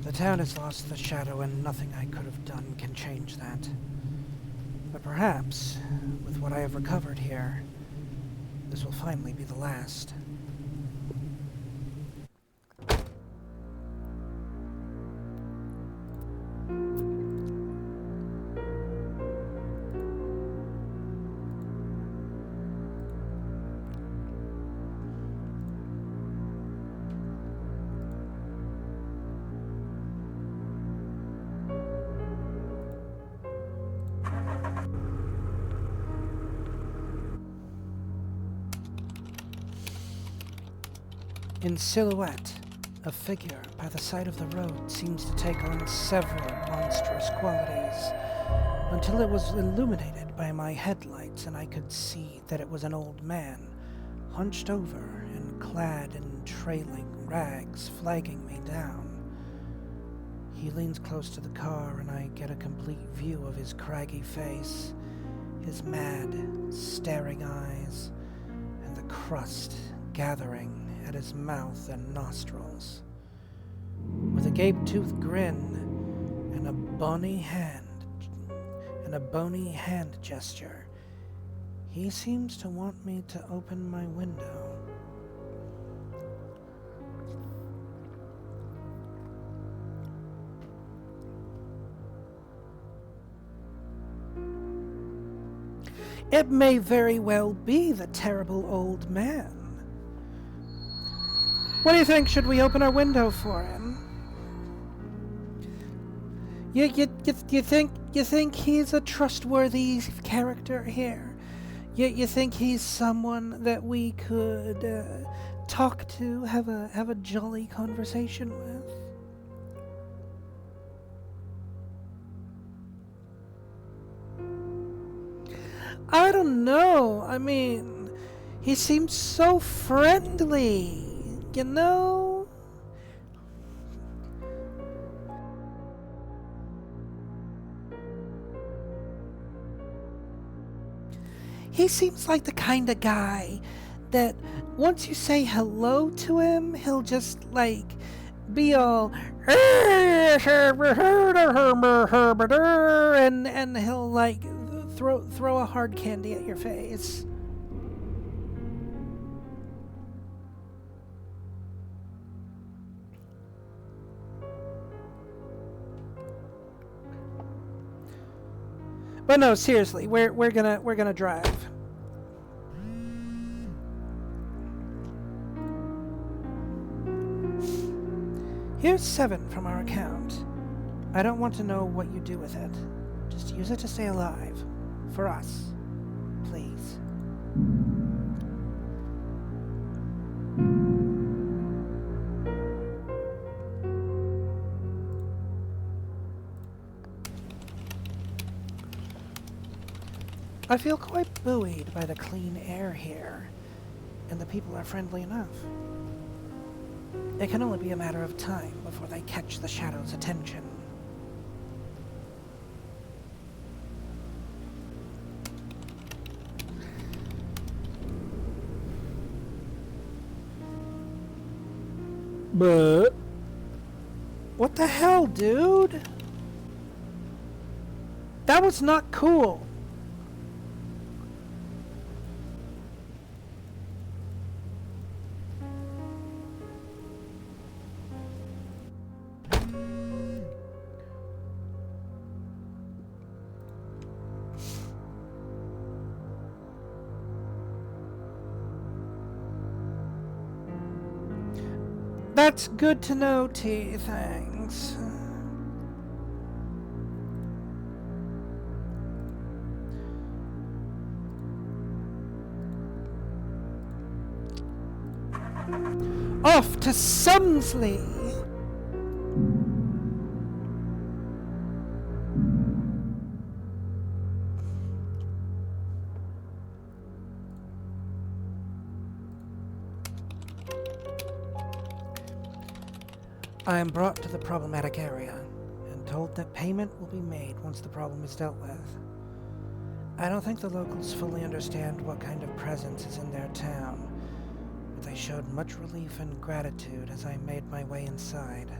The town has lost the shadow, and nothing I could have done can change that. But perhaps, with what I have recovered here, this will finally be the last. In silhouette, a figure by the side of the road seems to take on several monstrous qualities, until it was illuminated by my headlights and I could see that it was an old man, hunched over and clad in trailing rags, flagging me down. He leans close to the car and I get a complete view of his craggy face, his mad, staring eyes, and the crust gathering at his mouth and nostrils. With a gape-toothed grin and a bony hand gesture, he seems to want me to open my window. It may very well be the terrible old man. What do you think? Should we open our window for him? You think he's a trustworthy character here? You think he's someone that we could talk to, have a jolly conversation with? I don't know. I mean, he seems so friendly. You know? He seems like the kind of guy that once you say hello to him, he'll just like be all and he'll like throw a hard candy at your face. But no, seriously, we're gonna drive. Here's 7 from our account. I don't want to know what you do with it. Just use it to stay alive. For us. Please. I feel quite buoyed by the clean air here, and the people are friendly enough. It can only be a matter of time before they catch the Shadow's attention. But What the hell, dude? That was not cool. That's good to know, T. Thanks. Off to Sumsley! I am brought to the problematic area and told that payment will be made once the problem is dealt with. I don't think the locals fully understand what kind of presence is in their town, but they showed much relief and gratitude as I made my way inside.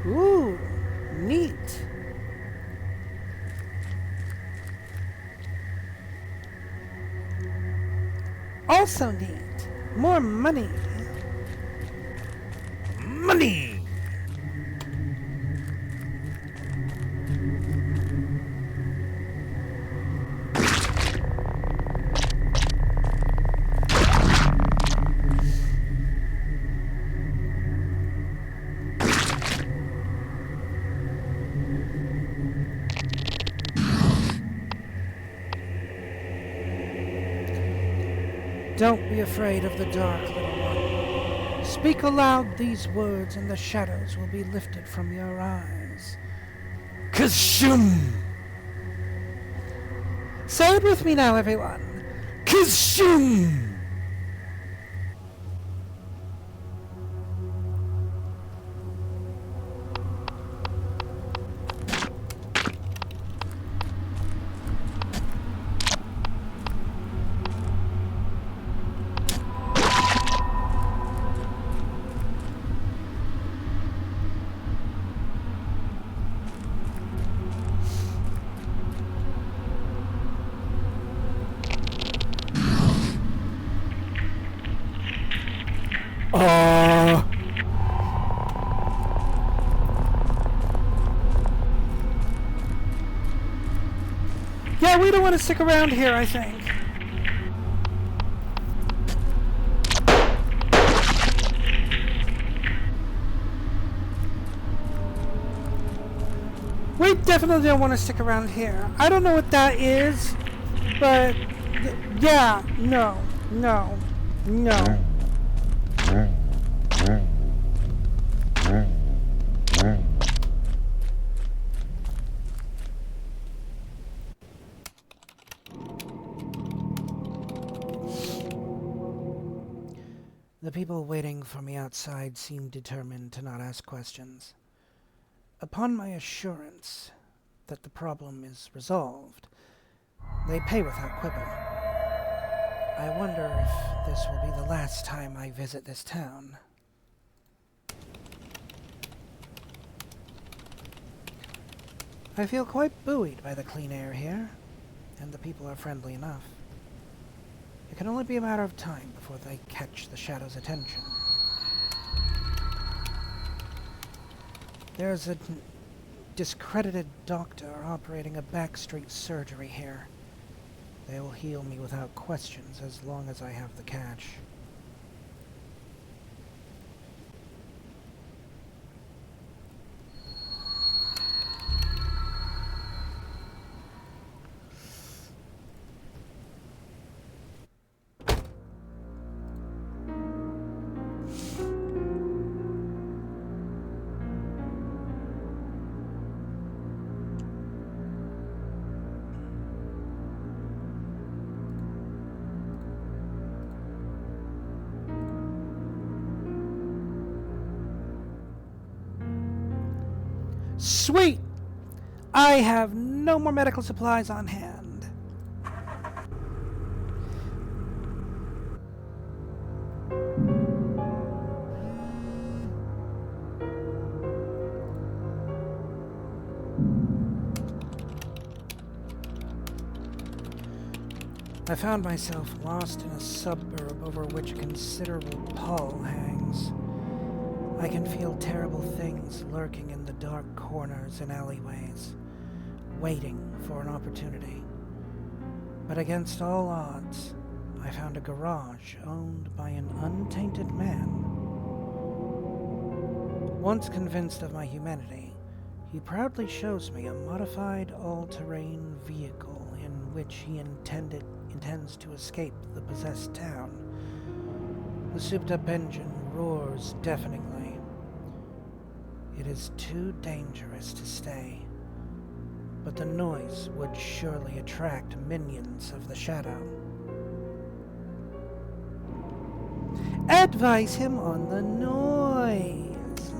Ooh, neat. Also neat. More money. Money! Don't be afraid of the dark, little one. Speak aloud these words and the shadows will be lifted from your eyes. Kashum! Say it with me now, everyone. Kashum! Yeah, we don't want to stick around here, I think. We definitely don't want to stick around here. I don't know what that is, but yeah, no. The people waiting for me outside seemed determined to not ask questions. Upon my assurance that the problem is resolved, they pay without quibble. I wonder if this will be the last time I visit this town. I feel quite buoyed by the clean air here, and the people are friendly enough. It can only be a matter of time before they catch the Shadow's attention. There's a discredited doctor operating a backstreet surgery here. They will heal me without questions as long as I have the cash. Sweet! I have no more medical supplies on hand. I found myself lost in a suburb over which a considerable pall hangs. I can feel terrible things lurking in the dark corners and alleyways, waiting for an opportunity. But against all odds, I found a garage owned by an untainted man. Once convinced of my humanity, he proudly shows me a modified all-terrain vehicle in which he intends to escape the possessed town. The souped-up engine roars deafeningly. It is too dangerous to stay, but the noise would surely attract minions of the shadow. Advise him on the noise.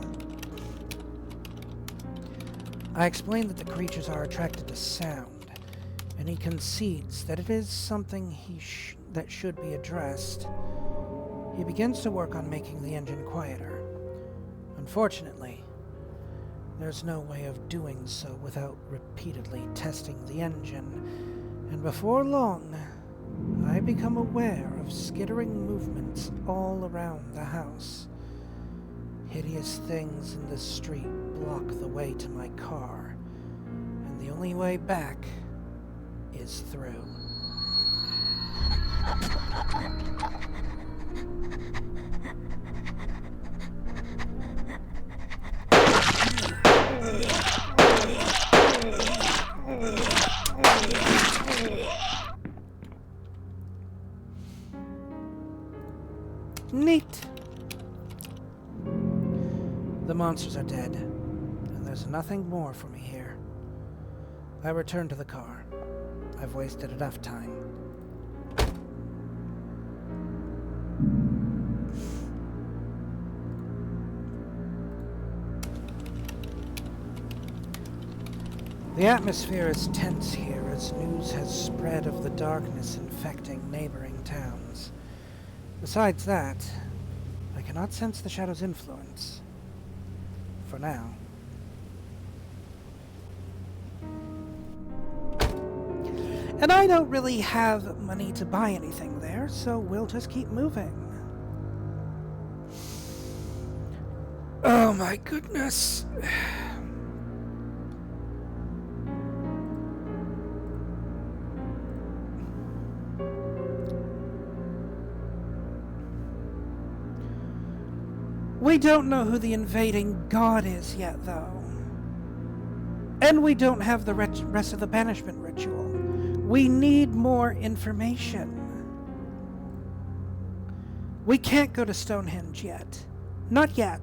I explain that the creatures are attracted to sound, and he concedes that it is something that should be addressed. He begins to work on making the engine quieter. Unfortunately, there's no way of doing so without repeatedly testing the engine, and before long, I become aware of skittering movements all around the house. Hideous things in the street block the way to my car, and the only way back is through. Neat. The monsters are dead, and there's nothing more for me here. I return to the car. I've wasted enough time. The atmosphere is tense here as news has spread of the darkness infecting neighboring towns. Besides that, I cannot sense the shadow's influence. For now. And I don't really have money to buy anything there, so we'll just keep moving. Oh my goodness. We don't know who the invading god is yet, though. And we don't have the rest of the banishment ritual. We need more information. We can't go to Stonehenge yet. Not yet.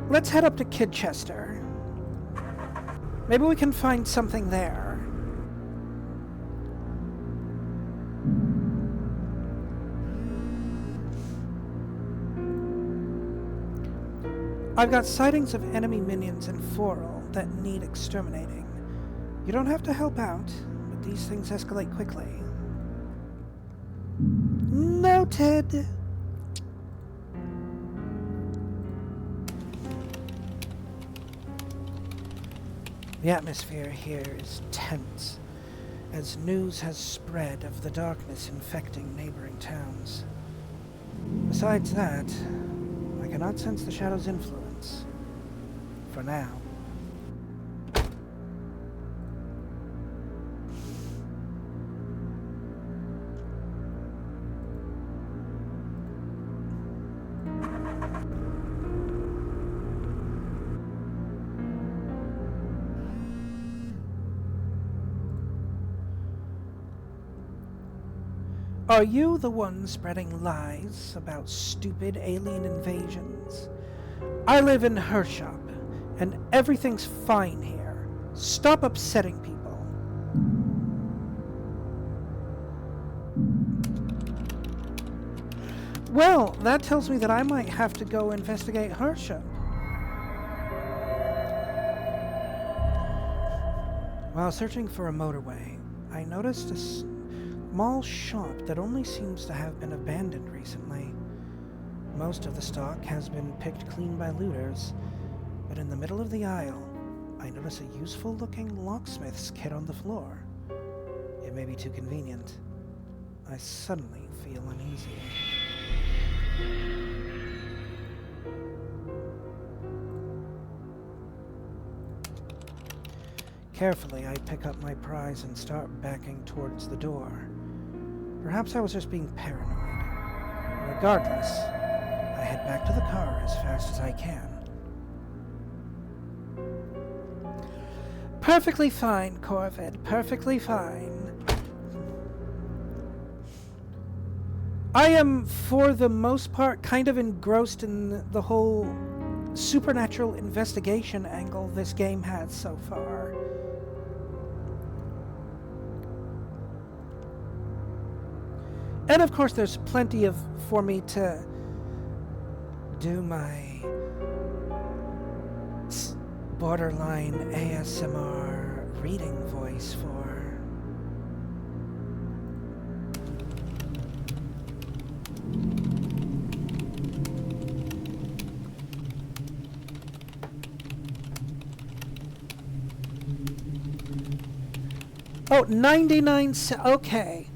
Let's head up to Kidchester. Maybe we can find something there. I've got sightings of enemy minions in Forel that need exterminating. You don't have to help out, but these things escalate quickly. Noted! The atmosphere here is tense, as news has spread of the darkness infecting neighboring towns. Besides that, I cannot sense the shadow's influence. For now. Are you the one spreading lies about stupid alien invasions? I live in Hershop, and everything's fine here. Stop upsetting people. Well, that tells me that I might have to go investigate Hershop. While searching for a motorway, I noticed a small shop that only seems to have been abandoned recently. Most of the stock has been picked clean by looters, but in the middle of the aisle, I notice a useful-looking locksmith's kit on the floor. It may be too convenient. I suddenly feel uneasy. Carefully, I pick up my prize and start backing towards the door. Perhaps I was just being paranoid. Regardless, I head back to the car as fast as I can. Perfectly fine, Corvid. Perfectly fine. I am, for the most part, kind of engrossed in the whole supernatural investigation angle this game has so far. And of course, there's plenty for me to do my borderline ASMR reading voice for. Oh, 99 cents. Okay.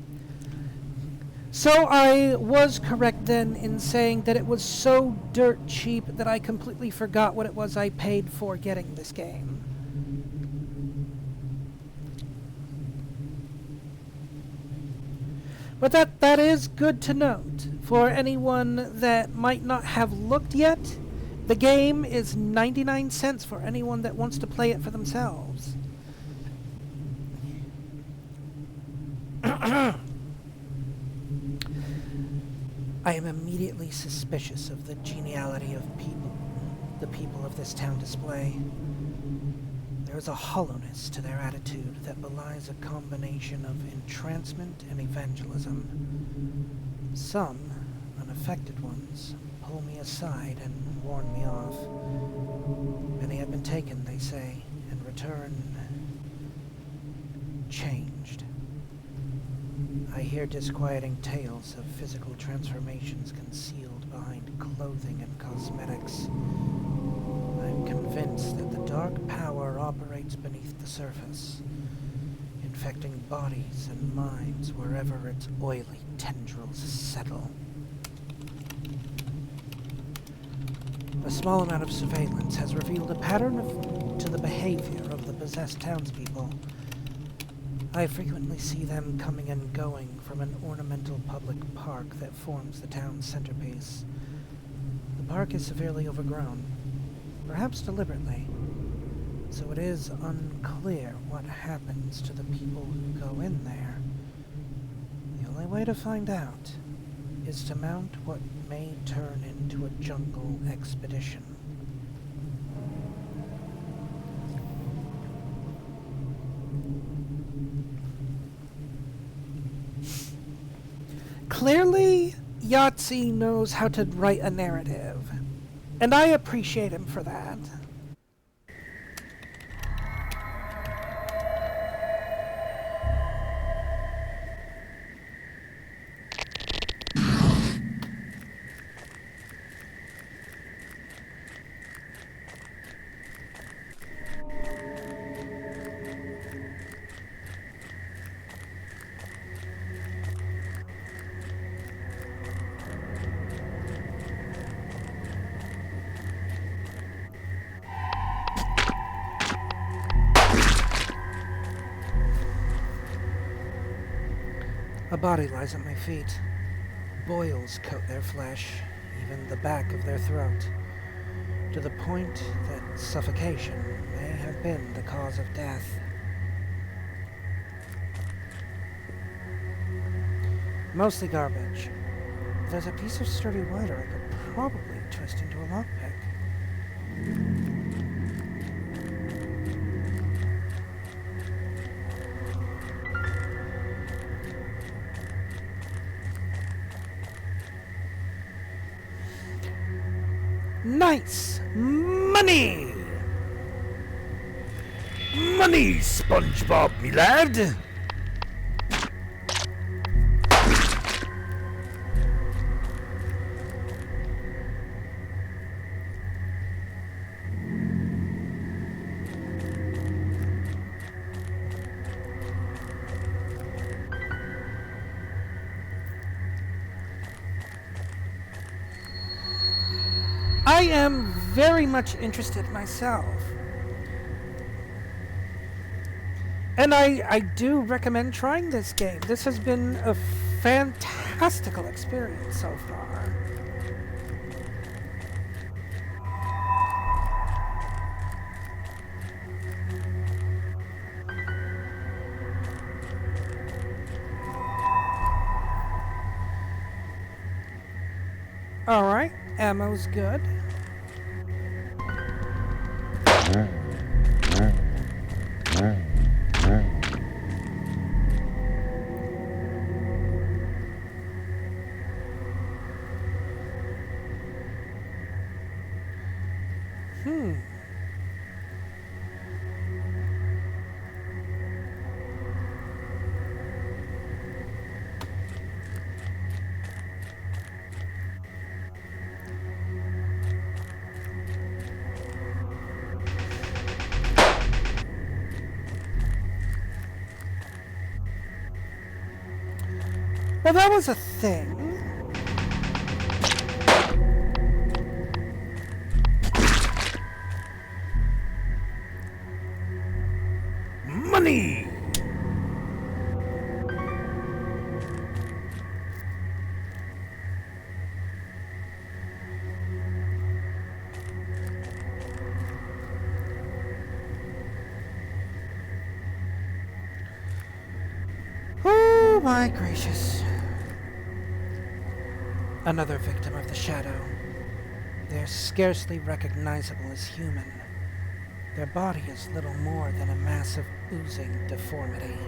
So I was correct then in saying that it was so dirt cheap that I completely forgot what it was I paid for getting this game. But that is good to note. For anyone that might not have looked yet, the game is 99 cents for anyone that wants to play it for themselves. I am immediately suspicious of the geniality of the people of this town display. There is a hollowness to their attitude that belies a combination of entrancement and evangelism. Some, unaffected ones, pull me aside and warn me off. Many have been taken, they say, and return changed. I hear disquieting tales of physical transformations concealed behind clothing and cosmetics. I'm convinced that the dark power operates beneath the surface, infecting bodies and minds wherever its oily tendrils settle. A small amount of surveillance has revealed a pattern to the behavior of the possessed townspeople. I frequently see them coming and going from an ornamental public park that forms the town's centerpiece. The park is severely overgrown, perhaps deliberately, so it is unclear what happens to the people who go in there. The only way to find out is to mount what may turn into a jungle expedition. Clearly, Yahtzee knows how to write a narrative, and I appreciate him for that. A body lies at my feet. Boils coat their flesh, even the back of their throat, to the point that suffocation may have been the cause of death. Mostly garbage. If there's a piece of sturdy wire I could probably twist into a lockpick. Nice! Money! Money, SpongeBob, me lad! I am very much interested myself. And I do recommend trying this game. This has been a fantastical experience so far. Alright, ammo's good. Well, that was a thing. Money! Oh my gracious. Another victim of the shadow. They're scarcely recognizable as human. Their body is little more than a mass of oozing deformity.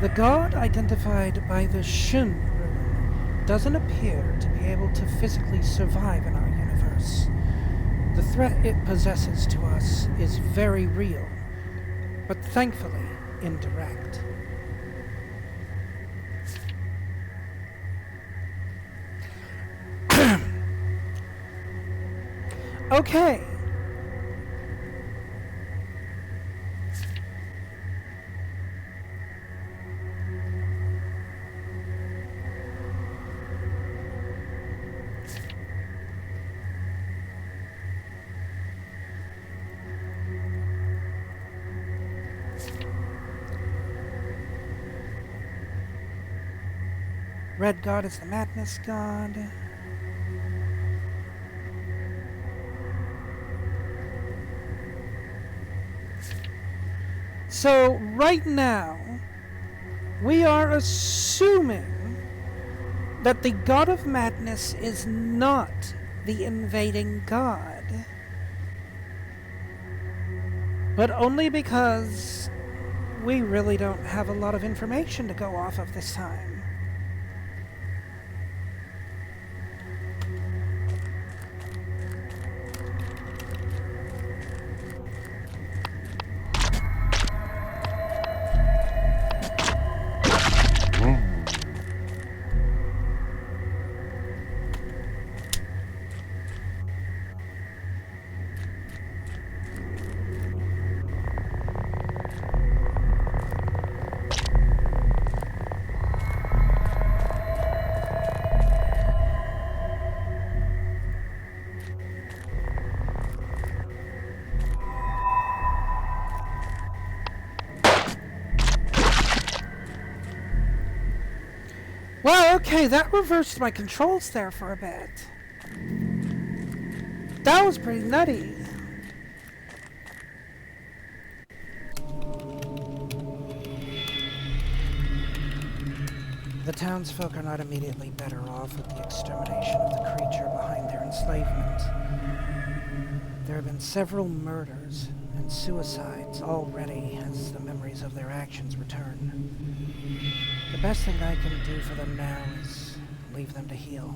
The god identified by the Shun rune doesn't appear to be able to physically survive in our universe. The threat it possesses to us is very real, but thankfully indirect. Okay. Red god is the madness god. So right now, we are assuming that the god of madness is not the invading god. But only because we really don't have a lot of information to go off of this time. Well, okay, that reversed my controls there for a bit. That was pretty nutty. The townsfolk are not immediately better off with the extermination of the creature behind their enslavement. There have been several murders and suicides already as the memories of their actions return. The best thing I can do for them now is leave them to heal.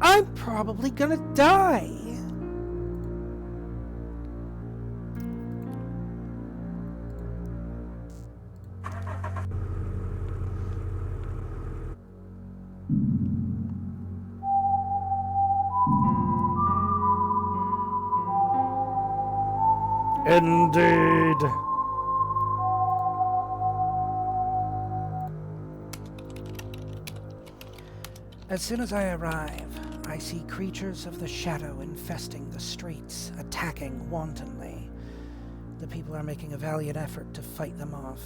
I'm probably gonna die. Indeed. As soon as I arrive, I see creatures of the shadow infesting the streets, attacking wantonly. The people are making a valiant effort to fight them off,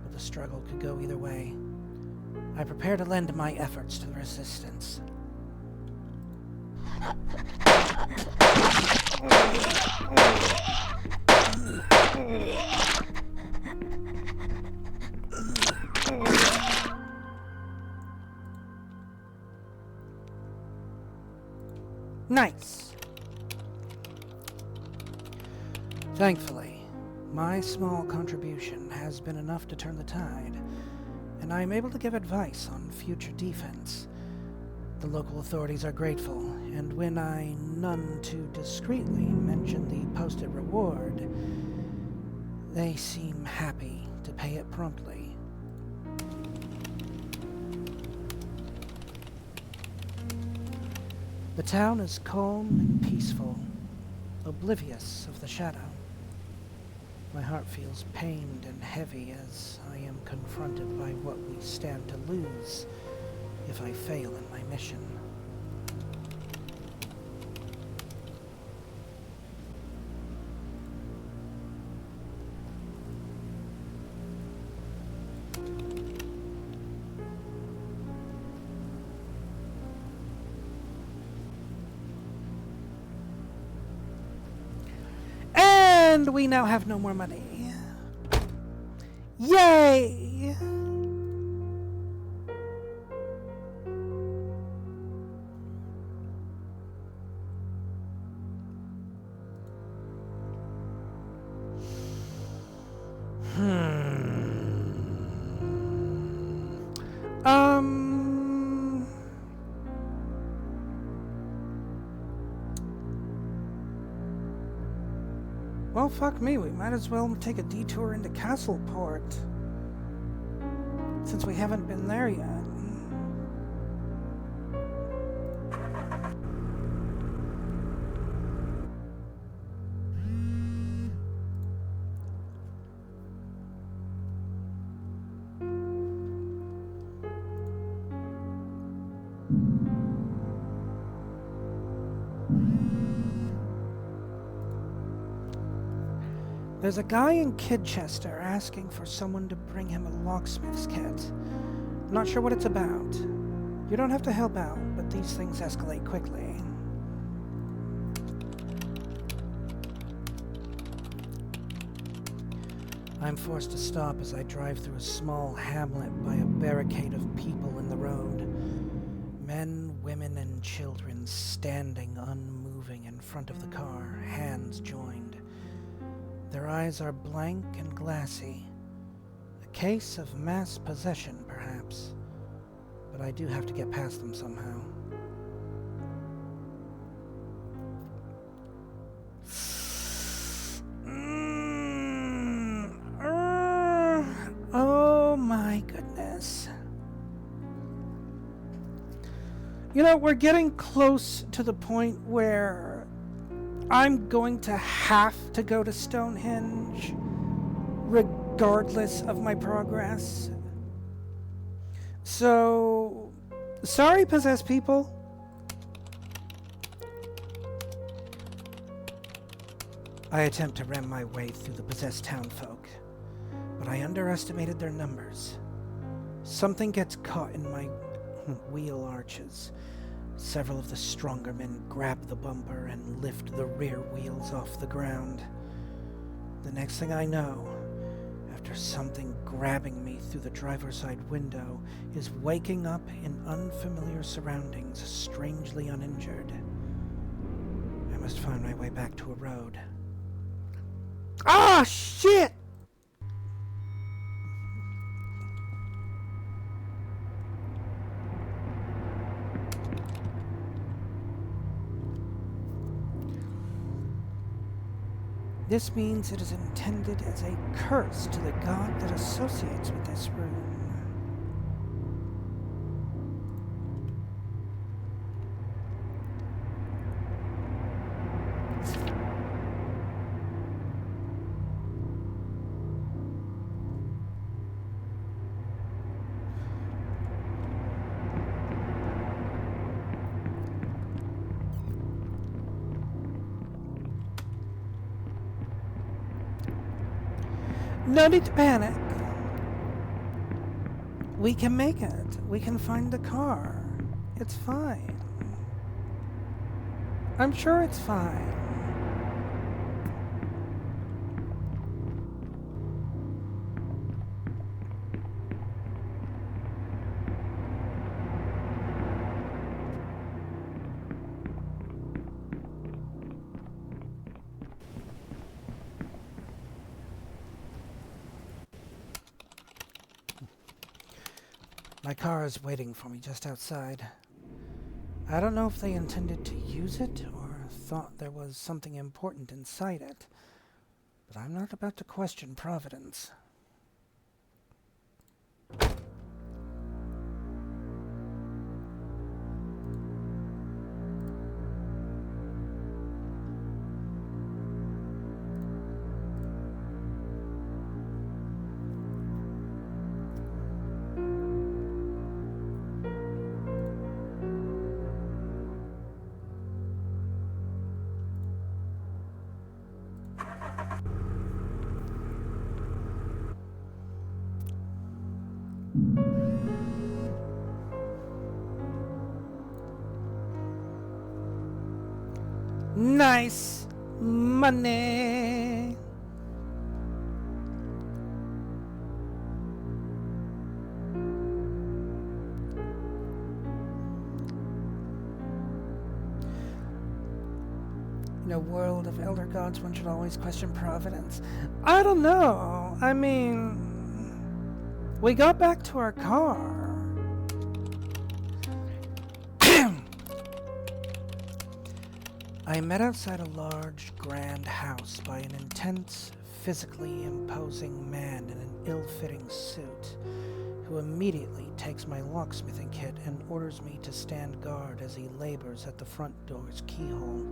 but the struggle could go either way. I prepare to lend my efforts to the resistance. Nice. Thankfully, my small contribution has been enough to turn the tide, and I am able to give advice on future defense. The local authorities are grateful, and when I none too discreetly mention the posted reward, they seem happy to pay it promptly. The town is calm and peaceful, oblivious of the shadow. My heart feels pained and heavy as I am confronted by what we stand to lose if I fail in my mission. And we now have no more money. Yay! Well, fuck me, we might as well take a detour into Castleport, since we haven't been there yet. There's a guy in Kidchester asking for someone to bring him a locksmith's kit. I'm not sure what it's about. You don't have to help out, but these things escalate quickly. I'm forced to stop as I drive through a small hamlet by a barricade of people in the road. Men, women, and children standing unmoving in front of the car, hands joined. Their eyes are blank and glassy. A case of mass possession, perhaps. But I do have to get past them somehow. Oh my goodness. You know, we're getting close to the point where I'm going to have to go to Stonehenge, regardless of my progress. So, sorry, possessed people. I attempt to ram my way through the possessed townfolk, but I underestimated their numbers. Something gets caught in my wheel arches. Several of the stronger men grab the bumper and lift the rear wheels off the ground. The next thing I know, after something grabbing me through the driver's side window, is waking up in unfamiliar surroundings, strangely uninjured. I must find my way back to a road. Ah, shit! This means it is intended as a curse to the god that associates with this room. No need to panic. We can make it. We can find the car. It's fine. I'm sure it's fine. My car is waiting for me just outside. I don't know if they intended to use it or thought there was something important inside it, but I'm not about to question Providence. Nice money. In a world of elder gods, one should always question Providence. I don't know. I mean, we got back to our car. I met outside a large, grand house by an intense, physically imposing man in an ill-fitting suit, who immediately takes my locksmithing kit and orders me to stand guard as he labors at the front door's keyhole.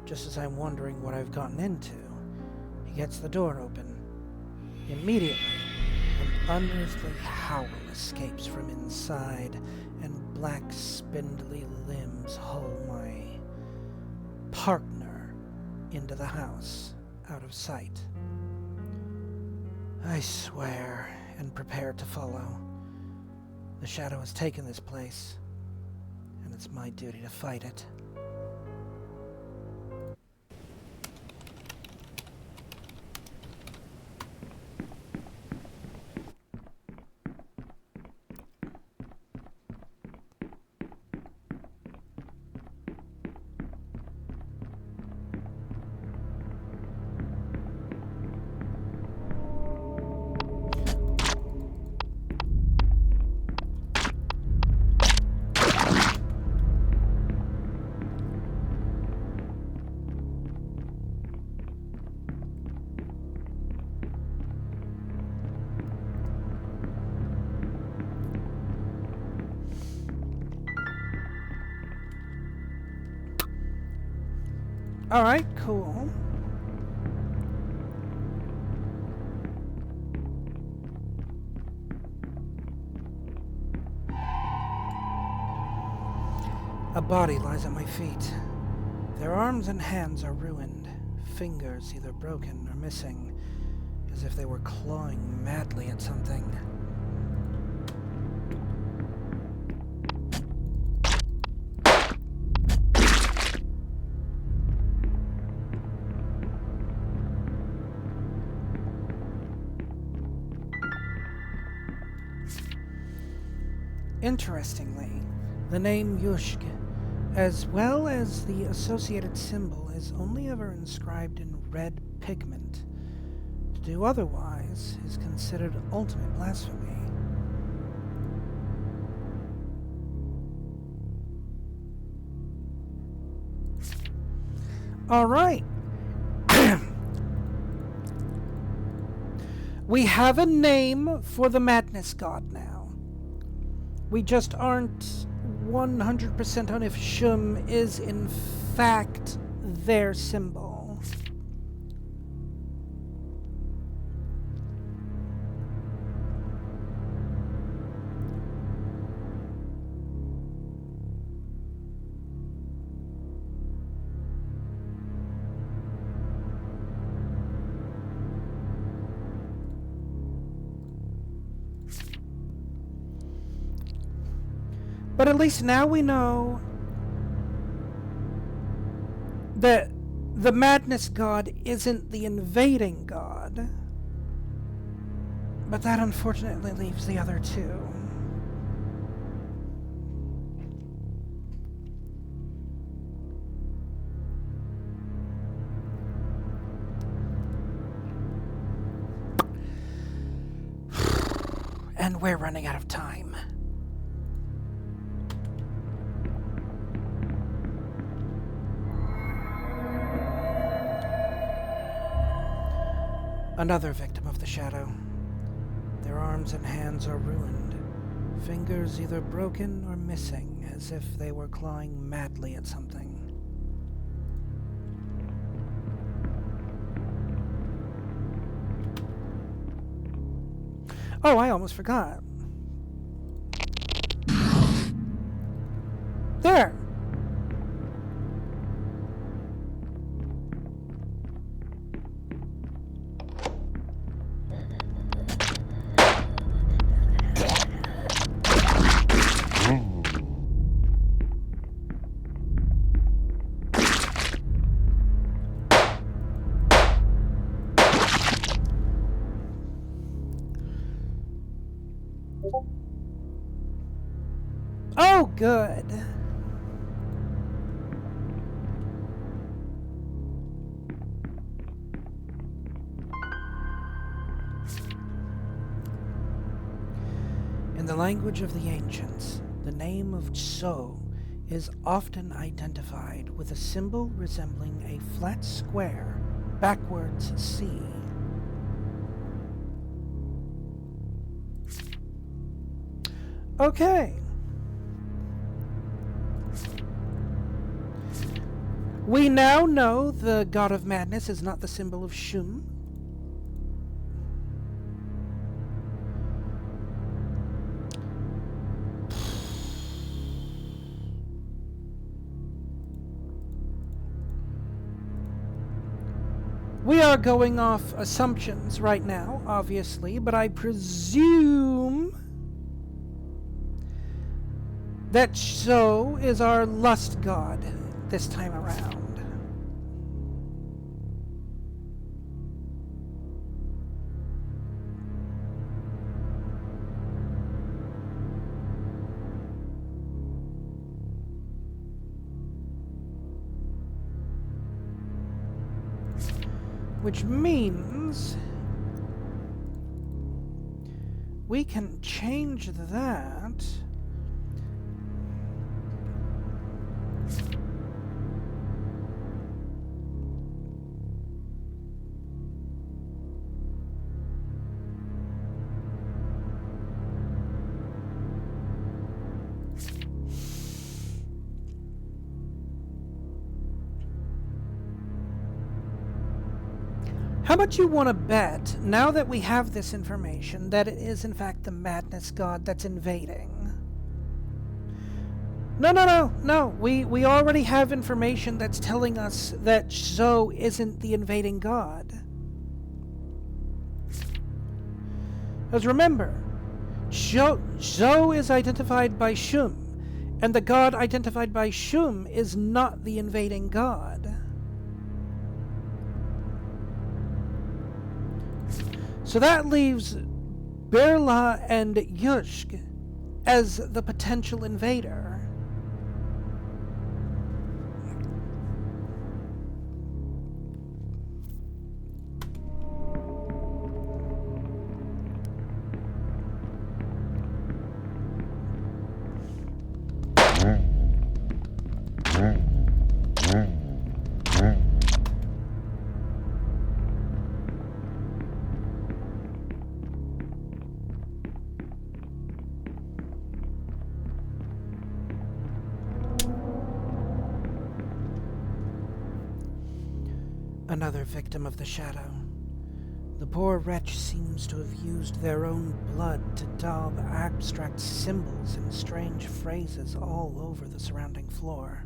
Just as I'm wondering what I've gotten into, he gets the door open. Immediately, an unearthly howl escapes from inside, and black, spindly limbs haul my partner into the house, out of sight. I swear and prepare to follow. The shadow has taken this place, and it's my duty to fight it. Alright, cool. A body lies at my feet. Their arms and hands are ruined, fingers either broken or missing, as if they were clawing madly at something. Interestingly, the name Yushk, as well as the associated symbol, is only ever inscribed in red pigment. To do otherwise is considered ultimate blasphemy. All right. We have a name for the Madness God now. We just aren't 100% on if Shum is in fact their symbol. But at least now we know that the Madness God isn't the invading God. But that unfortunately leaves the other two. And we're running out of time. Another victim of the shadow. Their arms and hands are ruined, fingers either broken or missing, as if they were clawing madly at something. Oh, I almost forgot. There! Oh, good. In the language of the ancients, the name of Tso is often identified with a symbol resembling a flat square, backwards C. Okay. We now know the God of Madness is not the symbol of Shum. We are going off assumptions right now, obviously, but I presume that Tso is our lust god this time around. Which means we can change that How much you want to bet, now that we have this information, that it is in fact the Madness God that's invading? No. We already have information that's telling us that Tso isn't the invading God. Because remember, Tso is identified by Shum, and the God identified by Shum is not the invading God. So that leaves Berla and Yushk as the potential invader. Another victim of the shadow. The poor wretch seems to have used their own blood to daub abstract symbols and strange phrases all over the surrounding floor.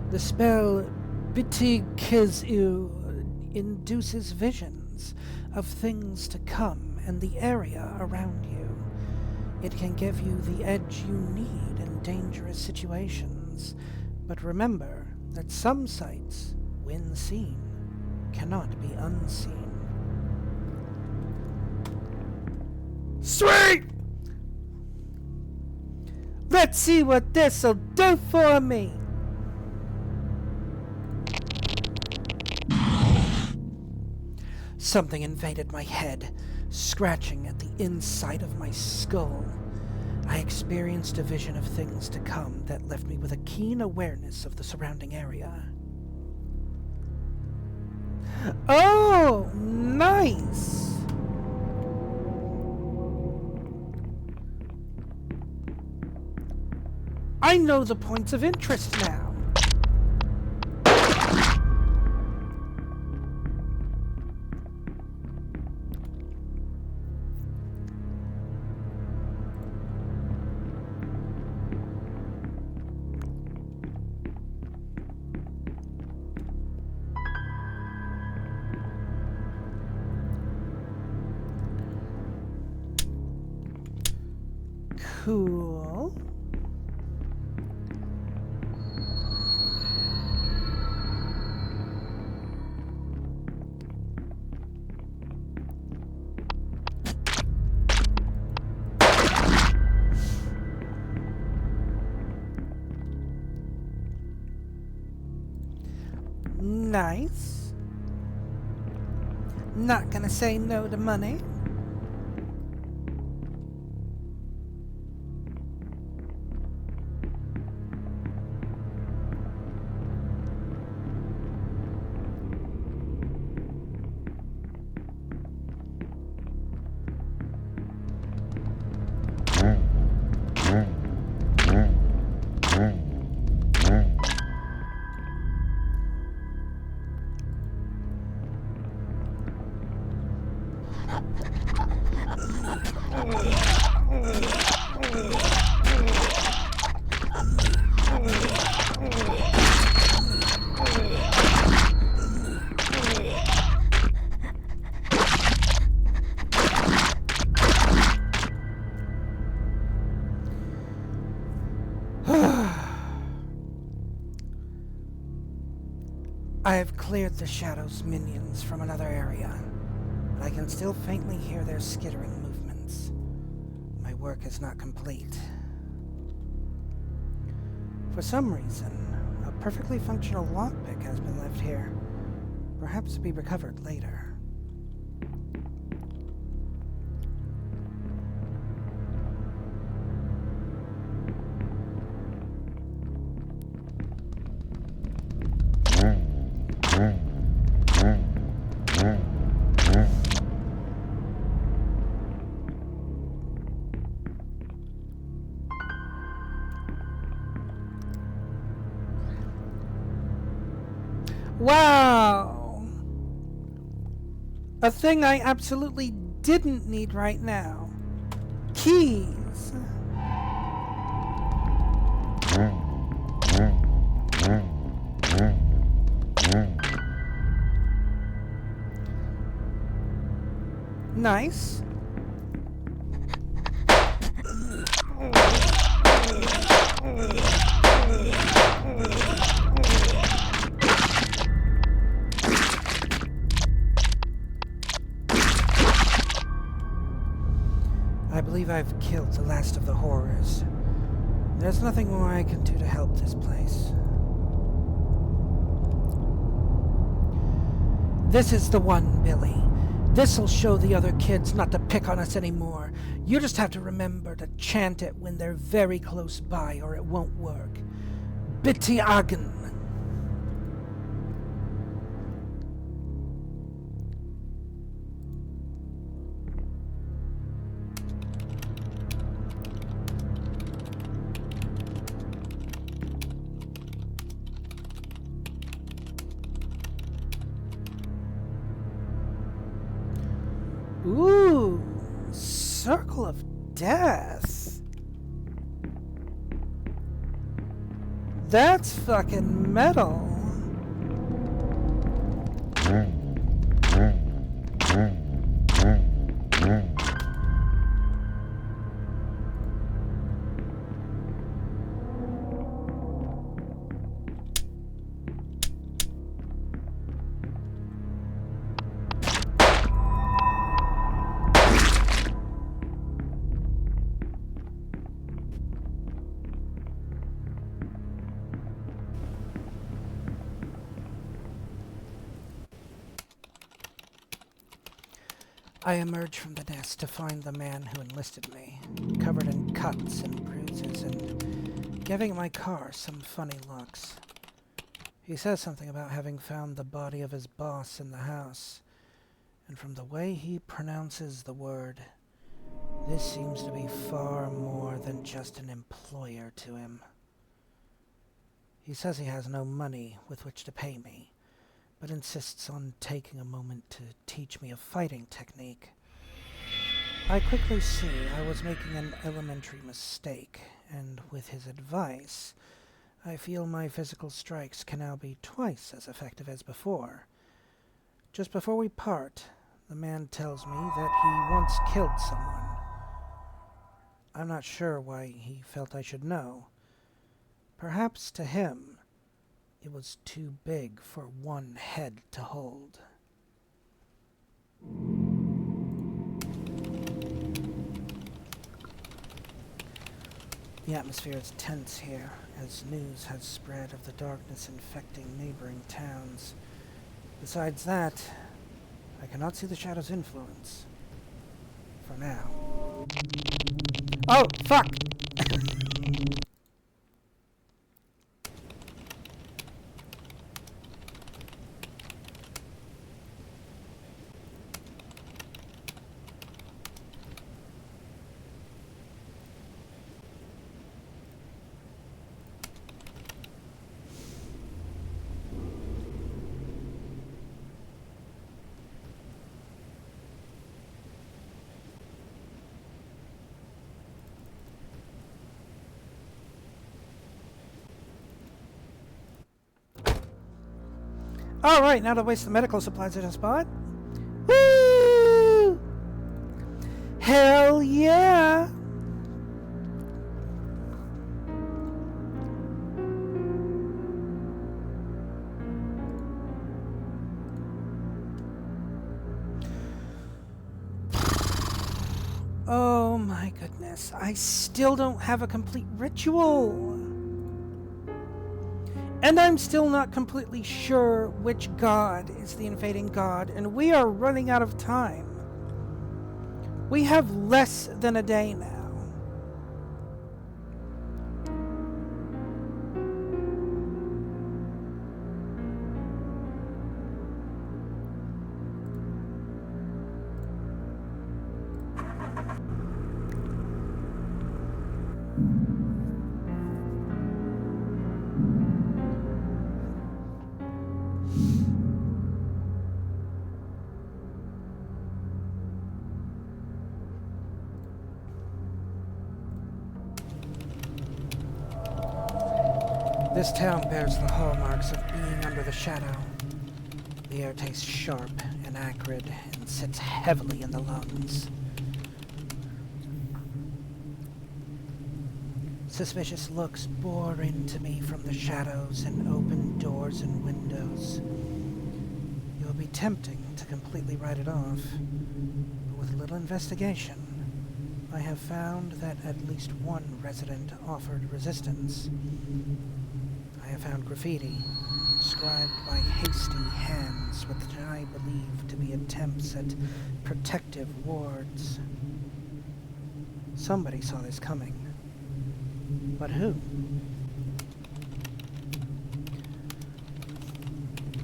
The spell Bitikizu induces visions of things to come and the area around you. It can give you the edge you need in dangerous situations, but remember that some sights, when seen, cannot be unseen. Sweet! Let's see what this'll do for me! Something invaded my head, scratching at the inside of my skull. I experienced a vision of things to come that left me with a keen awareness of the surrounding area. Oh, nice! I know the points of interest now. Cool. Nice. Not gonna say no to money. I have cleared the Shadow's minions from another area, but I can still faintly hear their skittering movements. My work is not complete. For some reason, a perfectly functional lockpick has been left here, perhaps to be recovered later. Wow! A thing I absolutely didn't need right now. Keys! Nice. I believe I've killed the last of the horrors. There's nothing more I can do to help this place. This is the one, Billy. This'll show the other kids not to pick on us anymore. You just have to remember to chant it when they're very close by or it won't work. Bitiagen. Circle of Death? That's fucking metal. I emerged from the nest to find the man who enlisted me, covered in cuts and bruises and giving my car some funny looks. He says something about having found the body of his boss in the house, and from the way he pronounces the word, this seems to be far more than just an employer to him. He says he has no money with which to pay me, but insists on taking a moment to teach me a fighting technique. I quickly see I was making an elementary mistake, and with his advice, I feel my physical strikes can now be twice as effective as before. Just before we part, the man tells me that he once killed someone. I'm not sure why he felt I should know. Perhaps to him, it was too big for one head to hold. The atmosphere is tense here, as news has spread of the darkness infecting neighboring towns. Besides that, I cannot see the shadow's influence. For now. Oh, fuck! Alright, now to waste the medical supplies I just bought. Woo! Hell yeah! Oh my goodness, I still don't have a complete ritual. And I'm still not completely sure which god is the invading god, and we are running out of time. We have less than a day now. This town bears the hallmarks of being under the shadow. The air tastes sharp and acrid and sits heavily in the lungs. Suspicious looks bore into me from the shadows and open doors and windows. It would be tempting to completely write it off, but with a little investigation, I have found that at least one resident offered resistance. I have found graffiti, scribed by hasty hands, what I believe to be attempts at protective wards. Somebody saw this coming. But who?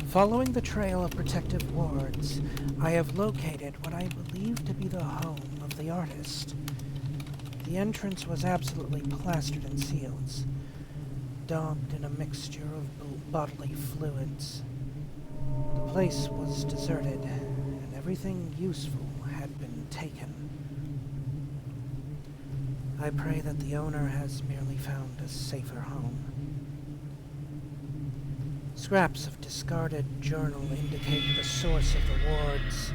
Following the trail of protective wards, I have located what I believe to be the home of the artist. The entrance was absolutely plastered in seals, daubed in a mixture of bodily fluids. The place was deserted, and everything useful had been taken. I pray that the owner has merely found a safer home. Scraps of discarded journal indicate the source of the wards.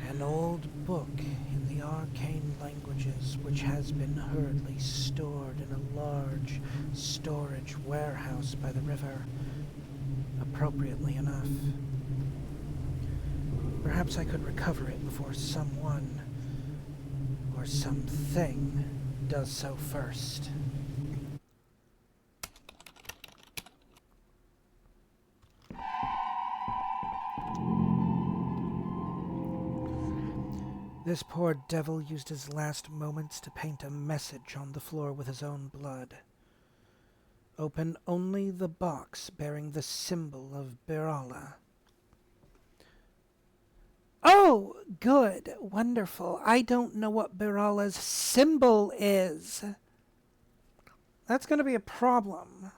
An old book in the arcane languages which has been hurriedly stored in a large storage warehouse by the river, appropriately enough. Perhaps I could recover it before someone or something does so first. This poor devil used his last moments to paint a message on the floor with his own blood. Open only the box bearing the symbol of Birala. Oh, good, wonderful. I don't know what Birala's symbol is. That's going to be a problem.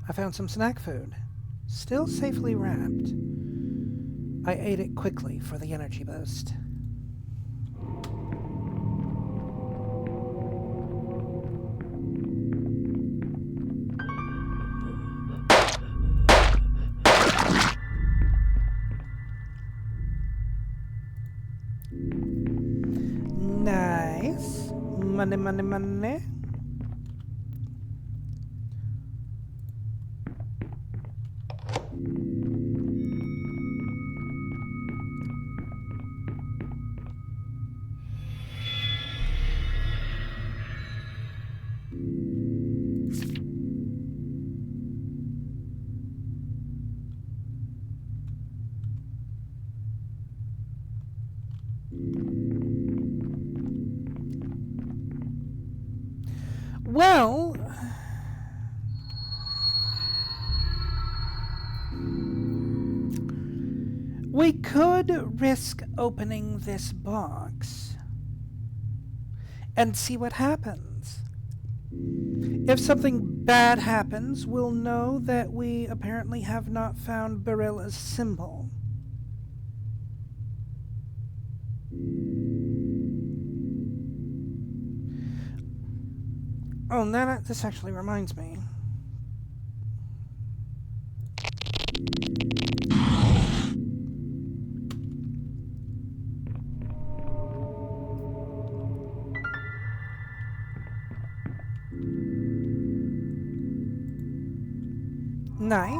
I found some snack food, still safely wrapped. I ate it quickly for the energy boost. Nice. Money, money, money. Well, we could risk opening this box and see what happens. If something bad happens, we'll know that we apparently have not found Barilla's symbol. Oh, now this actually reminds me. Nice.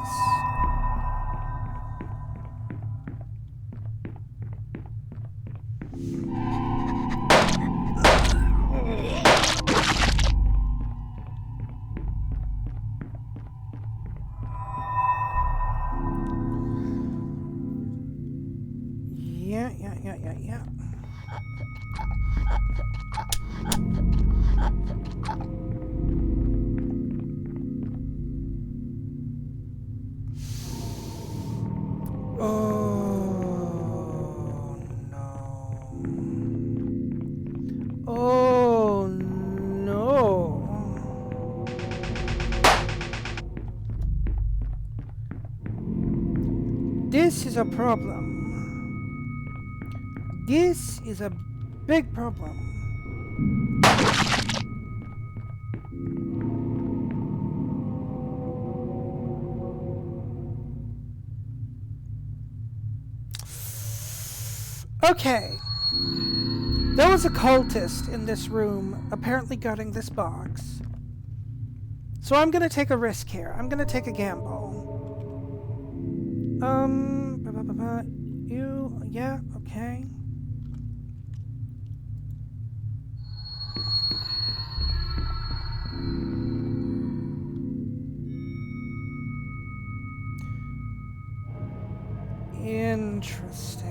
Yeah. Oh, no. Oh, no. This is a problem. This is a big problem. Okay. There was a cultist in this room, apparently guarding this box. So I'm gonna take a risk here. I'm gonna take a gamble. Yeah, okay. Interesting.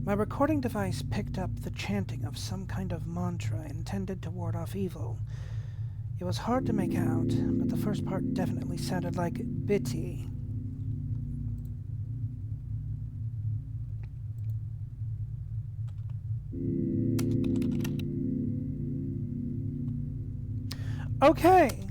My recording device picked up the chanting of some kind of mantra intended to ward off evil. It was hard to make out, but the first part definitely sounded like Bitty. Okay.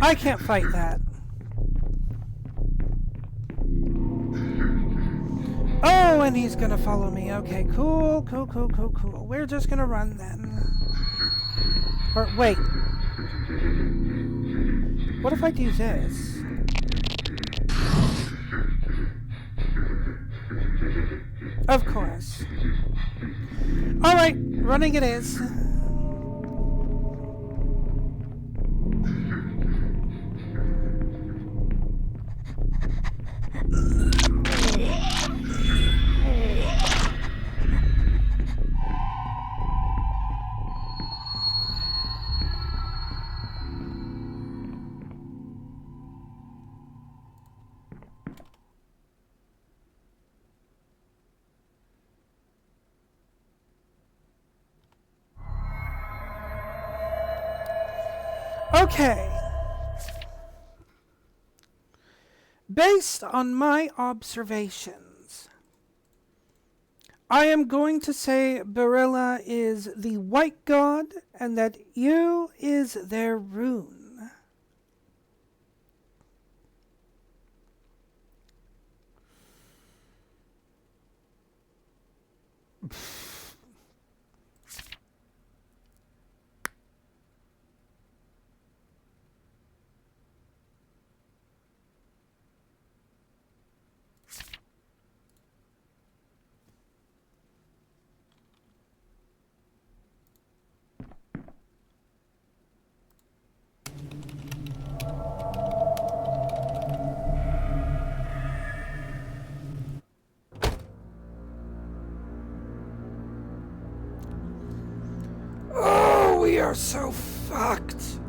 I can't fight that. Oh, and he's gonna follow me. Okay, cool. We're just gonna run then. Or, wait. What if I do this? Of course. Alright, running it is. Okay. Based on my observations, I am going to say Barilla is the white god and that you is their rune. Oh, we are so fucked.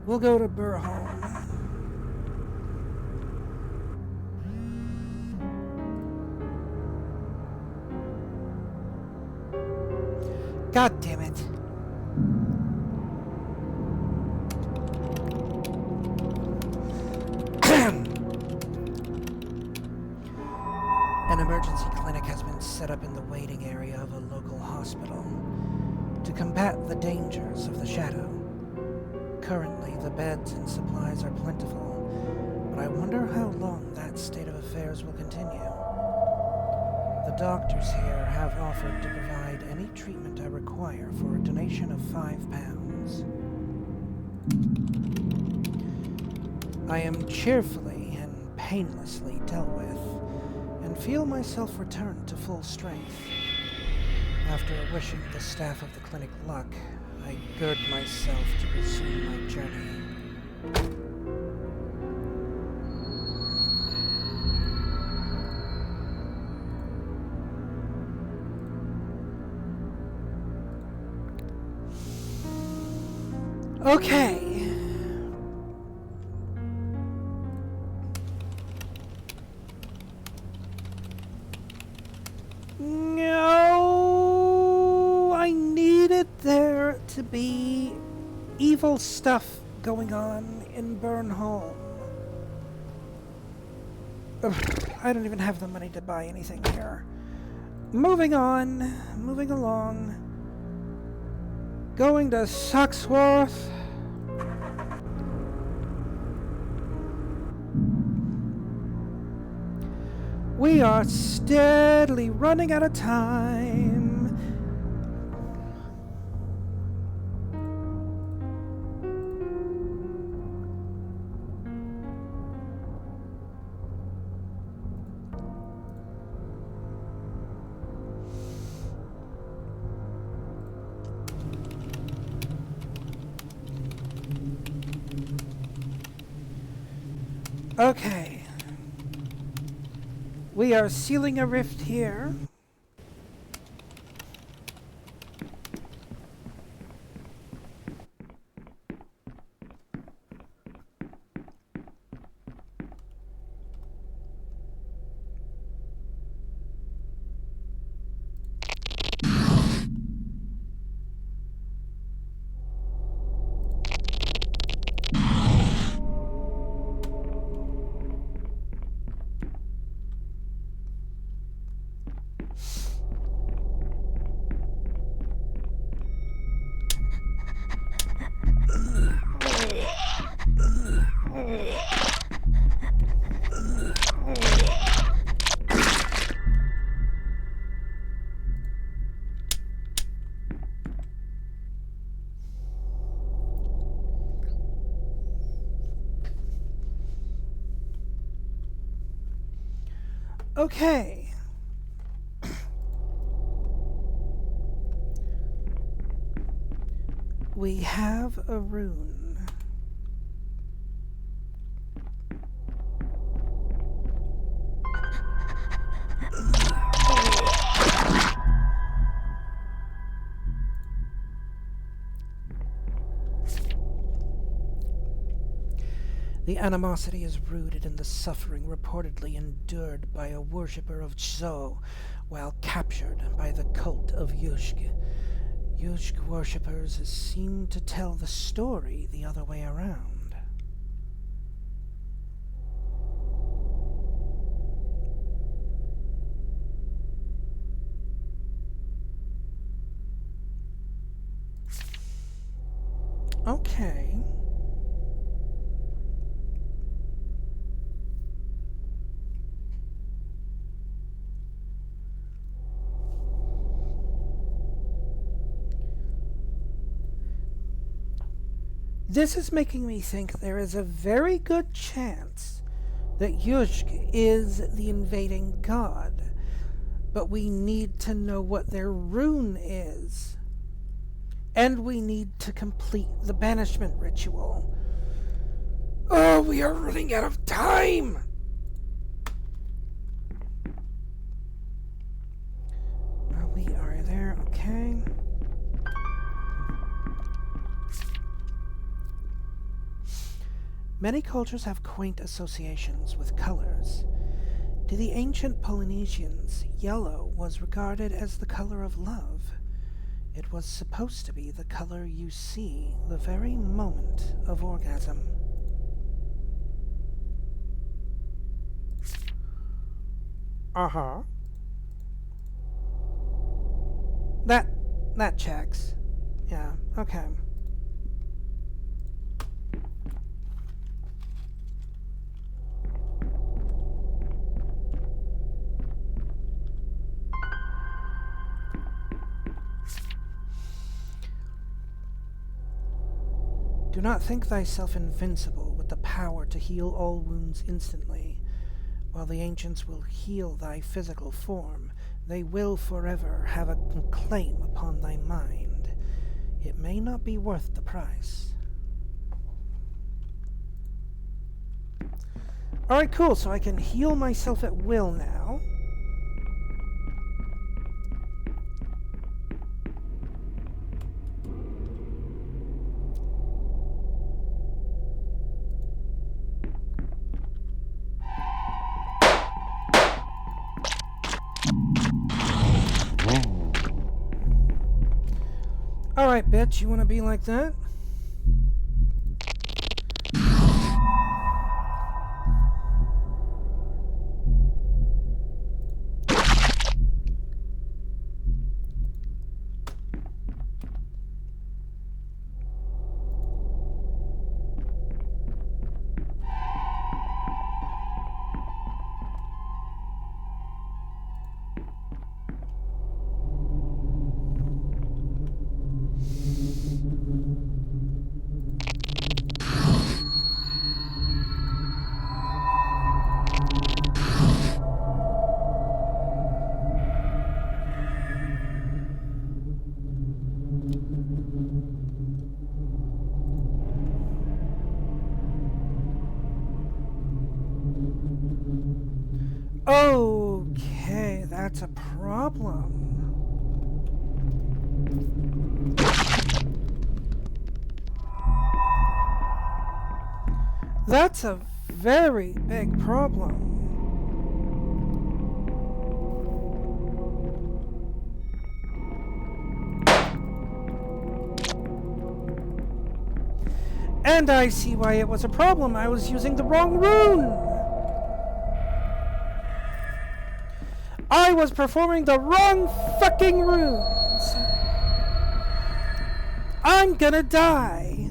We'll go to Burholm. God damn it. An emergency clinic has been set up in the waiting area of a local hospital to combat the dangers of the shadow. Currently, the beds and supplies are plentiful, but I wonder how long that state of affairs will continue. The doctors here have offered to provide any treatment I require for a donation of £5. I am cheerfully and painlessly dealt with, and feel myself return to full strength. After wishing the staff of the clinic luck, I gird myself to resume my journey. Okay. No, I needed there to be evil stuff going on in Burnholm. Ugh, I don't even have the money to buy anything here. Moving on, moving along. Going to Sucksworth. We are steadily running out of time. Okay. We are sealing a rift here. Okay. We have a rune. The animosity is rooted in the suffering reportedly endured by a worshipper of Zhou while captured by the cult of Yushk. Yushk worshippers seem to tell the story the other way around. Okay. This is making me think there is a very good chance that Yushk is the invading god, but we need to know what their rune is. And we need to complete the banishment ritual. Oh, we are running out of time! We are there, okay. Many cultures have quaint associations with colors. To the ancient Polynesians, yellow was regarded as the color of love. It was supposed to be the color you see the very moment of orgasm. Uh-huh. That checks. Yeah, okay. Do not think thyself invincible with the power to heal all wounds instantly. While the ancients will heal thy physical form, they will forever have a claim upon thy mind. It may not be worth the price. Alright, cool, so I can heal myself at will now. Alright, bitch, you wanna be like that? Okay, that's a problem. That's a very big problem. And I see why it was a problem. I was using the wrong rune. I was performing the wrong fucking runes. I'm gonna die.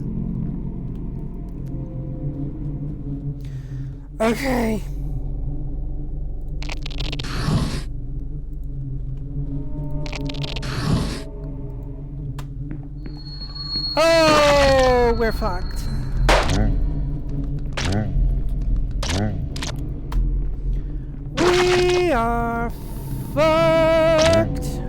Okay. Oh, we're fucked. We are fucked.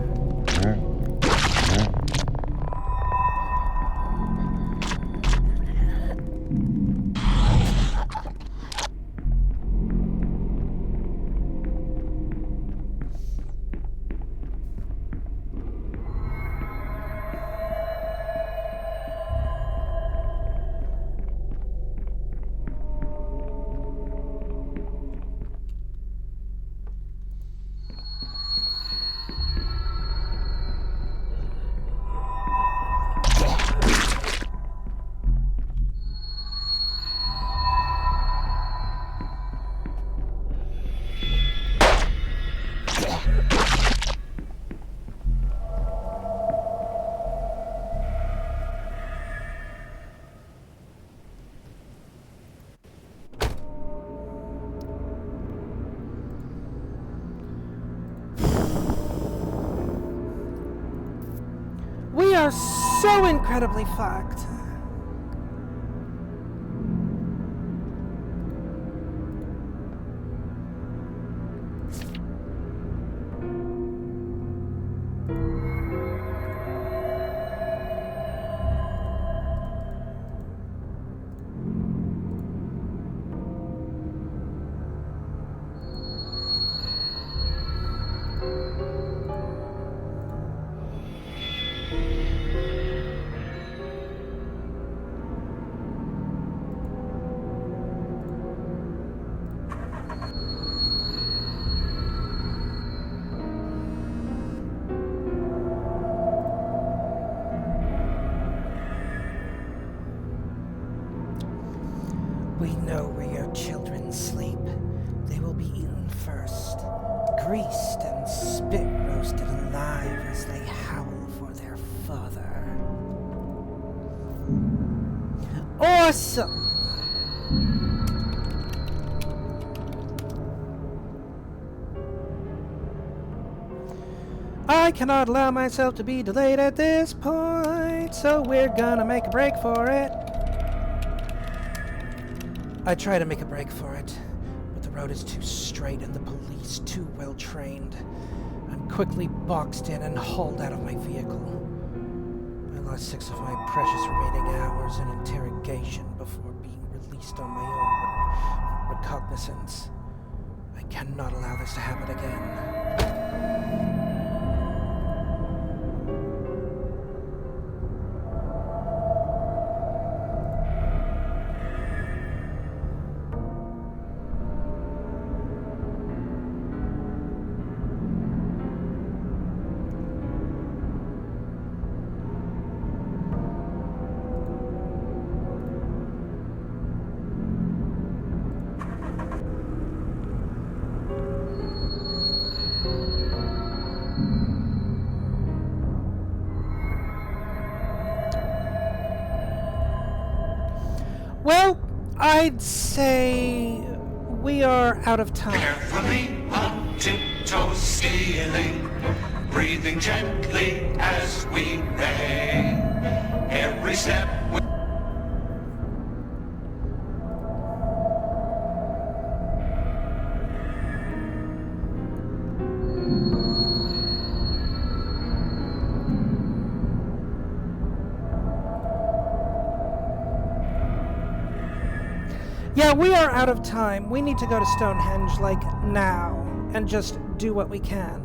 We are so incredibly fucked. We know where your children sleep. They will be eaten first, greased and spit roasted alive as they howl for their father. Awesome! I cannot allow myself to be delayed at this point, so we're gonna make a break for it. I try to make a break for it, but the road is too straight and the police too well trained. I'm quickly boxed in and hauled out of my vehicle. I lost 6 of my precious remaining hours in interrogation before being released on my own recognizance. I cannot allow this to happen again. Well, I'd say we are out of time. Carefully on tiptoes stealing, breathing gently as we ray. Every step we Yeah, we are out of time. We need to go to Stonehenge, like, now. and just do what we can.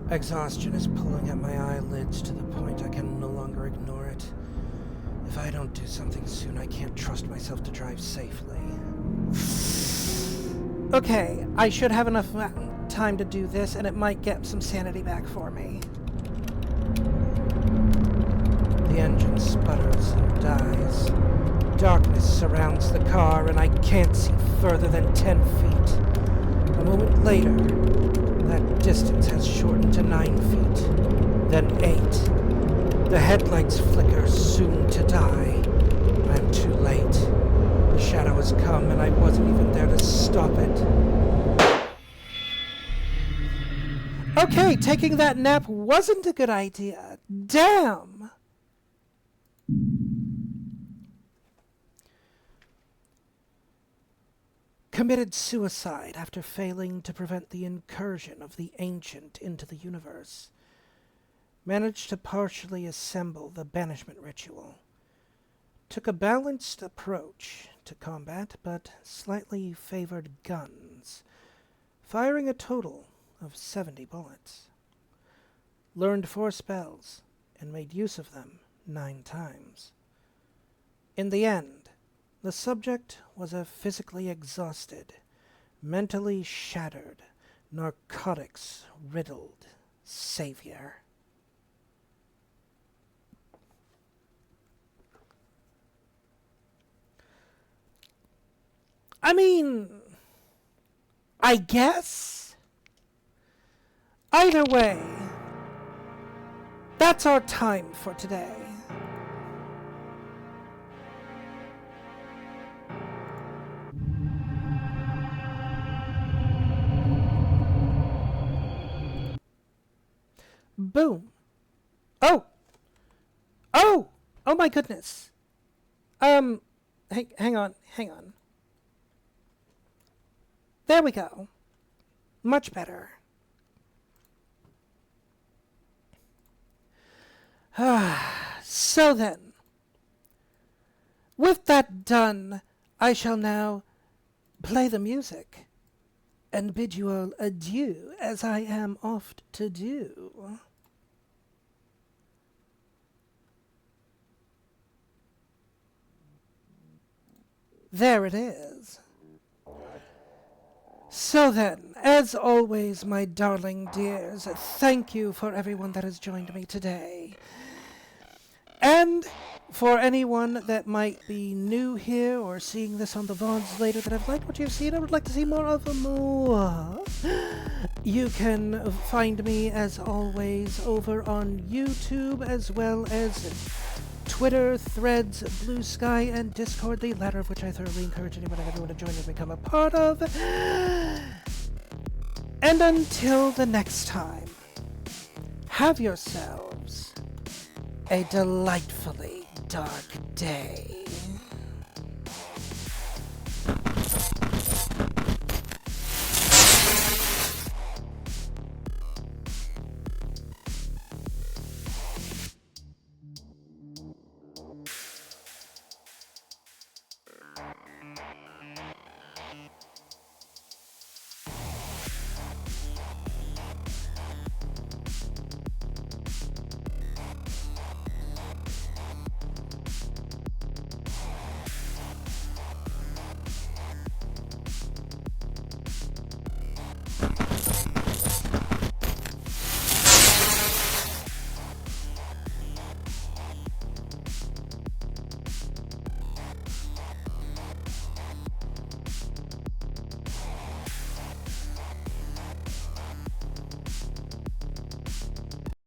Exhaustion is pulling at my eyelids to the point I can no longer ignore it. If I don't do something soon, I can't trust myself to drive safely. Okay, I should have enough time to do this, and it might get some sanity back for me. The engine sputters and dies. Darkness surrounds the car, and I can't see further than 10 feet. A moment later, that distance has shortened to 9 feet, then 8. The headlights flicker, soon to die. I'm too late. The shadow has come, and I wasn't even there to stop it. Okay, taking that nap wasn't a good idea. Damn! Committed suicide after failing to prevent the incursion of the Ancient into the universe. Managed to partially assemble the banishment ritual. Took a balanced approach to combat, but slightly favored guns, firing a total of 70 bullets. Learned 4 spells, and made use of them 9 times. In the end, the subject was a physically exhausted, mentally shattered, narcotics-riddled savior. I mean, I guess. Either way, that's our time for today. Boom. Oh! Oh! Oh my goodness. Hang on. There we go. Much better. So then, with that done, I shall now play the music and bid you all adieu, as I am off to do. There it is. So then, as always, my darling dears, thank you for everyone that has joined me today. And for anyone that might be new here or seeing this on the VODs later that have liked what you've seen, I would like to see more of more. You can find me, as always, over on YouTube, as well as Twitter, Threads, Blue Sky, and Discord, the latter of which I thoroughly encourage anyone and everyone to join and become a part of. And until the next time, have yourselves a delightfully dark day.